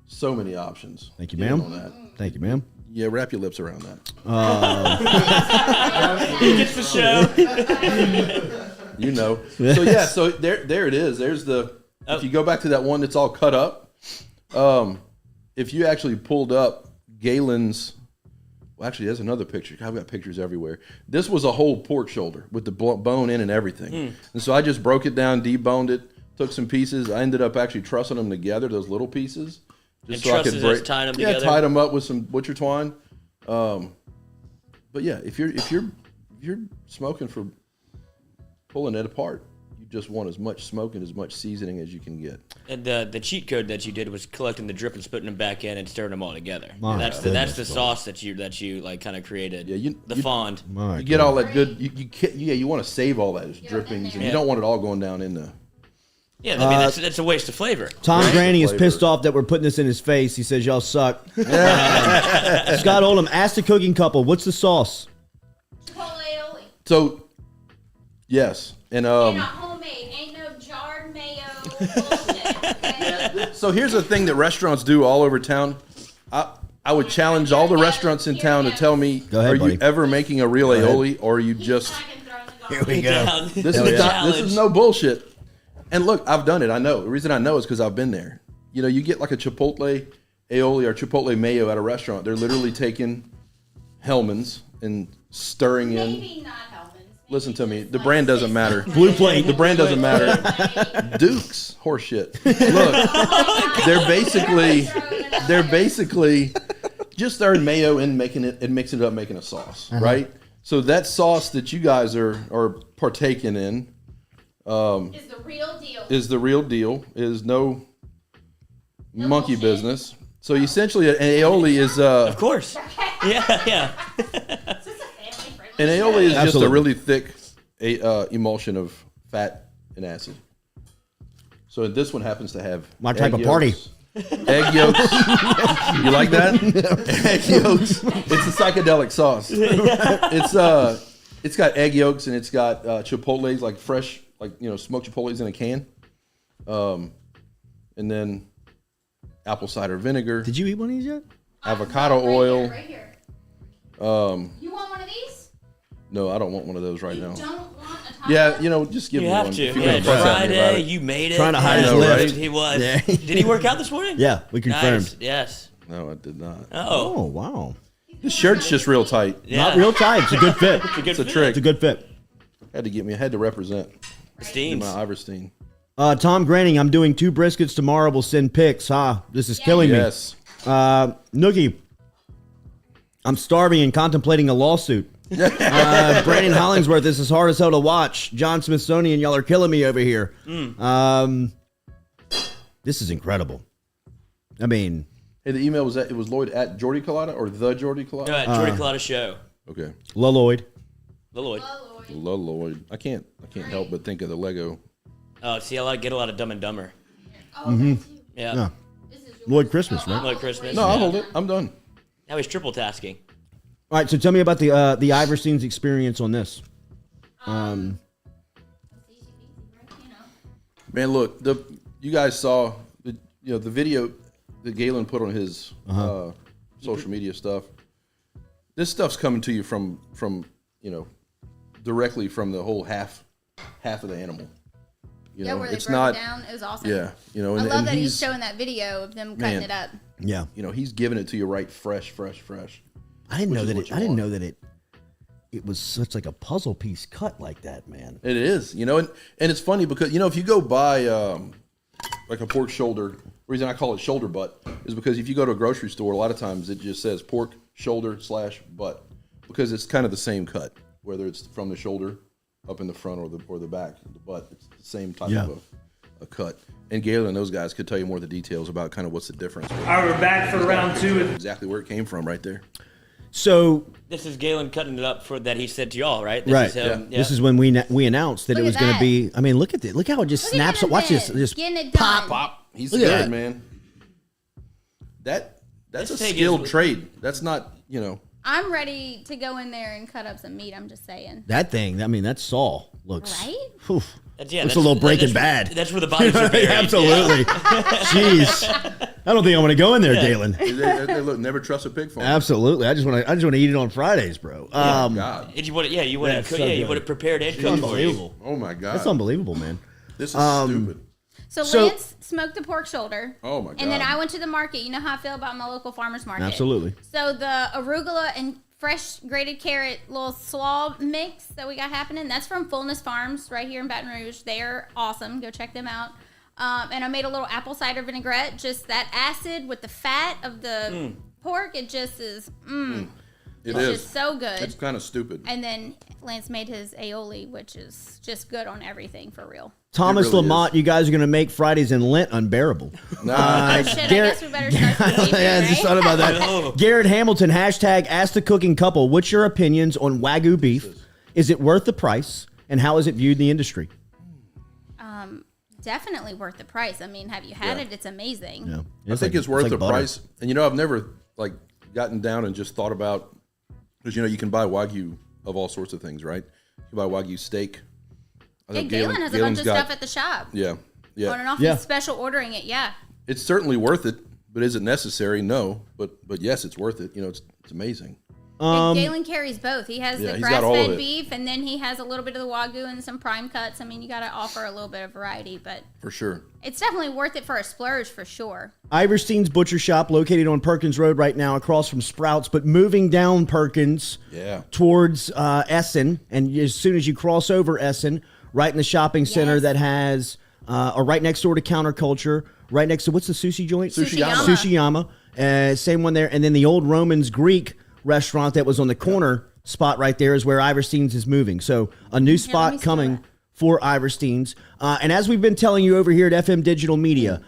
So many options. Thank you, Get in ma'am. on that. Thank you, ma'am. Yeah, wrap your lips around that. He gets the show. So yeah, so there it is. There's if you go back to that one that's all cut up, if you actually pulled up Galen's, well, actually, there's another picture. I've got pictures everywhere. This was a whole pork shoulder with the bone in and everything. And so I just broke it down, deboned it, took some pieces. I ended up actually trussing them together, those little pieces. Just and trusses us tying them together? Yeah, tied them up with some butcher twine. But yeah, if you're smoking for pulling it apart, you just want as much smoke and as much seasoning as you can get. And the cheat code that you did was collecting the drip and putting them back in and stirring them all together. My That's goodness, the sauce that you like kind of created. Yeah, the fond. My You get all that good. You want to save all that as drippings, and you don't want it all going down in the. Yeah, I mean, that's a waste of flavor. Tom Granny is Flavor. pissed off that we're putting this in his face. He says, y'all suck. Scott Oldham, ask the cooking couple, what's the sauce? Chipotle aioli. So, yes. And Ain't not homemade. Ain't no jarred mayo bullshit. Okay? so here's the thing that restaurants do all over town. I would challenge all the restaurants in town to tell me, ahead, are buddy. you ever making a real aioli, or are you just... Here we go. This is no bullshit. And look, I've done it. I know. The reason I know is because I've been there. You know, you get like a Chipotle aioli or Chipotle mayo at a restaurant. They're literally taking Hellman's and stirring in. Maybe not Hellman's. Listen to me. The brand doesn't matter. Blue plate. The brand doesn't matter. Duke's horseshit. Look, they're basically just throwing mayo and making it and mixing it up, making a sauce, right? So that sauce that you guys are partaking in Is the real deal. is the real deal. Is no monkey business. So essentially, an aioli is Of course. Yeah. an aioli is just a Absolutely. really thick emulsion of fat and acid. So this one happens to have My type egg of party. yolks. Egg yolks. You like that? Egg yolks. It's a psychedelic sauce. It's got egg yolks and it's got chipotles, like fresh, like smoked chipotles in a can. And then apple cider vinegar, Did you eat one of these yet? avocado oil. Right here. Um, You want one of these? no, I don't want one of those right now. Don't want a taco? Yeah, just give You me have one. to. If you're Yeah, gonna fuss at me about Friday, it. you made it. Trying to hide his Yeah, lift. He was. Yeah. Did he work out this morning? Yeah, we confirmed. Nice. Yes. No, I did not. Oh. Oh, wow. This shirt's just real tight. Yeah. Not real tight. It's a good fit. It's a trick. It's a good fit. Had to represent Steams. my Iverstein. Tom Granning, I'm doing 2 briskets tomorrow. We'll send pics. This is killing me. Yes. Noogie, I'm starving and contemplating a lawsuit. Brandon Hollingsworth, this is hard as hell to watch. John Smithsonian, y'all are killing me over here. This is incredible. I mean, Hey, the email was it was Lloyd at Jordy Culotta or the Jordy Culotta? No, at Jordy Culotta Show. Okay. Lloyd. Lloyd. Lloyd. I can't help but think of the Lego. Oh, see, I get a lot of Dumb and Dumber. Oh, Yeah. Yeah. Lloyd Christmas, right? Lloyd Christmas. No, I'll yeah. hold it. I'm done. Now he's triple tasking. All right, so tell me about the Iverstein's experience on this. Man, look, you guys saw the video that Galen put on his social media stuff. This stuff's coming to you from directly from the whole half of the animal. Yeah, where they it's broke not it down. It was awesome. Yeah, I and love that he's he's showing that video of them cutting Man. it up. Yeah. he's giving it to you right fresh. I didn't know is that what it. you I didn't want. know that it was such like a puzzle piece cut like that, man. It is, and it's funny because if you go buy like a pork shoulder, the reason I call it shoulder butt is because if you go to a grocery store, a lot of times it just says pork shoulder / butt because it's kind of the same cut, whether it's from the shoulder up in the front or the back of the butt. It's the same type of a cut. And Galen and those guys could tell you more of the details about kind of what's the difference. All right, we're back for round 2. Exactly where it came from, right there. So This is Galen cutting it up for that he said to y'all, right? This right, Is him, this is when we announced that Look it was at going to that. be. I mean, look at it. Look how it just Look at snaps. him Watch this. then. Just Getting it done. Pop. He's Look at good, that. man. That's This a thing skilled is- trade. That's not, I'm ready to go in there and cut up some meat. I'm just saying. that thing. I mean, that saw looks. Right? Whew. That's Looks a little Breaking Bad. That's where the bodies are buried. Absolutely. Jeez. I don't think I want to go in there, Galen. they look, never trust a pig farm. Absolutely. I just want to eat it on Fridays, bro. God. And you want it, you want Yeah, it, it's so you good. want it prepared and It's cooked for you. unbelievable. Oh my God. That's unbelievable, man. This is stupid. So So- Lance smoked the pork shoulder. Oh my God. And then I went to the market. You know how I feel about my local farmers market. Absolutely. So the arugula and fresh grated carrot little slaw mix that we got happening, that's from Fullness Farms right here in Baton Rouge. They're awesome. Go check them out. And I made a little apple cider vinaigrette. Just that acid with the fat of the pork. It just is, It it's is. just so good. It's kind of stupid. And then Lance made his aioli, which is just good on everything for real. Thomas really Lamont, you guys are going to make Fridays in Lent unbearable. Nah. Oh shit, I guess we better start some evening, Yeah, I just thought right? about that. Garrett Hamilton, hashtag Ask the Cooking Couple. What's your opinions on Wagyu beef? Is it worth the price? And how is it viewed in the industry? definitely worth the price. I mean, have you had it? It's amazing. Yeah. I think it's worth the price. And I've never like gotten down and just thought about, because you can buy Wagyu of all sorts of things, right? You can buy Wagyu steak. Galen has a bunch of stuff at the shop. Yeah. On and off. He's special ordering it. Yeah. It's certainly worth it, but is it necessary? No. But yes, it's worth it. It's amazing. Galen carries both. He has the got all of grass-fed it. beef, and then he has a little bit of the Wagyu and some prime cuts. I mean, you got to offer a little bit of variety, but for sure, it's definitely worth it for a splurge for sure. Iverstein's Butcher Shop, located on Perkins Road right now, across from Sprouts, but moving down Perkins towards Essen, and as soon as you cross over Essen, right in the shopping center that has, or right next door to Counterculture, right next to, what's the sushi joint? Sushiyama. Same one there, and then the old Romans Greek restaurant that was on the corner spot right there is where Iverstein's is moving. So a new spot coming for Iverstein's. And as we've been telling you over here at FM Digital Media,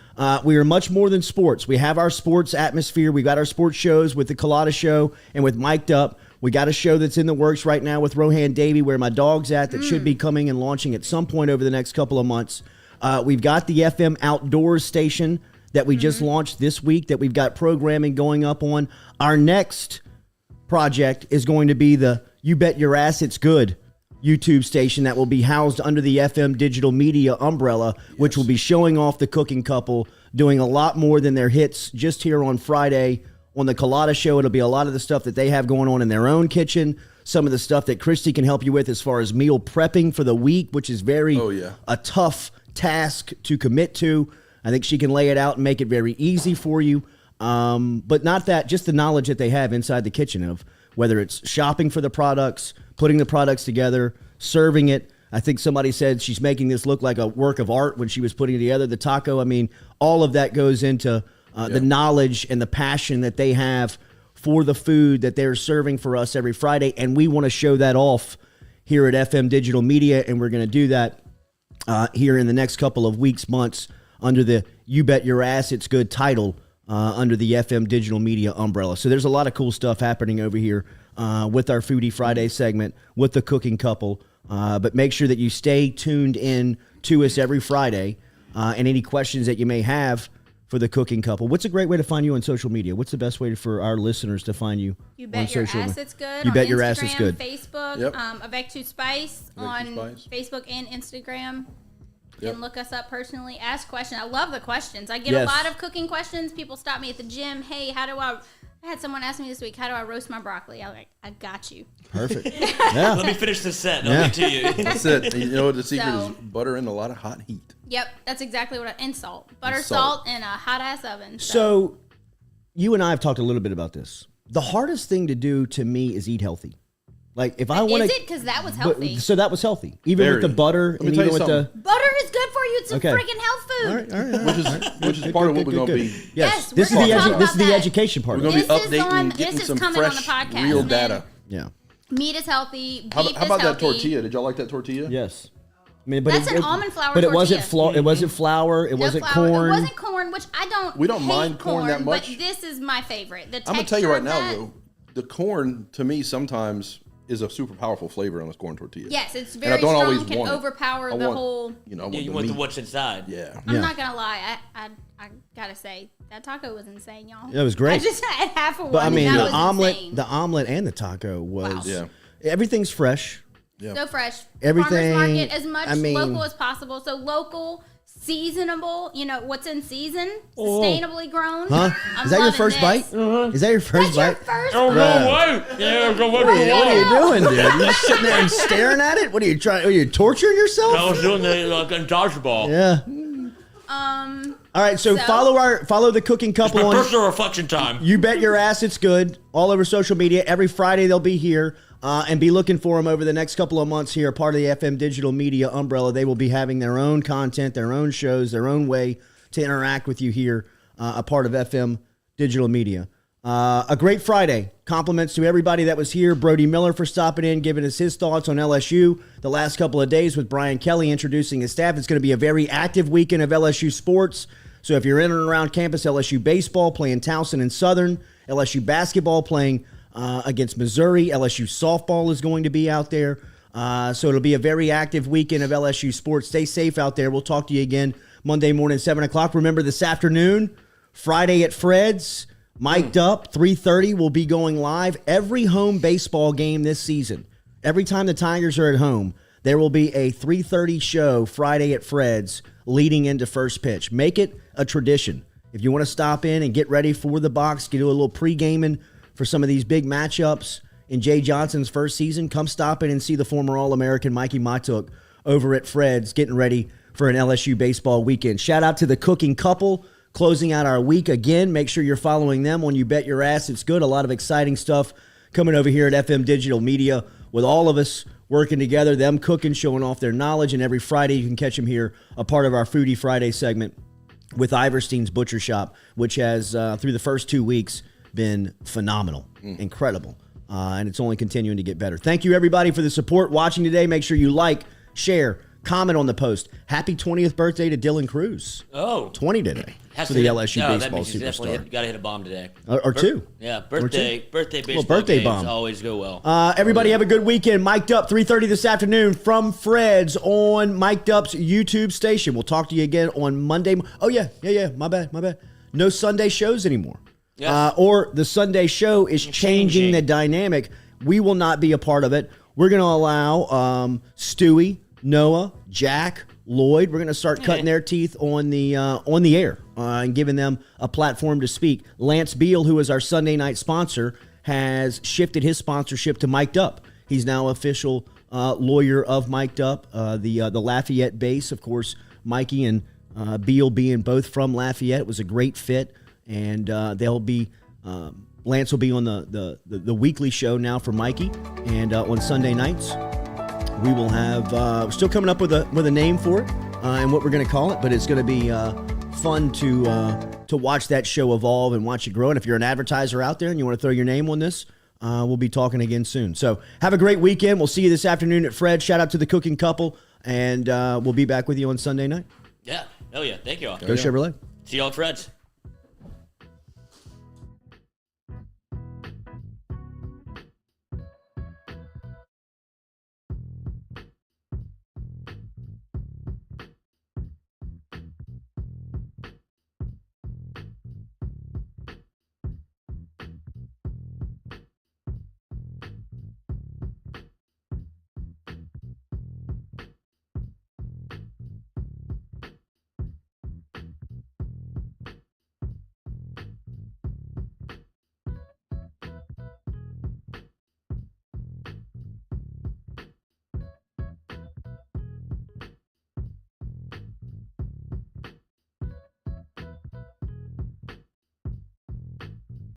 we are much more than sports. We have our sports atmosphere. We got our sports shows with the Culotta Show and with Mic'd Up. We got a show that's in the works right now with Rohan Davey, where my dog's at, that should be coming and launching at some point over the next couple of months. We've got the FM Outdoors station that we just launched this week that we've got programming going up on. Our next project is going to be the You Bet Your Ass It's Good YouTube station that will be housed under the FM Digital Media umbrella, which will be showing off the cooking couple, doing a lot more than their hits just here on Friday on the Culotta Show. It'll be a lot of the stuff that they have going on in their own kitchen, some of the stuff that Christy can help you with as far as meal prepping for the week, which is a tough task to commit to. I think she can lay it out and make it very easy for you. But not that, just the knowledge that they have inside the kitchen of whether it's shopping for the products, putting the products together, serving it. I think somebody said she's making this look like a work of art when she was putting together the taco. I mean, all of that goes into the knowledge and the passion that they have for the food that they're serving for us every Friday. And we want to show that off here at FM Digital Media. And we're going to do that here in the next couple of weeks, months, under the You Bet Your Ass It's Good title, under the FM Digital Media umbrella. So there's a lot of cool stuff happening over here with our Foodie Friday segment, with the cooking couple. But make sure that you stay tuned in to us every Friday. And any questions that you may have for the cooking couple. What's a great way to find you on social media? What's the best way for our listeners to find you? You Bet Your Ass It's Good. You Bet Your Instagram, Ass It's Good. Facebook, Avec Tu Spice on Facebook and Instagram. You can look us up personally. Ask questions. I love the questions. I get a lot of cooking questions. People stop me at the gym. Hey, I had someone ask me this week, how do I roast my broccoli? I was like, I got you. Perfect. Let me finish this set and I'll get to you. That's it. You know what the secret is? Butter and a lot of hot heat. Yep, that's exactly what and salt. Butter, salt, and a hot-ass oven. So you and I have talked a little bit about this. The hardest thing to do to me is eat healthy. Like if I want to, is it? Because that was healthy. So that was healthy, even with the butter and even with the butter is good for you. It's a freaking health food. All right. Which is part of what we're going to be. Yes, this is the education part. We're going to be updating, getting some fresh, real data. Yeah. Meat is healthy. Beef how about is that tortilla? Did y'all like that tortilla? Yes. I mean, but that's an almond flour but tortilla. It wasn't flour. It wasn't corn. It wasn't corn, which I don't. We don't hate mind corn that much. But this is my favorite. I'm gonna tell you right now, though, the corn to me sometimes is a super powerful flavor on this corn tortilla. Yes, it's very strong. Can overpower the whole. You want what's inside. Yeah. I'm not gonna lie. I gotta say that taco was insane, y'all. That was great. I just had half of one. But I mean, the omelet and the taco was. Yeah. Everything's fresh. Yeah. So fresh. Everything. Farmers market as much local as possible. So local, seasonable. What's in season, sustainably grown. Huh? Is that your first bite? Is that your first bite? Oh no way! Yeah, what are you doing, dude? You just sitting there and staring at it? What are you trying? Are you torturing yourself? I was doing the dodgeball. Yeah. All right, so follow the cooking couple on personal reflection time. You Bet Your Ass It's Good all over social media. Every Friday they'll be here, and be looking for them over the next couple of months here, part of the FM Digital Media umbrella. They will be having their own content, their own shows, their own way to interact with you here, a part of FM Digital Media. A great Friday. Compliments to everybody that was here. Brody Miller for stopping in, giving us his thoughts on LSU the last couple of days with Brian Kelly introducing his staff. It's going to be a very active weekend of LSU sports. So if you're in and around campus, LSU baseball playing Towson and Southern, LSU basketball playing against Missouri, LSU softball is going to be out there. So it'll be a very active weekend of LSU sports. Stay safe out there. We'll talk to you again Monday morning, 7 o'clock. Remember, this afternoon, Friday at Fred's, mic'd up, 3:30. We'll be going live. Every home baseball game this season, every time the Tigers are at home, there will be a 3:30 show Friday at Fred's leading into first pitch. Make it a tradition. If you want to stop in and get ready for the box, get a little pre-gaming for some of these big matchups in Jay Johnson's first season, come stop in and see the former All-American Mikey Matuk over at Fred's getting ready for an LSU baseball weekend. Shout out to the cooking couple closing out our week again. Make sure you're following them on You Bet Your Ass It's Good. A lot of exciting stuff coming over here at FM Digital Media with all of us working together, them cooking, showing off their knowledge, and every Friday you can catch them here, a part of our Foodie Friday segment with Iverstein's Butcher Shop, which has, through the first 2 weeks, been phenomenal, incredible, and it's only continuing to get better. Thank you, everybody, for the support watching today. Make sure you like, share, comment on the post. Happy 20th birthday to Dylan Cruz. Oh. 20 today Has for to the hit- LSU no, that baseball means he's definitely superstar. got to hit a bomb today. Or two. Yeah, Or birthday two. baseball Little birthday games bomb. always go well. Everybody have a good weekend. Mic'd Up, 3:30 this afternoon from Fred's on Mic'd Up's YouTube station. We'll talk to you again on Monday. Oh, yeah. My bad. No Sunday shows anymore. Yes. Or the Sunday show is changing the dynamic. We will not be a part of it. We're going to allow Stewie, Noah, Jack, Lloyd. We're going to start cutting their teeth on the air and giving them a platform to speak. Lance Beal, who is our Sunday night sponsor, has shifted his sponsorship to Mic'd Up. He's now official lawyer of Mic'd Up, the Lafayette base. Of course, Mikey and Beal being both from Lafayette, it was a great fit, and they'll be. Lance will be on the weekly show now for Mikey, and on Sunday nights we will have. We're still coming up with a name for it and what we're going to call it, but it's going to be fun to watch that show evolve and watch it grow. And if you're an advertiser out there and you want to throw your name on this, we'll be talking again soon. So have a great weekend. We'll see you this afternoon at Fred. Shout out to the cooking couple, and we'll be back with you on Sunday night. Yeah. Hell yeah. Thank you all. Go Chevrolet. See y'all at Fred's.